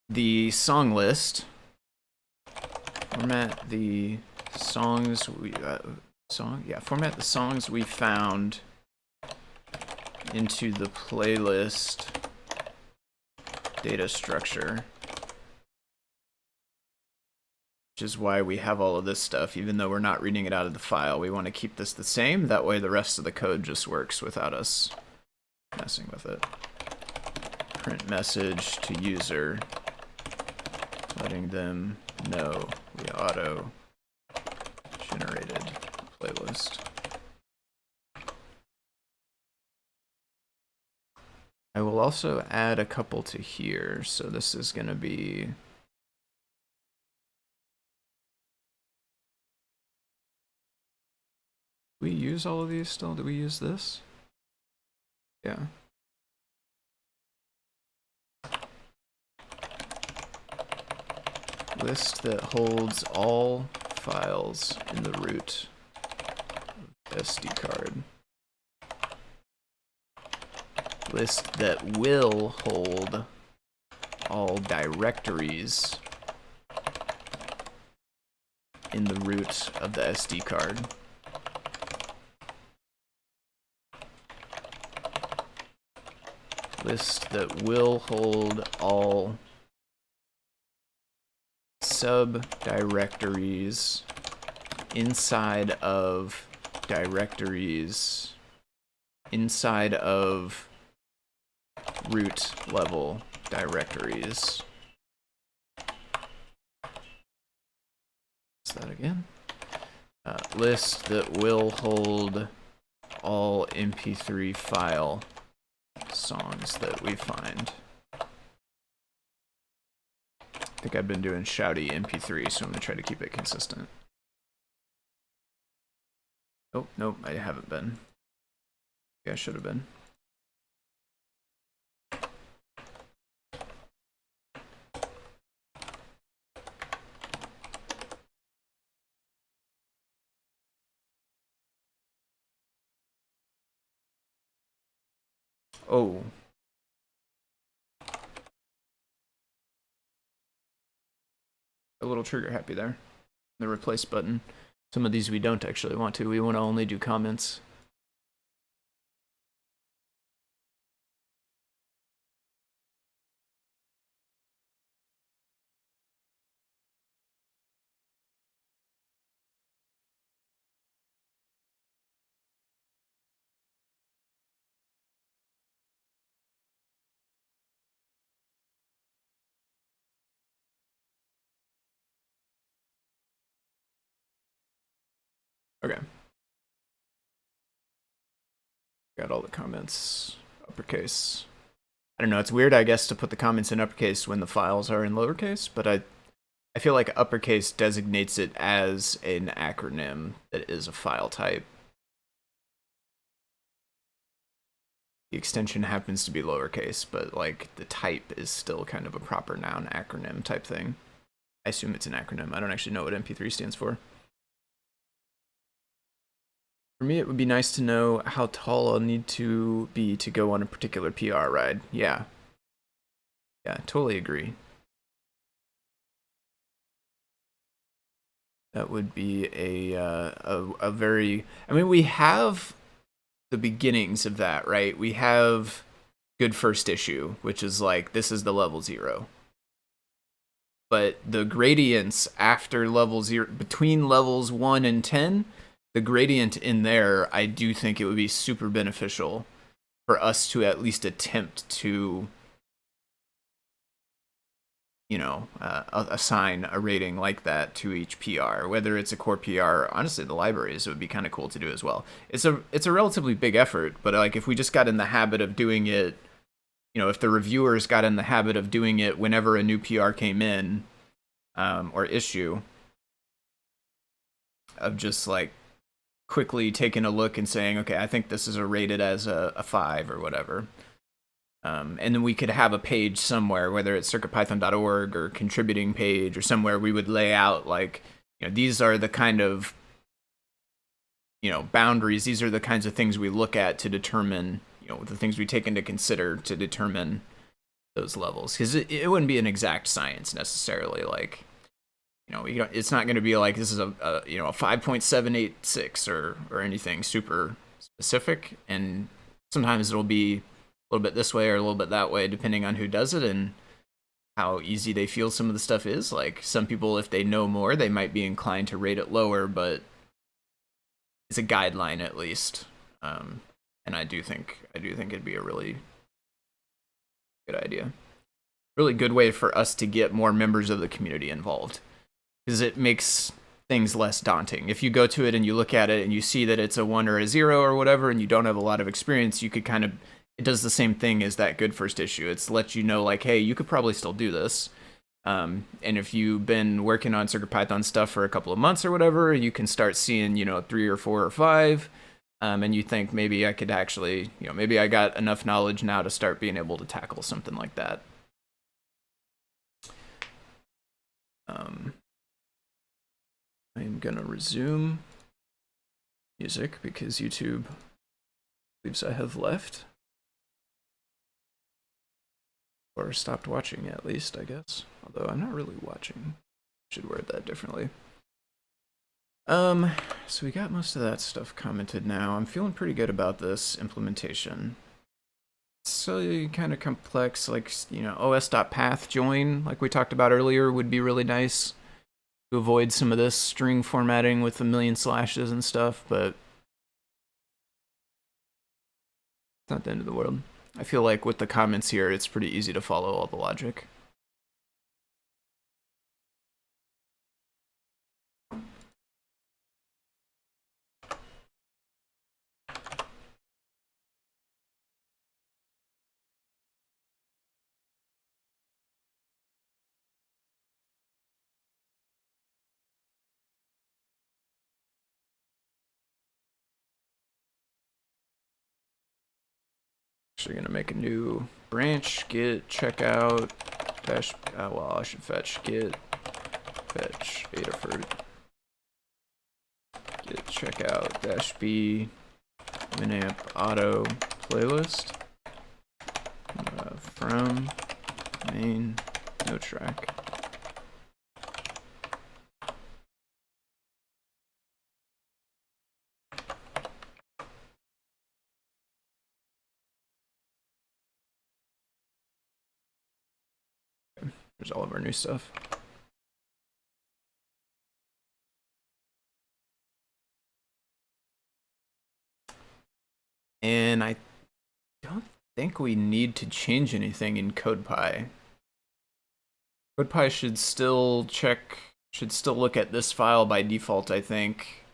the song list. Format the songs we format the songs we found into the playlist data structure, which is why we have all of this stuff. Even though we're not reading it out of the file, we want to keep this the same. That way the rest of the code just works without us messing with it. Print message to user, letting them know we auto generated playlist. I will also add a couple to here. So this is going to be we use all of these still? Do we use this? Yeah. List that holds all files in the root SD card. List that will hold all directories in the root of the SD card. List that will hold all subdirectories inside of directories inside of root level directories. What's that again? List that will hold all MP3 file songs that we find. I think I've been doing shouty MP3, so I'm going to try to keep it consistent. Oh, nope, I haven't been. Yeah, I should have been. Oh. A little trigger happy there. The replace button. Some of these we don't actually want to. We want to only do comments. Okay. Got all the comments uppercase. I don't know, it's weird, I guess, to put the comments in uppercase when the files are in lowercase, but I feel like uppercase designates it as an acronym that is a file type. The extension happens to be lowercase, but like the type is still kind of a proper noun acronym type thing. I assume it's an acronym. I don't actually know what MP3 stands for. For me, it would be nice to know how tall I'll need to be to go on a particular PR ride. Yeah. Yeah, totally agree. That would be a very... I mean, we have the beginnings of that, right? We have good first issue, which is like, this is the level 0. But the gradients after level 0, between levels 1 and 10, the gradient in there, I do think it would be super beneficial for us to at least attempt to, you know, assign a rating like that to each PR, whether it's a core PR. Honestly, the libraries, it would be kind of cool to do as well. It's a relatively big effort, but like if we just got in the habit of doing it, you know, if the reviewers got in the habit of doing it whenever a new PR came in, or issue, of just like quickly taking a look and saying, okay, I think this is rated as a 5 or whatever. And then we could have a page somewhere, whether it's circuitpython.org or contributing page or somewhere, we would lay out like, you know, these are the kind of, you know, boundaries. These are the kinds of things we look at to determine, you know, the things we take into consider to determine those levels. Because it wouldn't be an exact science necessarily. Like, you know, it's not going to be like this is a you know, a 5.786 or anything super specific. And sometimes it'll be a little bit this way or a little bit that way, depending on who does it and how easy they feel some of the stuff is. Like some people, if they know more, they might be inclined to rate it lower, but it's a guideline at least. And I do think it'd be a really good idea. Really good way for us to get more members of the community involved, because it makes things less daunting. If you go to it and you look at it and you see that it's a 1 or a 0 or whatever, and you don't have a lot of experience, you could kind of, it does the same thing as that good first issue. It's lets you know like, hey, you could probably still do this. And if you've been working on CircuitPython stuff for a couple of months or whatever, you can start seeing, you know, 3 or 4 or 5. And you think maybe I could actually, you know, maybe I got enough knowledge now to start being able to tackle something like that. I'm gonna resume music because YouTube believes I have left. Or stopped watching at least, I guess. Although I'm not really watching. Should word that differently. So we got most of that stuff commented now. I'm feeling pretty good about this implementation. It's so kind of complex, like, you know, os.path join, like we talked about earlier, would be really nice to avoid some of this string formatting with a million slashes and stuff, but it's not the end of the world. I feel like with the comments here, it's pretty easy to follow all the logic. Actually gonna make a new branch, git checkout dash, well, I should fetch git fetch Adafruit, git checkout dash b Winamp auto playlist from main no track. There's all of our new stuff. And I don't think we need to change anything in CodePy. CodePy should still look at this file by default, I think.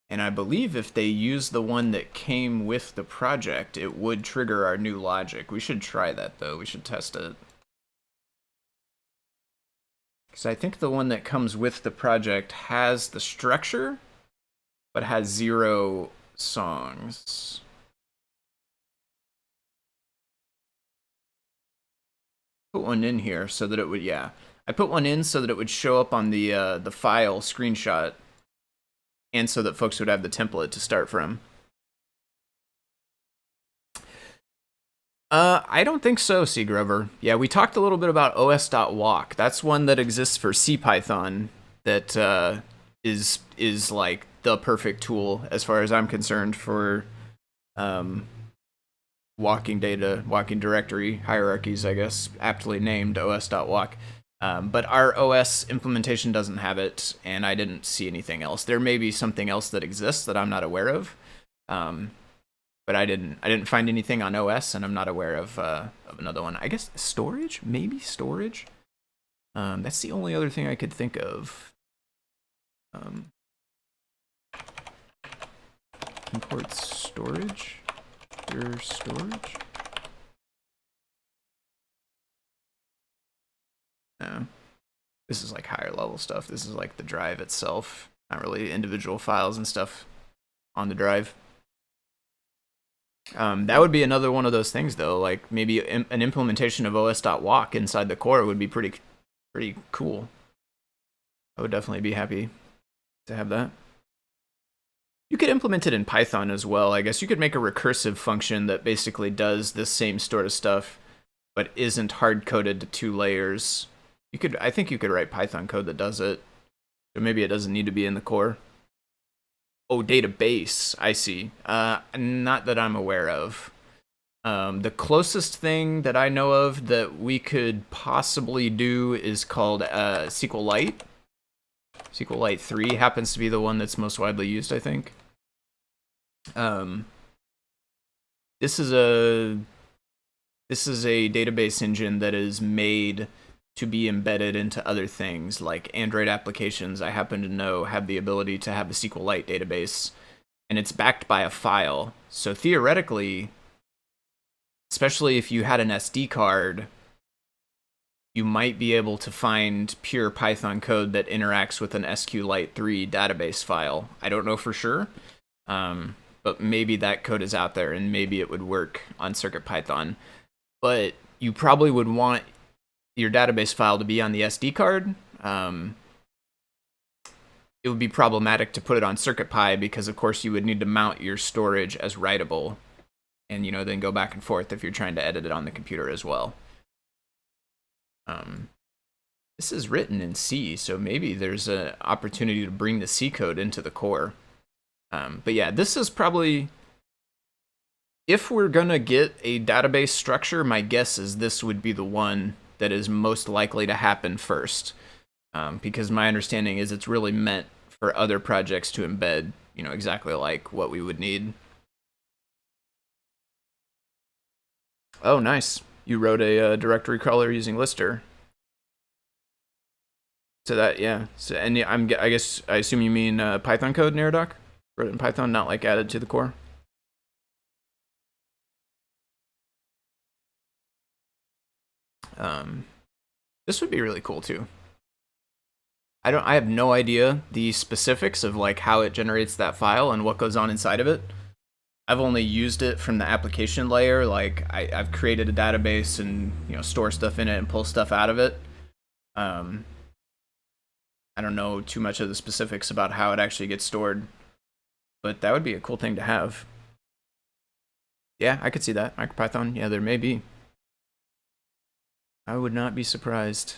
And I believe if they use the one that came with the project, it would trigger our new logic. We should try that, though. We should test it. Because I think the one that comes with the project has the structure, but has 0 songs. Put one in here so that it would, yeah. I put one in so that it would show up on the file screenshot, and so that folks would have the template to start from. I don't think so, C. Grover. Yeah, we talked a little bit about os.walk. That's one that exists for CPython that is like the perfect tool as far as I'm concerned for walking data, walking directory hierarchies, I guess, aptly named os.walk. But our OS implementation doesn't have it, and I didn't see anything else. There may be something else that exists that I'm not aware of, but I didn't find anything on OS, and I'm not aware of another one. I guess storage, maybe storage. That's the only other thing I could think of. Import storage, your storage. No. This is like higher level stuff. This is like the drive itself, not really individual files and stuff on the drive. That would be another one of those things, though. Like maybe an implementation of os.walk inside the core would be pretty cool. I would definitely be happy to have that. You could implement it in Python as well. I guess you could make a recursive function that basically does this same sort of stuff, but isn't hard-coded to 2 layers. I think you could write Python code that does it. So maybe it doesn't need to be in the core. Oh, database. I see. Not that I'm aware of. The closest thing that I know of that we could possibly do is called SQLite. SQLite 3 happens to be the one that's most widely used, I think. This is a database engine that is made to be embedded into other things, like Android applications. I happen to know have the ability to have a SQLite database, and it's backed by a file. So theoretically, especially if you had an SD card, you might be able to find pure Python code that interacts with an SQLite 3 database file. I don't know for sure, but maybe that code is out there, and maybe it would work on CircuitPython. But you probably would want your database file to be on the SD card. It would be problematic to put it on CircuitPy because, of course, you would need to mount your storage as writable, and then go back and forth if you're trying to edit it on the computer as well. This is written in C, so maybe there's an opportunity to bring the C code into the core. But yeah, this is probably, if we're gonna get a database structure, my guess is this would be the one that is most likely to happen first, because my understanding is it's really meant for other projects to embed, exactly like what we would need. Oh, nice. You wrote a directory crawler using Lister. So that, yeah. So, and I assume you mean Python code, Neradoc? Wrote it in Python, not like added to the core? This would be really cool too. I have no idea the specifics of like how it generates that file and what goes on inside of it. I've only used it from the application layer. Like I've created a database and store stuff in it and pull stuff out of it. I don't know too much of the specifics about how it actually gets stored, but that would be a cool thing to have. Yeah, I could see that. MicroPython, yeah, there may be. I would not be surprised.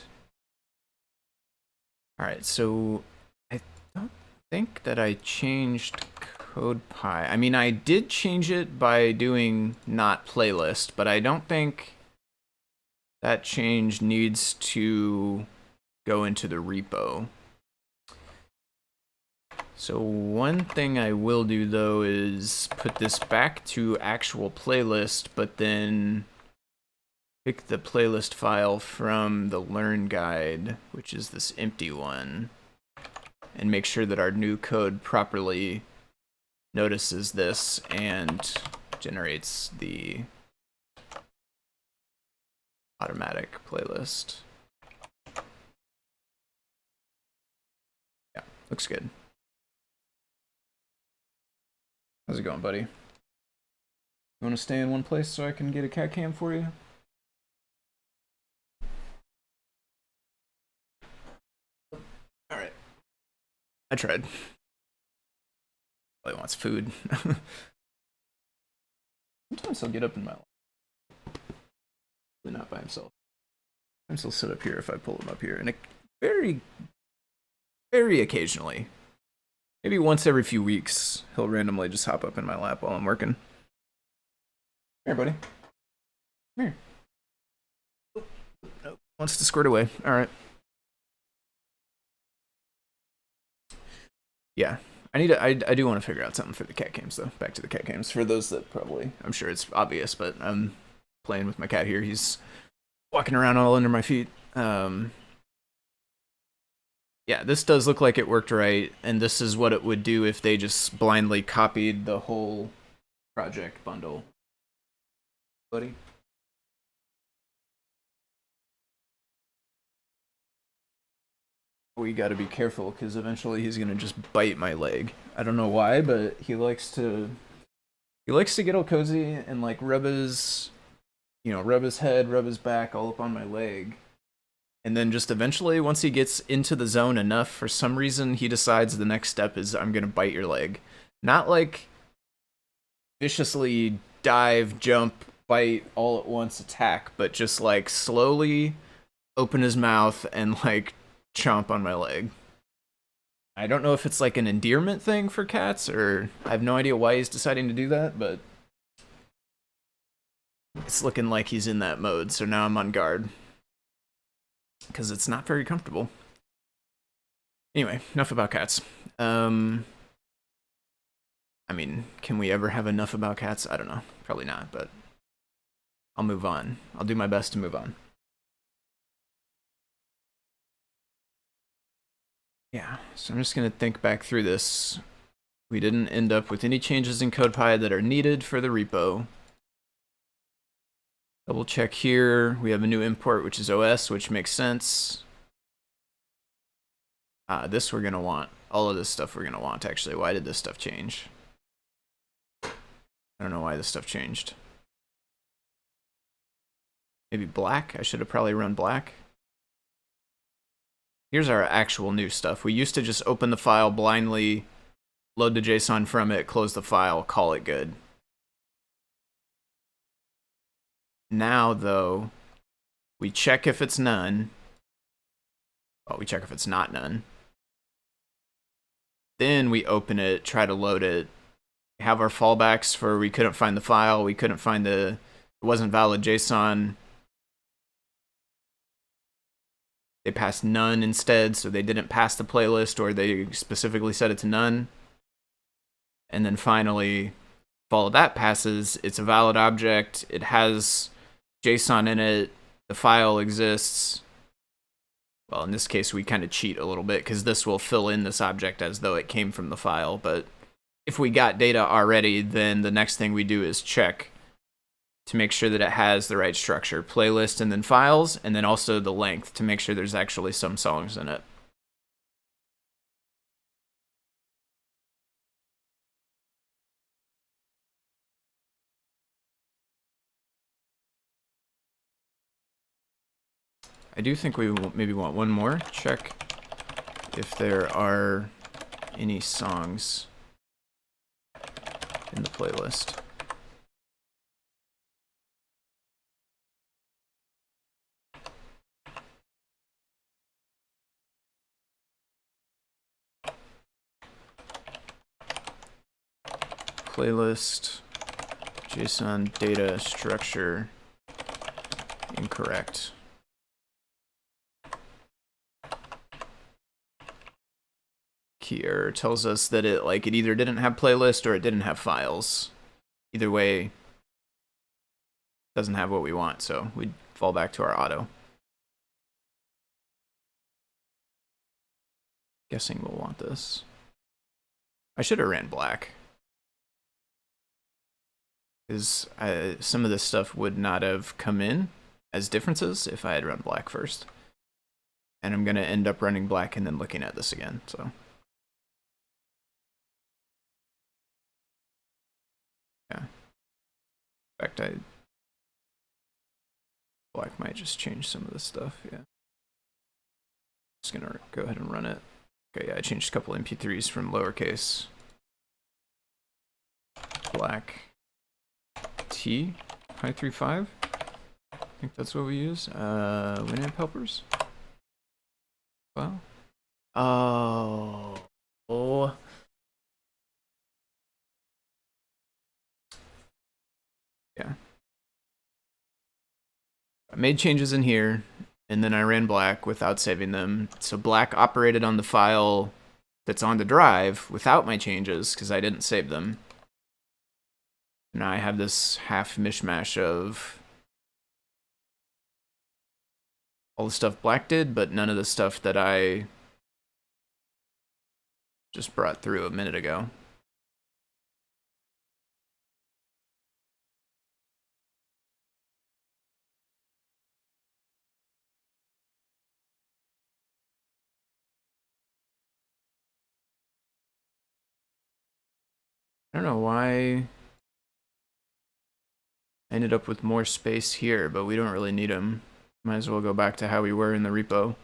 All right, so I don't think that I changed CodePy. I mean, I did change it by doing not playlist, but I don't think that change needs to go into the repo. So one thing I will do, though, is put this back to actual playlist, but then pick the playlist file from the learn guide, which is this empty one, and make sure that our new code properly notices this and generates the automatic playlist. Yeah, looks good. How's it going, buddy? You want to stay in one place so I can get a cat cam for you? All right. I tried. Well, he wants food. Sometimes he'll get up in my lap. Not by himself. Sometimes he'll sit up here if I pull him up here. And very, very occasionally, maybe once every few weeks, he'll randomly just hop up in my lap while I'm working. Here, buddy. Come here. Nope. Wants to squirt away. All right. Yeah. I do want to figure out something for the cat cams, though. Back to the cat cams. For those that probably, I'm sure it's obvious, but I'm playing with my cat here. He's walking around all under my feet. Yeah, this does look like it worked right, and this is what it would do if they just blindly copied the whole project bundle. Buddy? We gotta be careful, because eventually he's gonna just bite my leg. I don't know why, but he likes to get all cozy and like rub his head, rub his back all up on my leg. And then just eventually, once he gets into the zone enough, for some reason, he decides the next step is I'm gonna bite your leg. Not like viciously dive, jump, bite, all at once attack, but just like slowly open his mouth and like chomp on my leg. I don't know if it's like an endearment thing for cats, or I have no idea why he's deciding to do that, but it's looking like he's in that mode, so now I'm on guard. Because it's not very comfortable. Anyway, enough about cats. I mean, can we ever have enough about cats? I don't know. Probably not, but I'll move on. I'll do my best to move on. Yeah, so I'm just going to think back through this. We didn't end up with any changes in CodePy that are needed for the repo. Double check here. We have a new import, which is OS, which makes sense. This we're going to want. All of this stuff we're going to want, actually. Why did this stuff change? I don't know why this stuff changed. Maybe black? I should have probably run black. Here's our actual new stuff. We used to just open the file blindly, load the JSON from it, close the file, call it good. Now, though, we check if it's none. Well, we check if it's not none. Then we open it, try to load it. We have our fallbacks for we couldn't find the file, we couldn't find it wasn't valid JSON. They passed none instead, so they didn't pass the playlist, or they specifically set it to none. And then finally, if all of that passes, it's a valid object, it has JSON in it, the file exists. Well, in this case, we kind of cheat a little bit, because this will fill in this object as though it came from the file. But if we got data already, then the next thing we do is check to make sure that it has the right structure. Playlist and then files, and then also the length to make sure there's actually some songs in it. I do think we maybe want one more. Check if there are any songs in the playlist. Playlist, JSON data structure, incorrect. Key error tells us that it either didn't have playlist or it didn't have files. Either way, doesn't have what we want, so we'd fall back to our auto. Guessing we'll want this. I should have ran black. Because some of this stuff would not have come in as differences if I had run black first. And I'm going to end up running black and then looking at this again. So yeah. In fact, black might just change some of this stuff. Yeah. Just going to go ahead and run it. Okay, yeah, I changed a couple MP3s from lowercase black T Pi35. I think that's what we use. Winamp helpers. Well. Oh. Yeah. I made changes in here, and then I ran black without saving them. So black operated on the file that's on the drive without my changes because I didn't save them. Now I have this half mishmash of all the stuff black did, but none of the stuff that I just brought through a minute ago. I don't know why I ended up with more space here, but we don't really need them. Might as well go back to how we were in the repo.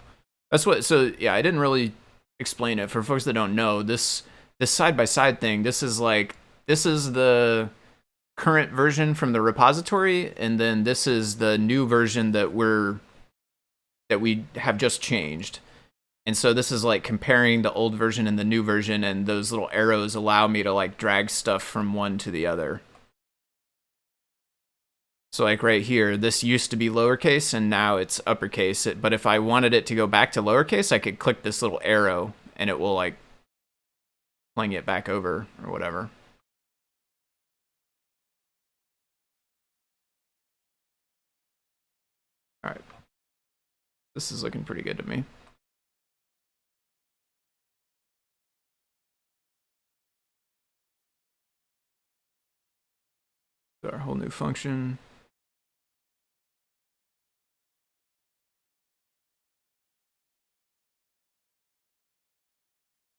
That's what, so yeah, I didn't really explain it. For folks that don't know, this side-by-side thing, this is the current version from the repository, and then this is the new version that we have just changed. And so this is like comparing the old version and the new version, and those little arrows allow me to like drag stuff from one to the other. So like right here, this used to be lowercase and now it's uppercase. But if I wanted it to go back to lowercase, I could click this little arrow and it will like fling it back over or whatever. All right. This is looking pretty good to me. Our whole new function.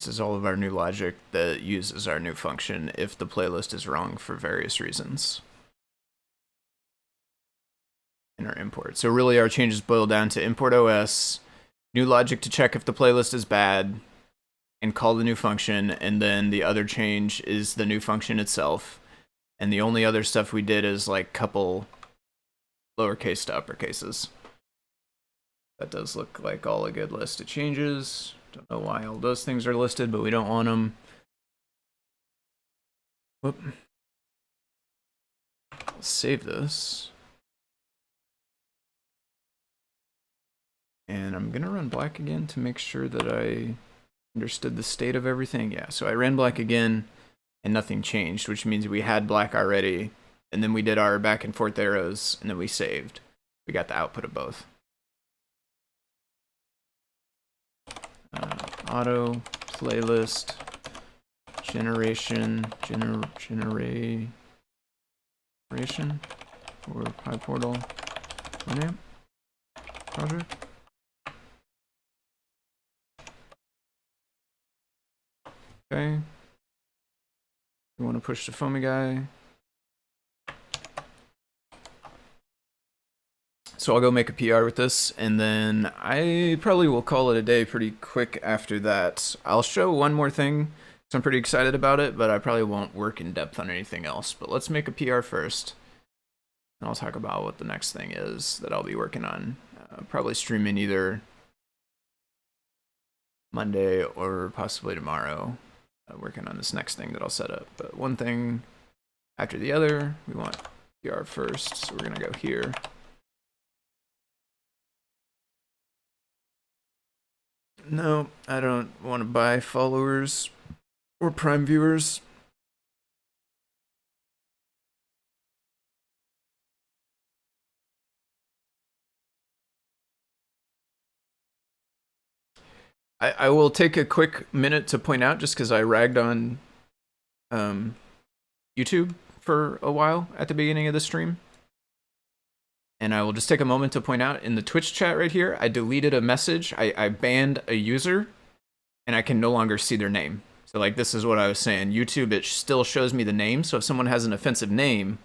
This is all of our new logic that uses our new function if the playlist is wrong for various reasons in our import. So really our changes boil down to import OS, new logic to check if the playlist is bad, and call the new function, and then the other change is the new function itself. And the only other stuff we did is like couple lowercase to uppercases. That does look like all a good list of changes. Don't know why all those things are listed, but we don't want them. Whoop. I'll save this. And I'm gonna run black again to make sure that I understood the state of everything. Yeah, so I ran black again and nothing changed, which means we had black already. And then we did our back and forth arrows and then we saved. We got the output of both. Auto playlist generation or PyPortal Winamp project. Okay. We want to push the foamyguy. So I'll go make a PR with this, and then I probably will call it a day pretty quick after that. I'll show one more thing, so I'm pretty excited about it, but I probably won't work in depth on anything else. But let's make a PR first, and I'll talk about what the next thing is that I'll be working on. Probably streaming either Monday or possibly tomorrow, working on this next thing that I'll set up. But one thing after the other, we want PR first, so we're gonna go here. No, I don't want to buy followers or Prime viewers. I will take a quick minute to point out, just because I ragged on YouTube for a while at the beginning of the stream. And I will just take a moment to point out in the Twitch chat right here, I deleted a message. I banned a user, and I can no longer see their name. So like this is what I was saying. YouTube, it still shows me the name. So if someone has an offensive name,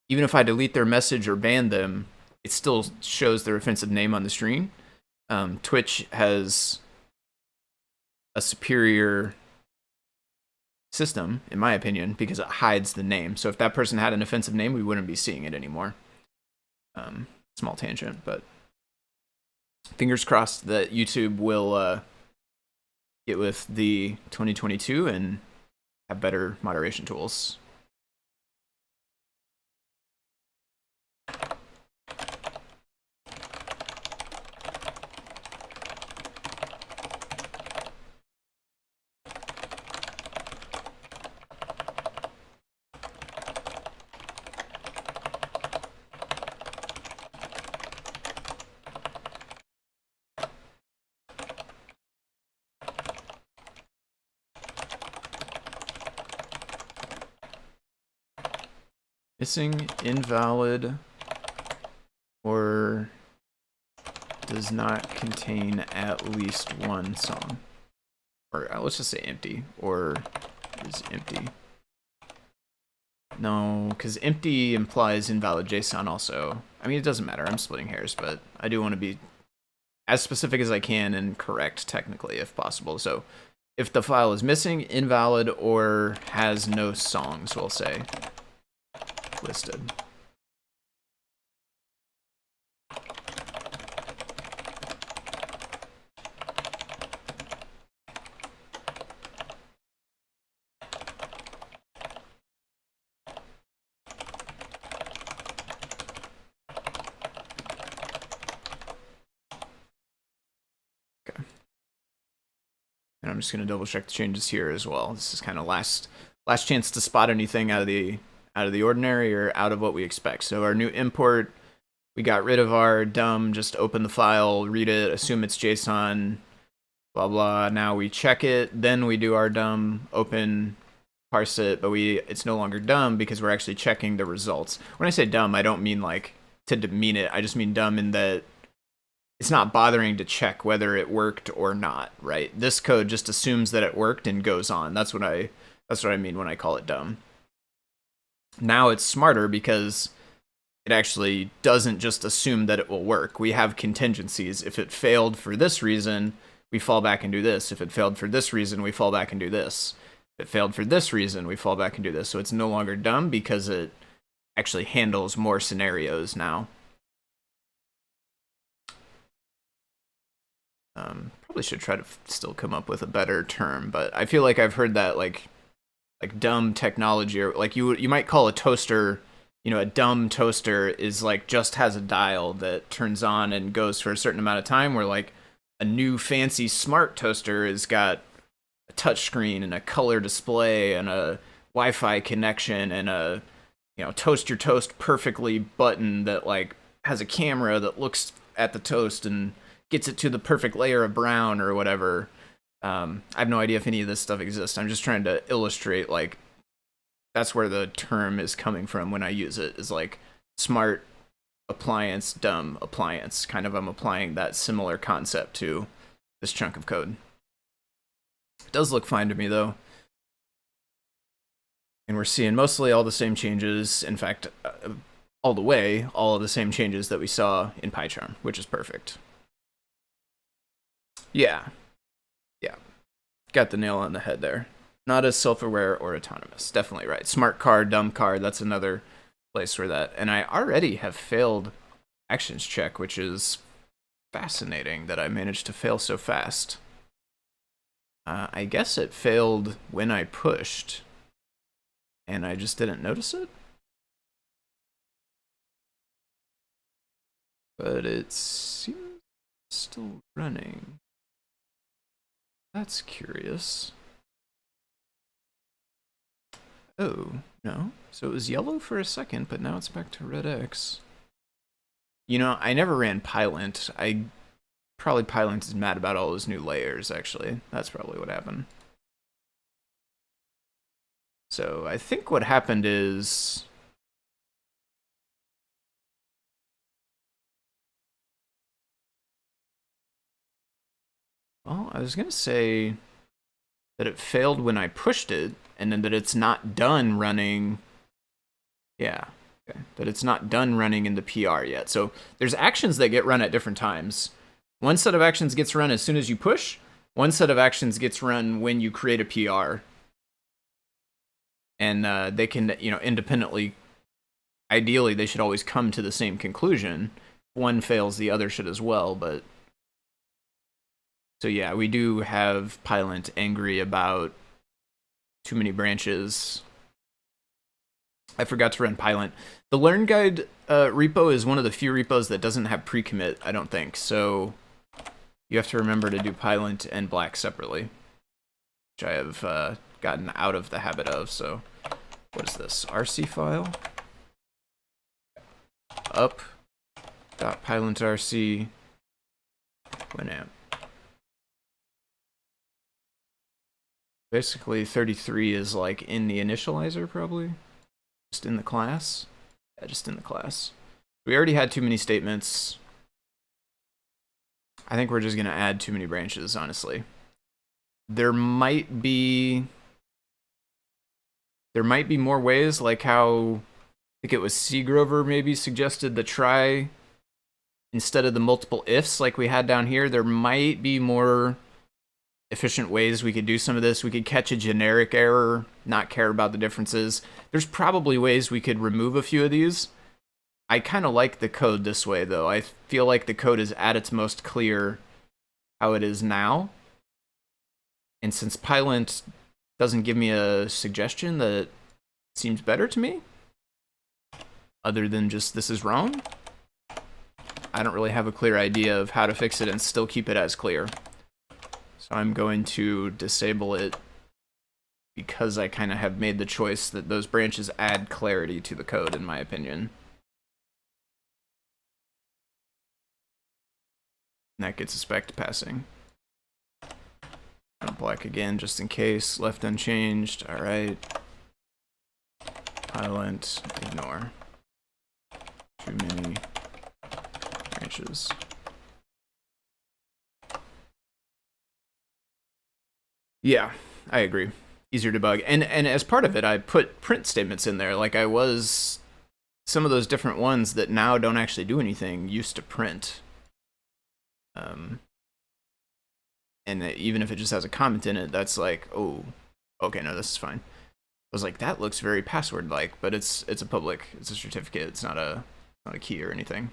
even if I delete their message or ban them, it still shows their offensive name on the screen. Twitch has a superior system, in my opinion, because it hides the name. So if that person had an offensive name, we wouldn't be seeing it anymore. Small tangent, but fingers crossed that YouTube will get with the 2022 and have better moderation tools. Missing, invalid, or does not contain at least one song. Or let's just say empty, or is empty. No, because empty implies invalid JSON also. I mean, it doesn't matter. I'm splitting hairs, but I do want to be as specific as I can and correct technically if possible. So if the file is missing, invalid, or has no songs, we'll say listed. Okay. And I'm just going to double check the changes here as well. This is kind of last chance to spot anything out of the ordinary or out of what we expect. So our new import, we got rid of our dumb, just open the file, read it, assume it's JSON, blah, blah. Now we check it, then we do our dumb, open, parse it, but it's no longer dumb because we're actually checking the results. When I say dumb, I don't mean like to demean it. I just mean dumb in that it's not bothering to check whether it worked or not, right? This code just assumes that it worked and goes on. That's what I mean when I call it dumb. Now it's smarter because it actually doesn't just assume that it will work. We have contingencies. If it failed for this reason, we fall back and do this. If it failed for this reason, we fall back and do this. If it failed for this reason, we fall back and do this. So it's no longer dumb because it actually handles more scenarios now. Probably should try to still come up with a better term, but I feel like I've heard that like dumb technology, or like you might call a toaster, a dumb toaster is like just has a dial that turns on and goes for a certain amount of time, where like a new fancy smart toaster has got a touch screen and a color display and a Wi-Fi connection and a toast your toast perfectly button that like has a camera that looks at the toast and gets it to the perfect layer of brown or whatever. I have no idea if any of this stuff exists. I'm just trying to illustrate, like, that's where the term is coming from when I use it, is like smart appliance, dumb appliance. Kind of I'm applying that similar concept to this chunk of code. It does look fine to me, though. And we're seeing mostly all the same changes. In fact, all of the same changes that we saw in PyCharm, which is perfect. Yeah. Got the nail on the head there. Not as self-aware or autonomous. Definitely right. Smart car, dumb car, that's another place where that... And I already have failed actions check, which is fascinating that I managed to fail so fast. I guess it failed when I pushed, and I just didn't notice it? But it seems still running. That's curious. Oh, no. So it was yellow for a second, but now it's back to red X. I never ran Pylint. Probably Pylint is mad about all those new layers, actually. That's probably what happened. So I think what happened is, well, I was going to say that it failed when I pushed it, and then that it's not done running. Yeah, okay. That it's not done running in the PR yet. So there's actions that get run at different times. One set of actions gets run as soon as you push. One set of actions gets run when you create a PR. And they can, independently, ideally, they should always come to the same conclusion. One fails, the other should as well, but... So yeah, we do have Pylint angry about too many branches. I forgot to run Pylint. The Learn Guide repo is one of the few repos that doesn't have pre-commit, I don't think. So you have to remember to do Pylint and Black separately, which I have gotten out of the habit of. So what is this? RC file? Up. .pylintrc. Winamp. Basically 33 is like in the initializer probably. Just in the class. Yeah, just in the class. We already had too many statements. I think we're just going to add too many branches, honestly. There might be more ways, like how I think it was Seagrover maybe suggested the try instead of the multiple ifs like we had down here. There might be more efficient ways we could do some of this. We could catch a generic error, not care about the differences. There's probably ways we could remove a few of these. I kind of like the code this way, though. I feel like the code is at its most clear how it is now. And since Pylint doesn't give me a suggestion that seems better to me, other than just this is wrong, I don't really have a clear idea of how to fix it and still keep it as clear. So I'm going to disable it because I kind of have made the choice that those branches add clarity to the code, in my opinion. And that gets us back to passing. Black again, just in case. Left unchanged. All right. Pylint, ignore. Too many branches. Yeah, I agree. Easier to debug. And as part of it, I put print statements in there. Like some of those different ones that now don't actually do anything used to print. And even if it just has a comment in it, that's like, oh, okay, no, this is fine. I was like, that looks very password-like, but it's a public, it's a certificate, it's not a key or anything.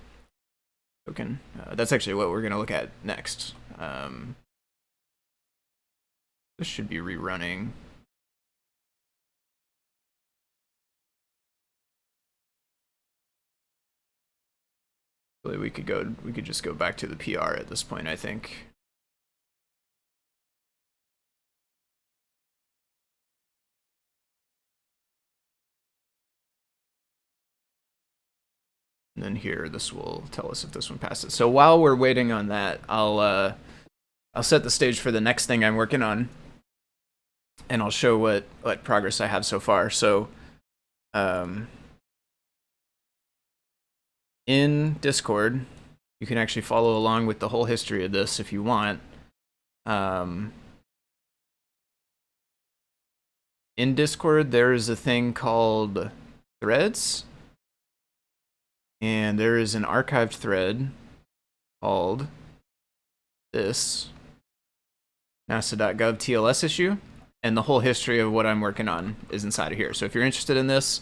Token. That's actually what we're gonna look at next. This should be rerunning. We could just go back to the PR at this point, I think. And then here, this will tell us if this one passes. So while we're waiting on that, I'll set the stage for the next thing I'm working on, and I'll show what progress I have so far. So, in Discord, you can actually follow along with the whole history of this if you want. In Discord, there is a thing called threads. And there is an archived thread called this NASA.gov TLS issue, and the whole history of what I'm working on is inside of here. So if you're interested in this,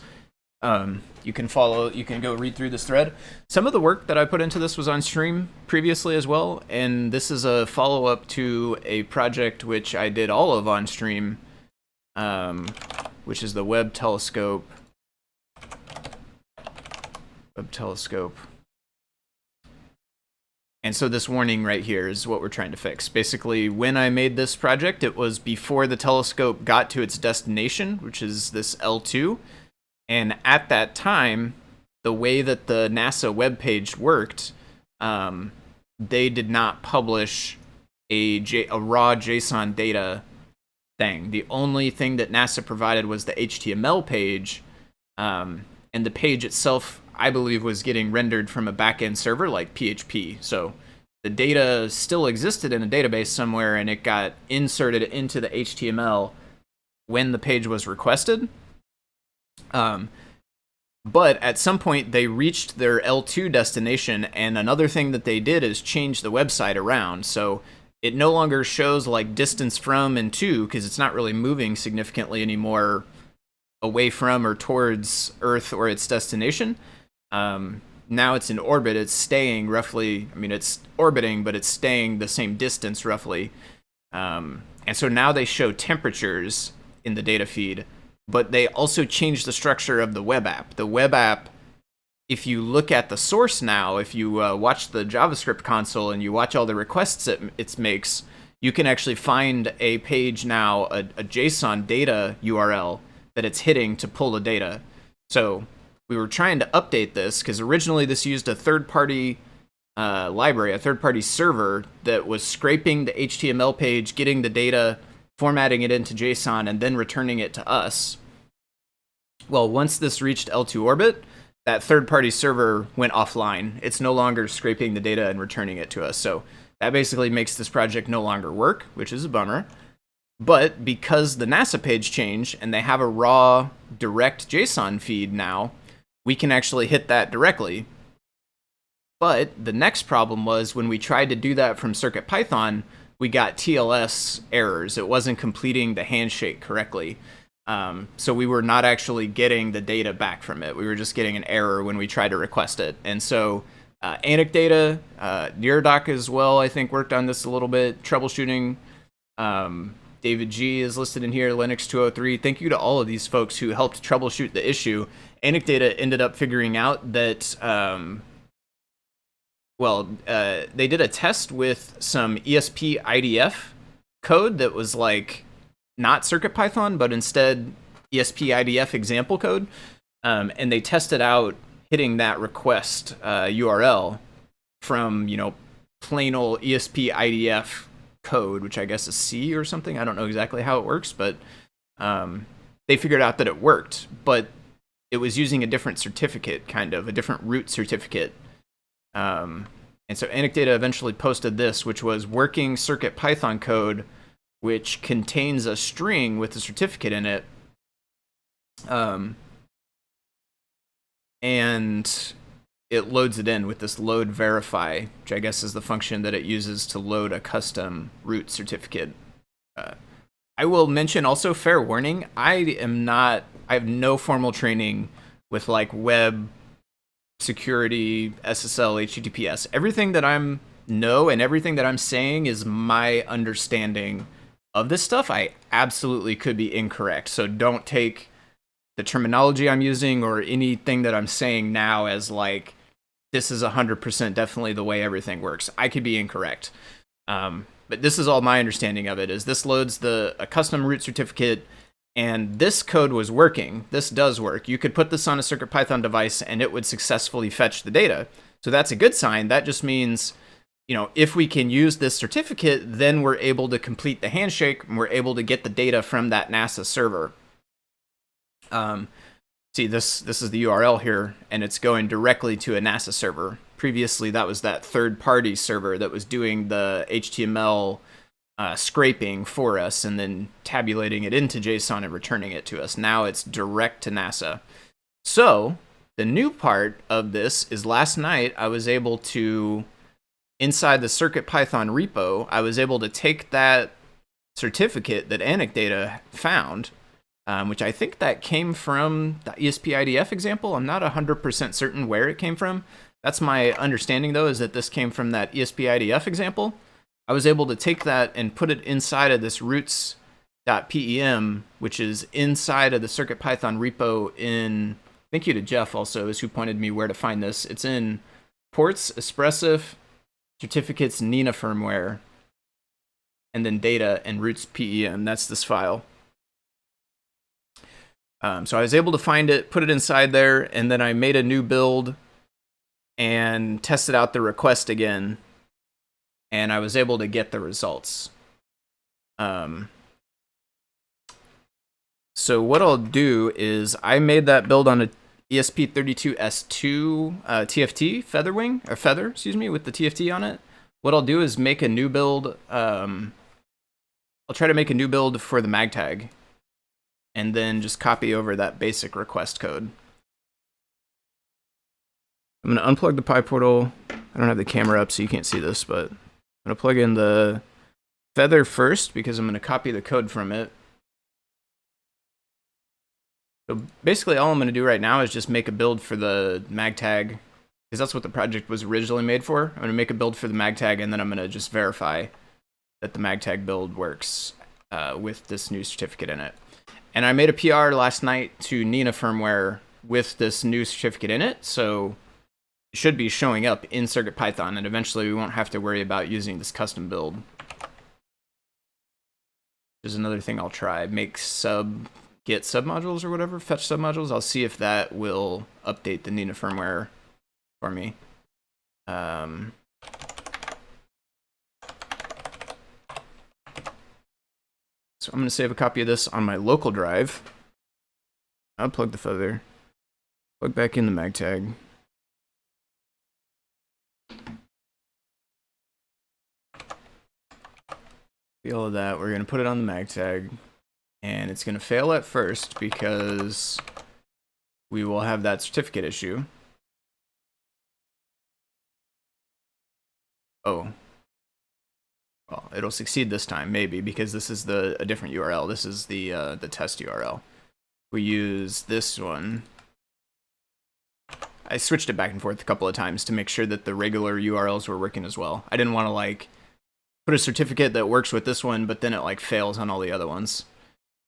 you can go read through this thread. Some of the work that I put into this was on stream previously as well, and this is a follow-up to a project which I did all of on stream, which is the Webb Telescope. And so this warning right here is what we're trying to fix. Basically, when I made this project, it was before the telescope got to its destination, which is this L2. And at that time, the way that the NASA webpage worked, they did not publish a raw JSON data thing. The only thing that NASA provided was the HTML page, and the page itself, I believe, was getting rendered from a backend server like PHP. So the data still existed in a database somewhere, and it got inserted into the HTML when the page was requested. But at some point, they reached their L2 destination, and another thing that they did is change the website around. So it no longer shows like distance from and to, because it's not really moving significantly anymore away from or towards Earth or its destination. Now it's in orbit. It's staying roughly, I mean, it's orbiting, but it's staying the same distance roughly. And so now they show temperatures in the data feed, but they also changed the structure of the web app. The web app, if you look at the source now, if you watch the JavaScript console and you watch all the requests it makes, you can actually find a page now, a JSON data URL that it's hitting to pull the data. So we were trying to update this because originally this used a third-party library, a third-party server that was scraping the HTML page, getting the data, formatting it into JSON, and then returning it to us. Well, once this reached L2 orbit, that third-party server went offline. It's no longer scraping the data and returning it to us. So that basically makes this project no longer work, which is a bummer. But because the NASA page changed and they have a raw direct JSON feed now, we can actually hit that directly. But the next problem was when we tried to do that from CircuitPython, we got TLS errors. It wasn't completing the handshake correctly. So we were not actually getting the data back from it. We were just getting an error when we tried to request it. And so Anecdata, Neurodoc as well, I think, worked on this a little bit, troubleshooting. David G is listed in here, Linux 203. Thank you to all of these folks who helped troubleshoot the issue. Anecdata ended up figuring out that, they did a test with some ESP IDF code that was like not CircuitPython, but instead ESP IDF example code. And they tested out hitting that request URL from, plain old ESP IDF code, which I guess is C or something. I don't know exactly how it works, but they figured out that it worked, but it was using a different certificate, kind of a different root certificate. And so Anecdata eventually posted this, which was working CircuitPython code, which contains a string with a certificate in it. And it loads it in with this load verify, which I guess is the function that it uses to load a custom root certificate. I will mention also, fair warning, I have no formal training with like web security, SSL, HTTPS. Everything that I'm know and everything that I'm saying is my understanding of this stuff. I absolutely could be incorrect. So don't take the terminology I'm using or anything that I'm saying now as like, this is 100% definitely the way everything works. I could be incorrect. But this is all my understanding of it, is this loads a custom root certificate, and this code was working. This does work. You could put this on a CircuitPython device and it would successfully fetch the data. So that's a good sign. That just means, if we can use this certificate, then we're able to complete the handshake and we're able to get the data from that NASA server. See, this is the URL here, and it's going directly to a NASA server. Previously, that was that third-party server that was doing the HTML scraping for us and then tabulating it into JSON and returning it to us. Now it's direct to NASA. So the new part of this is last night I was able to, inside the CircuitPython repo, I was able to take that certificate that Anecdata found, which I think that came from the ESP-IDF example. I'm not 100% certain where it came from. That's my understanding, though, is that this came from that ESP-IDF example. I was able to take that and put it inside of this roots.pem, which is inside of the CircuitPython repo in, thank you to Jeff also, is who pointed me where to find this. It's in ports, Espressif, certificates, Nina firmware, and then data and roots.pem. That's this file. So I was able to find it, put it inside there, and then I made a new build and tested out the request again, and I was able to get the results. So what I'll do is I made that build on a ESP32S2 TFT Featherwing, or Feather, excuse me, with the TFT on it. What I'll do is make a new build. I'll try to make a new build for the mag tag, and then just copy over that basic request code. I'm going to unplug the PyPortal. I don't have the camera up, so you can't see this, but I'm going to plug in the Feather first because I'm going to copy the code from it. So basically all I'm going to do right now is just make a build for the mag tag, because that's what the project was originally made for. I'm going to make a build for the mag tag, and then I'm going to just verify that the mag tag build works with this new certificate in it. And I made a PR last night to Nina firmware with this new certificate in it, so it should be showing up in CircuitPython, and eventually we won't have to worry about using this custom build. There's another thing I'll try. Make get submodules or whatever, fetch submodules. I'll see if that will update the Nina firmware for me. So I'm going to save a copy of this on my local drive. Unplug the Feather. Plug back in the mag tag. All of that. We're going to put it on the mag tag. And it's going to fail at first because we will have that certificate issue. Oh. Well, it'll succeed this time, maybe, because this is a different URL. This is the test URL. We use this one. I switched it back and forth a couple of times to make sure that the regular URLs were working as well. I didn't want to like put a certificate that works with this one, but then it like fails on all the other ones.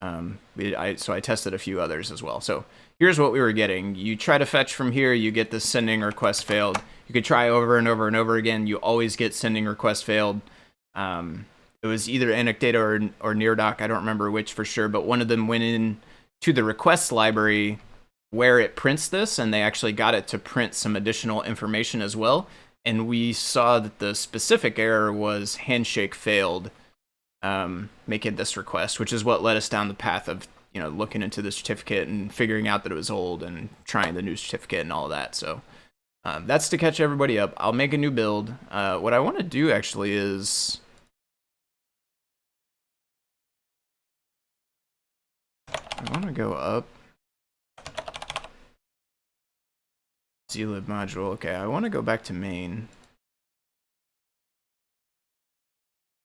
So I tested a few others as well. So here's what we were getting. You try to fetch from here, you get this sending request failed. You could try over and over and over again. You always get sending request failed. It was either Anecdata or NearDoc. I don't remember which for sure, but one of them went in to the requests library where it prints this, and they actually got it to print some additional information as well. And we saw that the specific error was handshake failed, making this request, which is what led us down the path of, you know, looking into the certificate and figuring out that it was old and trying the new certificate and all of that. So that's to catch everybody up. I'll make a new build. What I want to do actually is I want to go up. zlib module. Okay, I want to go back to main.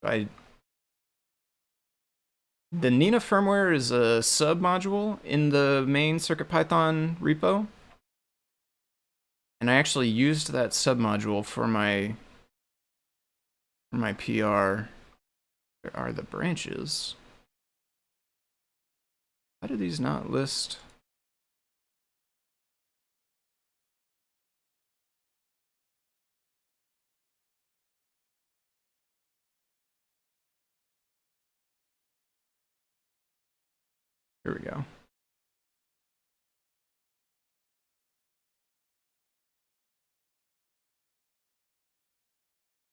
The Nina firmware is a submodule in the main CircuitPython repo. And I actually used that submodule for my PR. Where are the branches? Why do these not list? Here we go.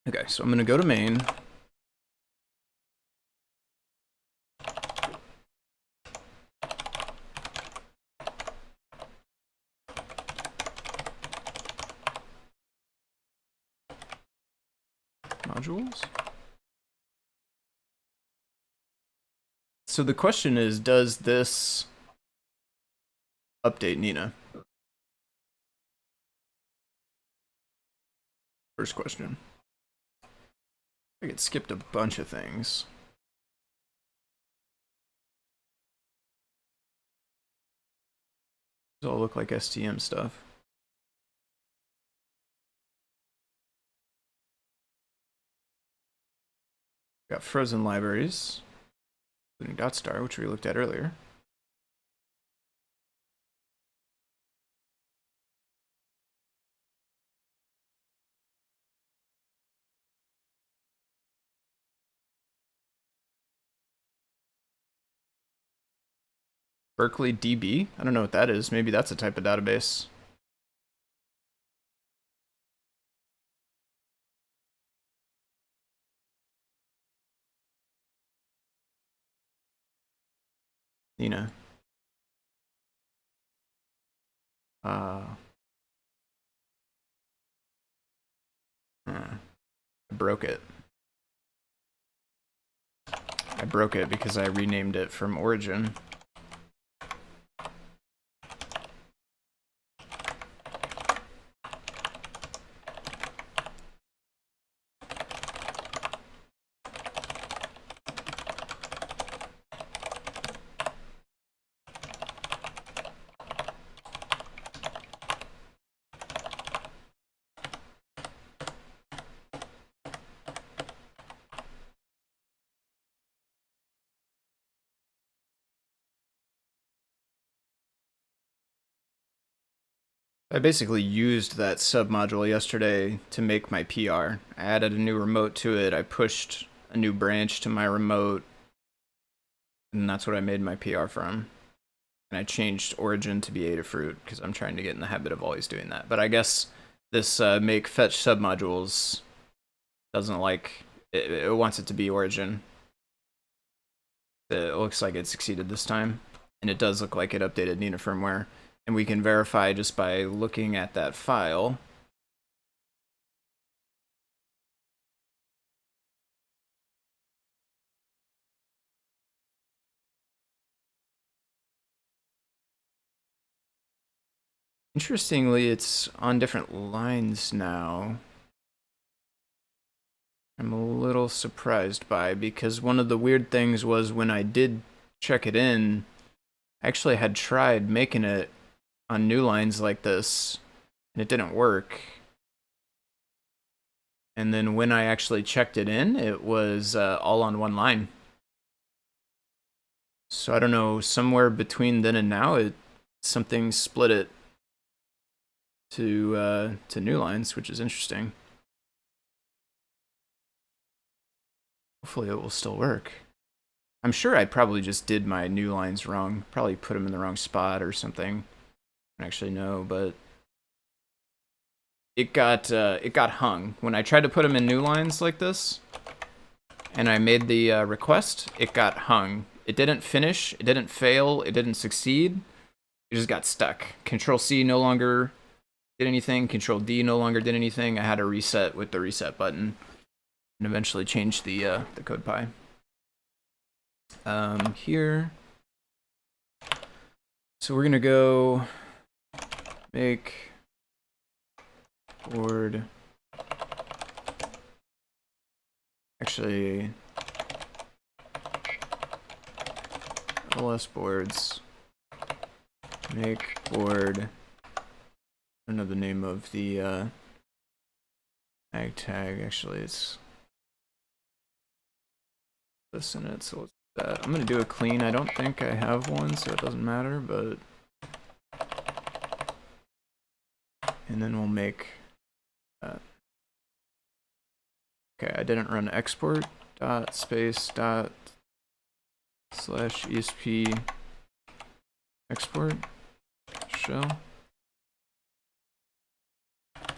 Okay, so I'm going to go to main. Modules. So the question is, does this update Nina? First question. I get skipped a bunch of things. These all look like STM stuff. Got frozen libraries, including DotStar, which we looked at earlier. Berkeley DB? I don't know what that is. Maybe that's a type of database. Nina. I broke it. I broke it because I renamed it from origin. I basically used that submodule yesterday to make my PR. I added a new remote to it, I pushed a new branch to my remote, and that's what I made my PR from. And I changed origin to be Adafruit because I'm trying to get in the habit of always doing that. But I guess this make fetch submodules doesn't like, it wants it to be origin. It looks like it succeeded this time, and it does look like it updated Nina firmware. And we can verify just by looking at that file. Interestingly, it's on different lines now. I'm a little surprised by, because one of the weird things was when I did check it in, I actually had tried making it on new lines like this, and it didn't work. And then when I actually checked it in, it was all on one line. So I don't know, somewhere between then and now, something split it to new lines, which is interesting. Hopefully it will still work. I'm sure I probably just did my new lines wrong. Probably put them in the wrong spot or something. I don't actually know, but it got hung. When I tried to put them in new lines like this, and I made the request, it got hung. It didn't finish, it didn't fail, it didn't succeed. It just got stuck. Control C no longer did anything, Control D no longer did anything. I had to reset with the reset button and eventually change the CodePy. Here. So we're gonna go make board. Actually, LS boards. Make board. I don't know the name of the mag tag. Actually, it's this in it. So let's do that. I'm gonna do a clean. I don't think I have one, so it doesn't matter. But and then we'll make that. Okay, I didn't run export dot space dot slash ESP export shell.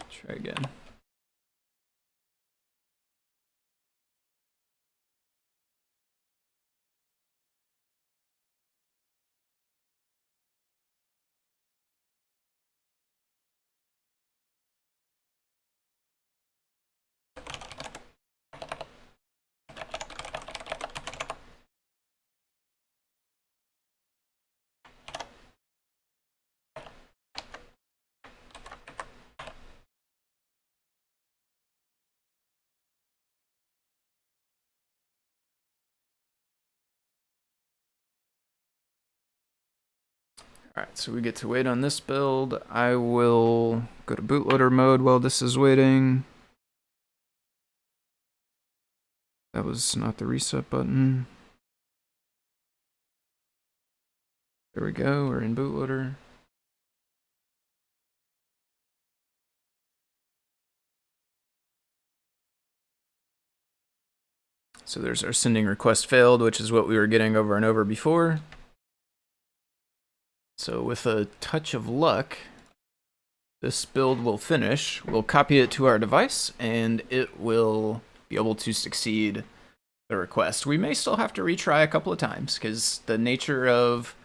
Try again. Alright, so we get to wait on this build. I will go to bootloader mode while this is waiting. That was not the reset button. There we go, we're in bootloader. So there's our sending request failed, which is what we were getting over and over before. So with a touch of luck, this build will finish. We'll copy it to our device, and it will be able to succeed the request. We may still have to retry a couple of times, because the nature of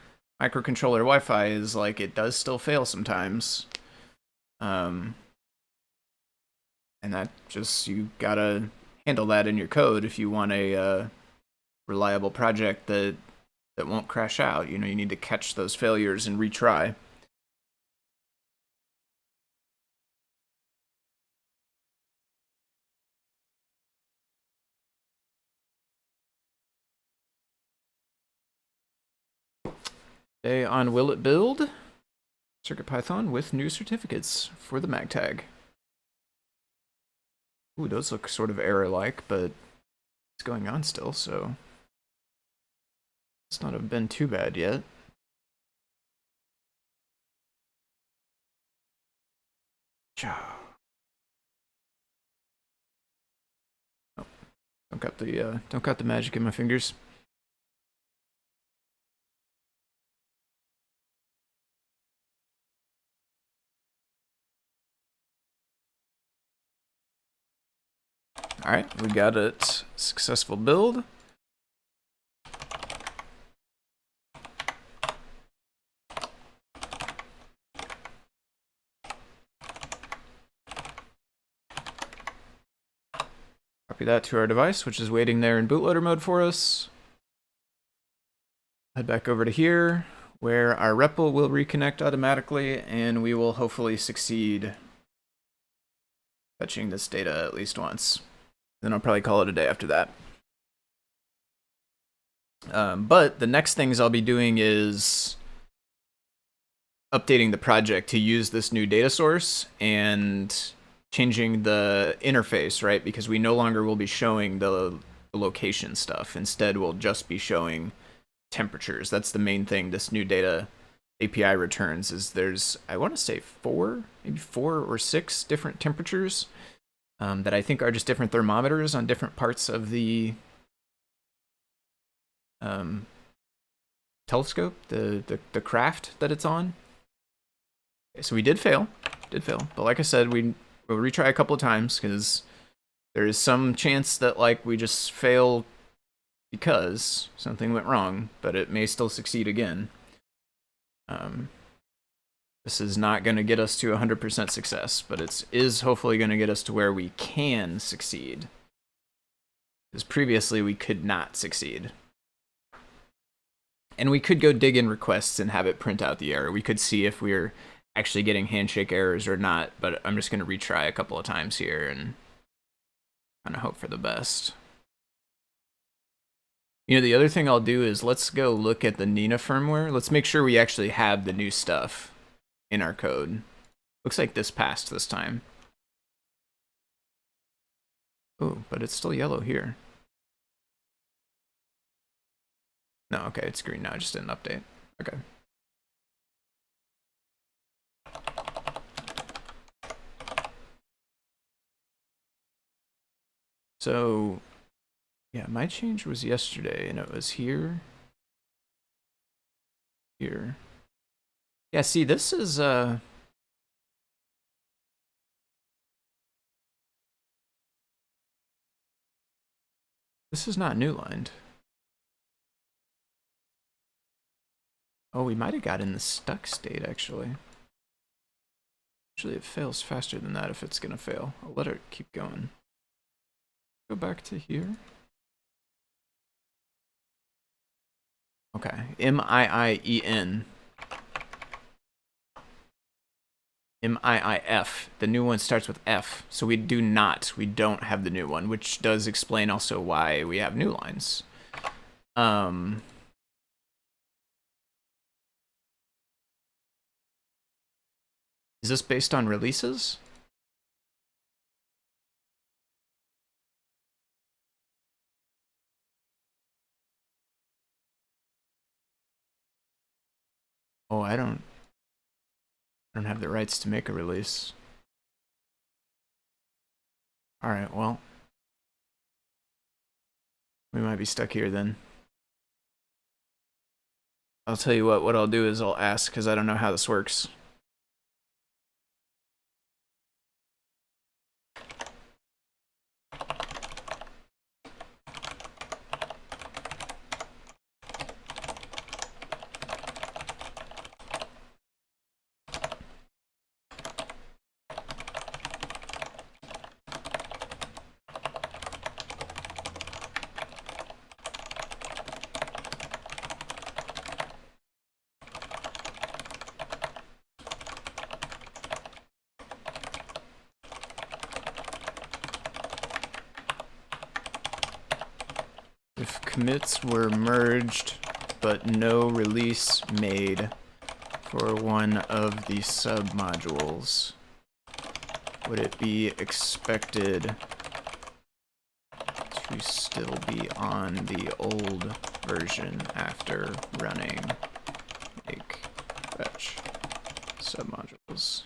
microcontroller Wi-Fi is like it does still fail sometimes. And that just, you gotta handle that in your code if you want a reliable project that won't crash out. You know, you need to catch those failures and retry. Today on Will It Build? CircuitPython with new certificates for the mag tag. Ooh, those look sort of error-like, but it's going on still, so it's not have been too bad yet. Oh, don't got the magic in my fingers. All right, we got it. Successful build. Copy that to our device, which is waiting there in bootloader mode for us. Head back over to here, where our REPL will reconnect automatically, and we will hopefully succeed fetching this data at least once. Then I'll probably call it a day after that. But the next things I'll be doing is updating the project to use this new data source and changing the interface, right? Because we no longer will be showing the location stuff. Instead, we'll just be showing temperatures. That's the main thing this new data API returns, is there's, I want to say maybe four or six different temperatures that I think are just different thermometers on different parts of the telescope, the craft that it's on. Okay, so we did fail, but like I said, we'll retry a couple of times because there is some chance that like we just fail because something went wrong, but it may still succeed again. This is not going to get us to 100% success, but it is hopefully going to get us to where we can succeed. Because previously we could not succeed. And we could go dig in requests and have it print out the error. We could see if we're actually getting handshake errors or not, but I'm just going to retry a couple of times here and kind of hope for the best. You know, the other thing I'll do is let's go look at the Nina firmware. Let's make sure we actually have the new stuff in our code. Looks like this passed this time. Oh, but it's still yellow here. No, okay, it's green now. I just didn't update. Okay. So, yeah, my change was yesterday, and it was here. Here. Yeah, see, this is, this is not new lined. Oh, we might have got in the stuck state, actually. Usually it fails faster than that if it's gonna fail. I'll let it keep going. Go back to here. Okay, M-I-I-E-N. M-I-I-F. The new one starts with F, so we don't have the new one, which does explain also why we have new lines. Is this based on releases? Oh, I don't have the rights to make a release. Alright, well, we might be stuck here then. I'll tell you what I'll do is I'll ask, because I don't know how this works. commits were merged, but no release made for one of the submodules. Would it be expected to still be on the old version after running make fetch submodules?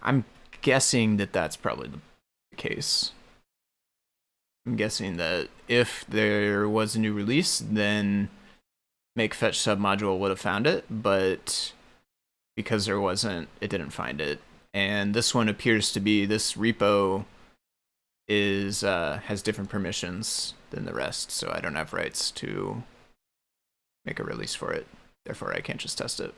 I'm guessing that that's probably the case. I'm guessing that if there was a new release, then make fetch submodule would have found it, but because there wasn't, it didn't find it. And this one appears to be, this repo is has different permissions than the rest, so I don't have rights to make a release for it. Therefore, I can't just test it.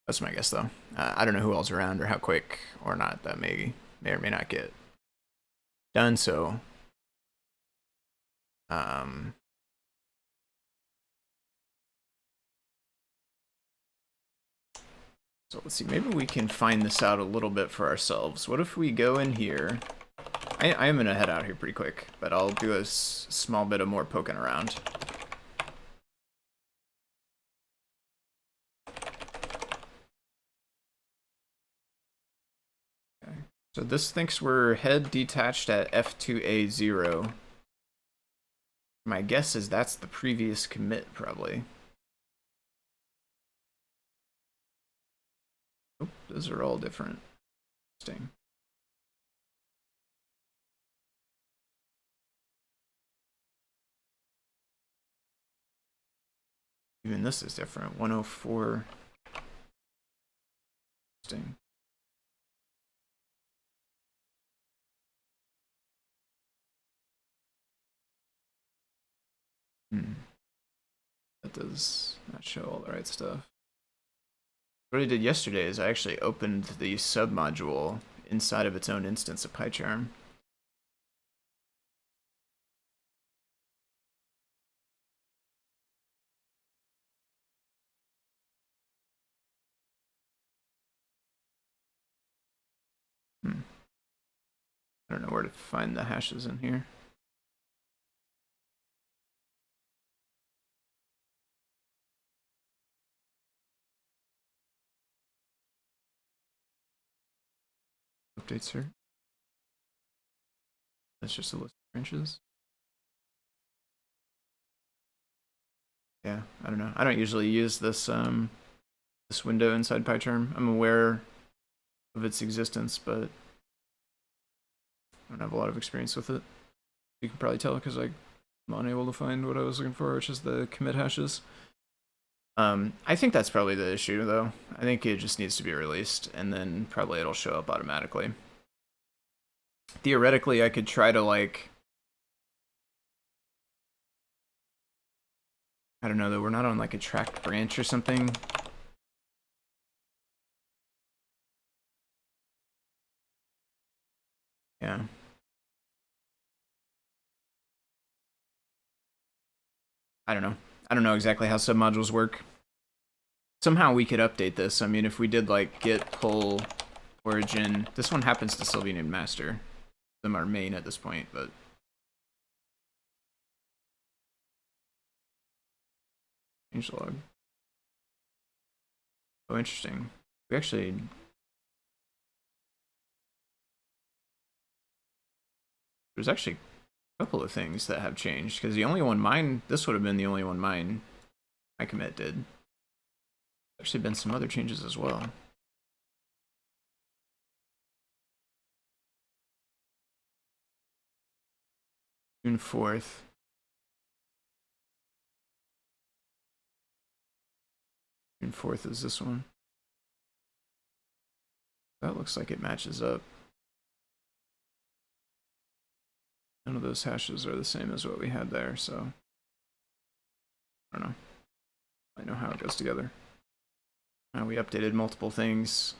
That's my guess, though. I don't know who else around or how quick or not that may or may not get done. So, so let's see. Maybe we can find this out a little bit for ourselves. What if we go in here? I am gonna head out here pretty quick, but I'll do a small bit of more poking around. So this thinks we're head detached at F2A0. My guess is that's the previous commit, probably. Oh, those are all different. Interesting. Even this is different. 104. Interesting. That does not show all the right stuff. What I did yesterday is I actually opened the submodule inside of its own instance of PyCharm. I don't know where to find the hashes in here. Updates here. That's just a list of branches. Yeah, I don't know. I don't usually use this this window inside PyCharm. I'm aware of its existence, but I don't have a lot of experience with it. You can probably tell because I'm unable to find what I was looking for, which is the commit hashes. I think that's probably the issue, though. I think it just needs to be released, and then probably it'll show up automatically. Theoretically, I could try to, like... I don't know, though. We're not on, like, a tracked branch or something. Yeah. I don't know. I don't know exactly how submodules work. Somehow we could update this. I mean, if we did like git pull origin, this one happens to still be named master. Them are main at this point, but changelog. Oh, interesting. We actually there's actually a couple of things that have changed because the only one mine this would have been the only one mine I commit did. Actually been some other changes as well. June 4th. June 4th is this one. That looks like it matches up. None of those hashes are the same as what we had there, so I don't know. I know how it goes together. We updated multiple things.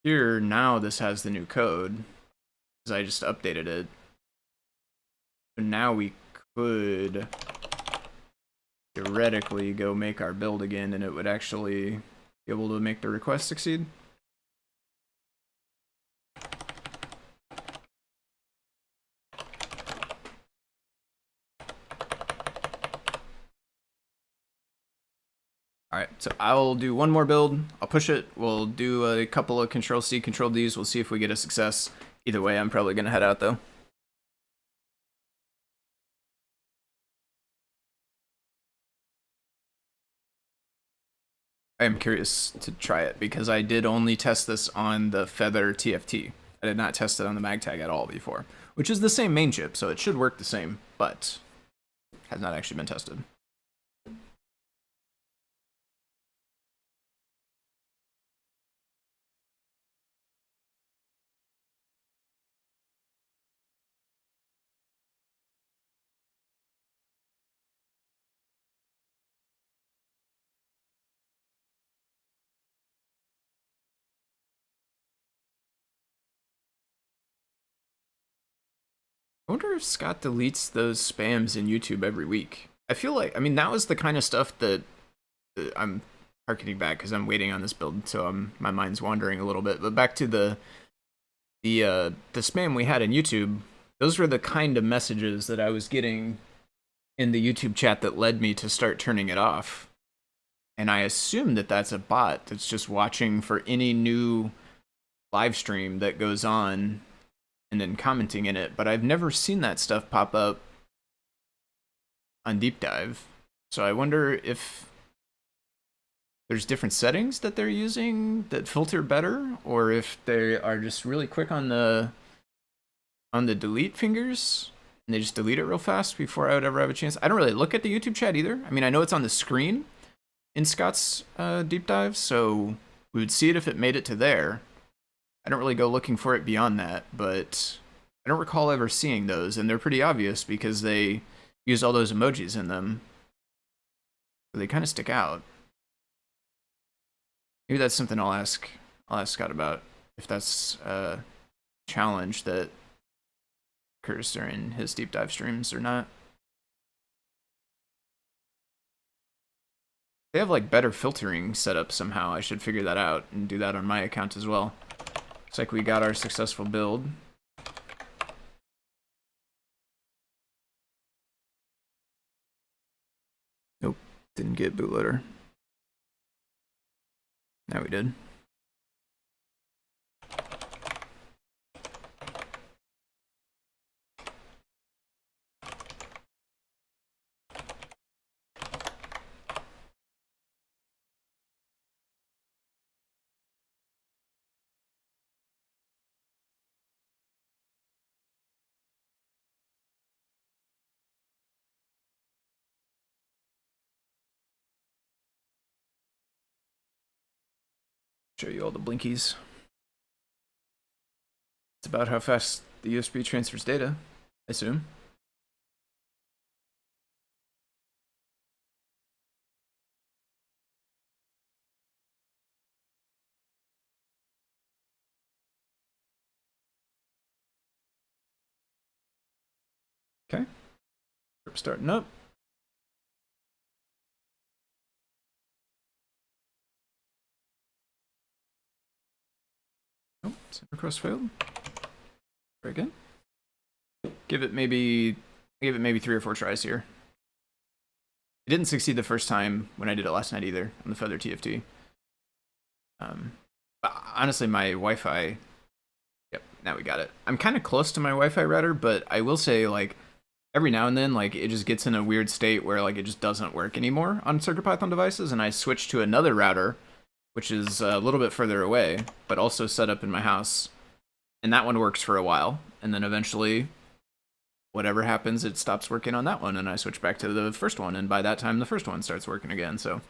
Here, now this has the new code, because I just updated it. But now we could theoretically go make our build again, and it would actually be able to make the request succeed. All right, so I'll do one more build. I'll push it. We'll do a couple of Control-C, Control-Ds. We'll see if we get a success. Either way, I'm probably going to head out, though. I am curious to try it because I did only test this on the Feather TFT. I did not test it on the MagTag at all before, which is the same main chip, so it should work the same, but has not actually been tested. I wonder if Scott deletes those spams in YouTube every week. I feel like, I mean, that was the kind of stuff that I'm harkening back because I'm waiting on this build, so my mind's wandering a little bit. But back to the spam we had in YouTube, those were the kind of messages that I was getting in the YouTube chat that led me to start turning it off. And I assume that that's a bot that's just watching for any new live stream that goes on and then commenting in it, but I've never seen that stuff pop up on Deep Dive. So I wonder if there's different settings that they're using that filter better, or if they are just really quick on the delete fingers and they just delete it real fast before I would ever have a chance. I don't really look at the YouTube chat either. I mean, I know it's on the screen in Scott's Deep Dive, so we would see it if it made it to there. I don't really go looking for it beyond that, but I don't recall ever seeing those, and they're pretty obvious because they use all those emojis in them. So they kind of stick out. Maybe that's something I'll ask Scott about, if that's a challenge that occurs during his deep dive streams or not. They have like better filtering set up somehow. I should figure that out and do that on my account as well. Looks like we got our successful build. Nope, didn't get Bootloader. Now we did. Show you all the blinkies. It's about how fast the USB transfers data, I assume. Okay. Starting up. Oh, send request failed. Very good. Give it maybe 3 or 4 tries here. It didn't succeed the first time when I did it last night either on the Feather TFT. But honestly, my Wi-Fi. Yep, now we got it. I'm kind of close to my Wi-Fi router, but I will say, like, every now and then, like, it just gets in a weird state where, like, it just doesn't work anymore on CircuitPython devices, and I switch to another router, which is a little bit further away, but also set up in my house. And that one works for a while, and then eventually, whatever happens, it stops working on that one, and I switch back to the first one, and by that time, the first one starts working again. So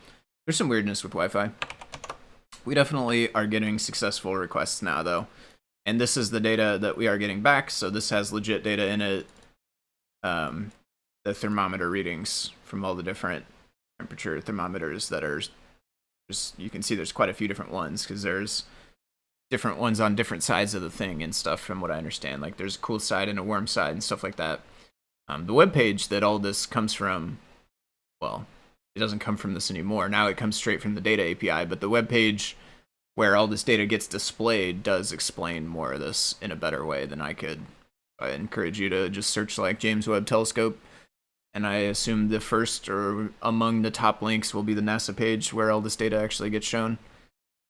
there's some weirdness with Wi-Fi. We definitely are getting successful requests now, though. And this is the data that we are getting back, so this has legit data in it. The thermometer readings from all the different temperature thermometers that are just, you can see there's quite a few different ones, because there's different ones on different sides of the thing and stuff, from what I understand. Like, there's a cool side and a warm side and stuff like that. The webpage that all this comes from, well, it doesn't come from this anymore. Now it comes straight from the data API, but the web page where all this data gets displayed does explain more of this in a better way than I could. I encourage you to just search like James Webb Telescope, and I assume the first or among the top links will be the NASA page where all this data actually gets shown.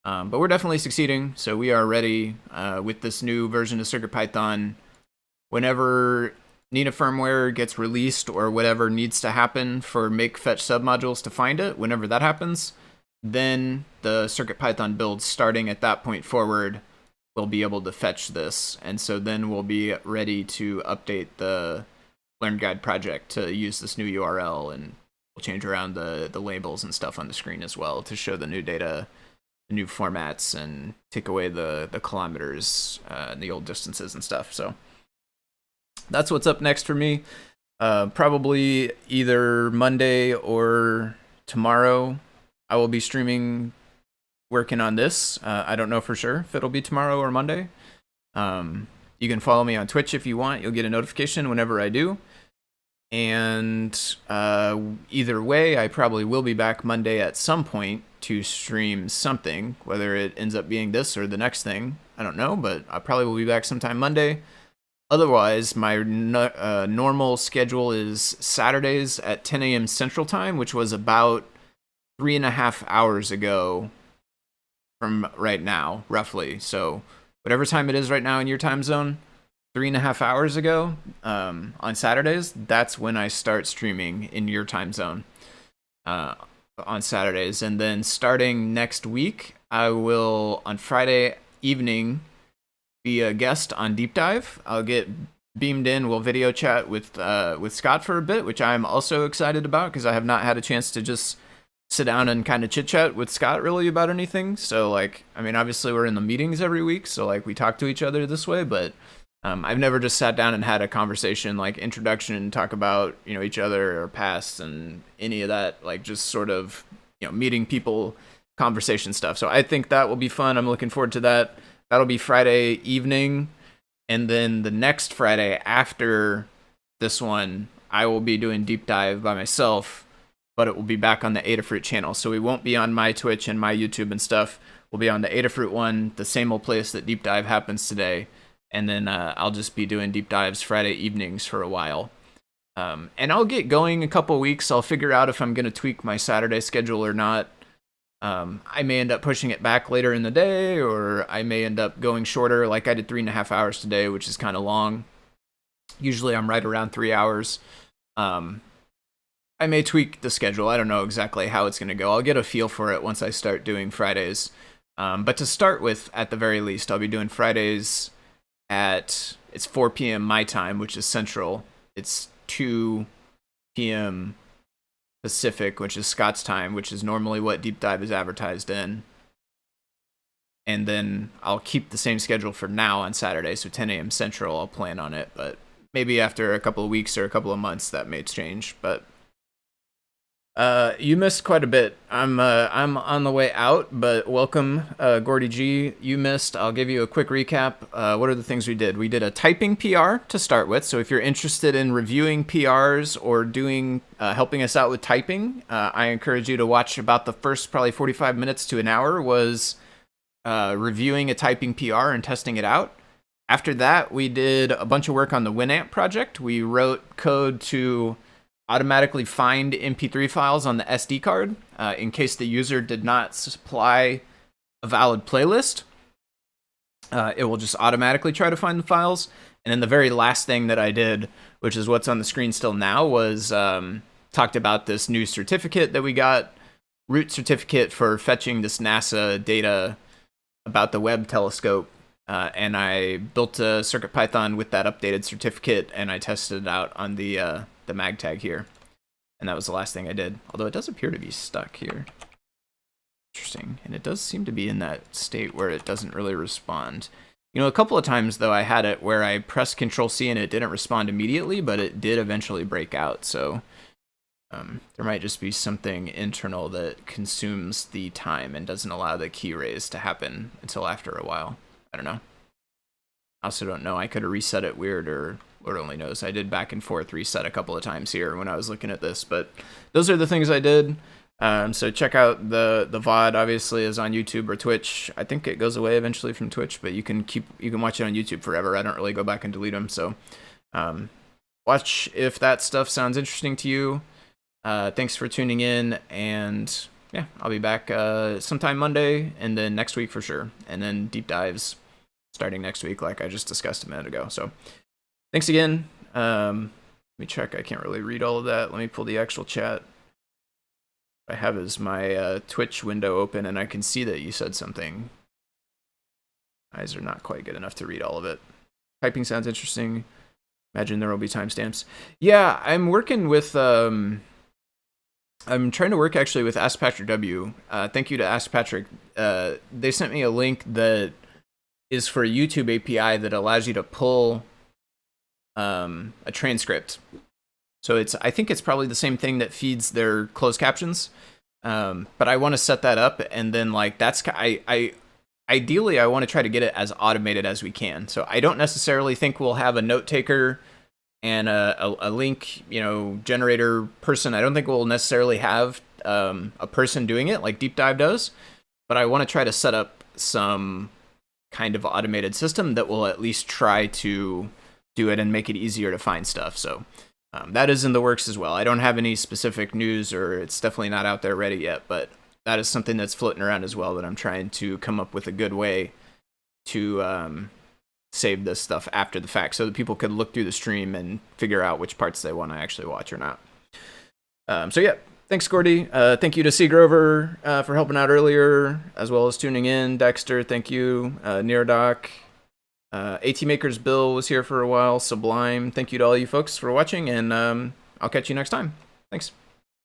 But we're definitely succeeding, so we are ready with this new version of CircuitPython. Whenever Nina firmware gets released or whatever needs to happen for make fetch submodules to find it, whenever that happens, then the CircuitPython build starting at that point forward will be able to fetch this. And so then we'll be ready to update the Learn Guide project to use this new URL, and we'll change around the labels and stuff on the screen as well to show the new data, the new formats, and take away the kilometers and the old distances and stuff. So that's what's up next for me. Probably either Monday or tomorrow I will be streaming working on this. I don't know for sure if it'll be tomorrow or Monday. You can follow me on Twitch if you want. You'll get a notification whenever I do. And either way, I probably will be back Monday at some point to stream something, whether it ends up being this or the next thing. I don't know, but I probably will be back sometime Monday. Otherwise, my normal schedule is Saturdays at 10 a.m. Central Time, which was about 3.5 hours ago from right now, roughly. So whatever time it is right now in your time zone, 3.5 hours ago on Saturdays, that's when I start streaming in your time zone on Saturdays. And then starting next week, I will, on Friday evening, be a guest on Deep Dive. I'll get beamed in. We'll video chat with Scott for a bit, which I'm also excited about because I have not had a chance to just sit down and kind of chit chat with Scott really about anything. So like, I mean, obviously we're in the meetings every week, so like we talk to each other this way, but I've never just sat down and had a conversation like introduction and talk about, you know, each other or past and any of that, like just sort of, you know, meeting people, conversation stuff. So I think that will be fun. I'm looking forward to that. That'll be Friday evening. And then the next Friday after this one, I will be doing Deep Dive by myself, but it will be back on the Adafruit channel. So we won't be on my Twitch and my YouTube and stuff. We'll be on the Adafruit one, the same old place that Deep Dive happens today. And then I'll just be doing Deep Dives Friday evenings for a while. And I'll get going a couple weeks. I'll figure out if I'm going to tweak my Saturday schedule or not. I may end up pushing it back later in the day, or I may end up going shorter, like I did 3.5 hours today, which is kind of long. Usually I'm right around 3 hours. I may tweak the schedule. I don't know exactly how it's going to go. I'll get a feel for it once I start doing Fridays. But to start with, at the very least, I'll be doing Fridays at, it's 4 p.m. my time, which is Central. It's 2 p.m. Pacific, which is Scott's time, which is normally what Deep Dive is advertised in. And then I'll keep the same schedule for now on Saturday, so 10 a.m. Central, I'll plan on it. But maybe after a couple of weeks or a couple of months, that may change. But you missed quite a bit. I'm on the way out, but welcome, Gordy G. You missed. I'll give you a quick recap. What are the things we did? We did a typing PR to start with. So if you're interested in reviewing PRs or doing helping us out with typing, I encourage you to watch about the first probably 45 minutes to an hour was reviewing a typing PR and testing it out. After that, we did a bunch of work on the Winamp project. We wrote code to automatically find MP3 files on the SD card in case the user did not supply a valid playlist. It will just automatically try to find the files. And then the very last thing that I did, which is what's on the screen still now, was talked about this new certificate that we got, root certificate for fetching this NASA data about the Webb telescope. And I built a CircuitPython with that updated certificate, and I tested it out on the mag tag here. And that was the last thing I did. Although it does appear to be stuck here. Interesting. And it does seem to be in that state where it doesn't really respond. You know, a couple of times, though, I had it where I pressed Control-C and it didn't respond immediately, but it did eventually break out. So there might just be something internal that consumes the time and doesn't allow the key raise to happen until after a while. I don't know. I also don't know. I could have reset it weird or Lord only knows. I did back and forth reset a couple of times here when I was looking at this, but those are the things I did. So check out the VOD. Obviously, is on YouTube or Twitch. I think it goes away eventually from Twitch, but you can watch it on YouTube forever. I don't really go back and delete them. So watch if that stuff sounds interesting to you. Thanks for tuning in, and yeah, I'll be back sometime Monday, and then next week for sure, and then deep dives starting next week, like I just discussed a minute ago. So thanks again. Let me check. I can't really read all of that. Let me pull the actual chat. I have is my Twitch window open, and I can see that you said something. Eyes are not quite good enough to read all of it. Typing sounds interesting. Imagine there will be timestamps. Yeah, I'm working with... I'm trying to work actually with Ask Patrick W. Thank you to Ask Patrick. They sent me a link that is for a YouTube API that allows you to pull a transcript. So I think it's probably the same thing that feeds their closed captions. But I want to set that up, and then like ideally I want to try to get it as automated as we can. So I don't necessarily think we'll have a note taker and a link, generator person. I don't think we'll necessarily have a person doing it like Deep Dive does, but I want to try to set up some kind of automated system that will at least try to do it and make it easier to find stuff. So that is in the works as well. I don't have any specific news, or it's definitely not out there ready yet, but that is something that's floating around as well, that I'm trying to come up with a good way to save this stuff after the fact, so that people could look through the stream and figure out which parts they want to actually watch or not. So yeah, thanks, Gordy. Thank you to C. Grover for helping out earlier, as well as tuning in. Dexter, thank you. Neardoc. AT Makers Bill was here for a while. Sublime. Thank you to all you folks for watching, and I'll catch you next time. Thanks.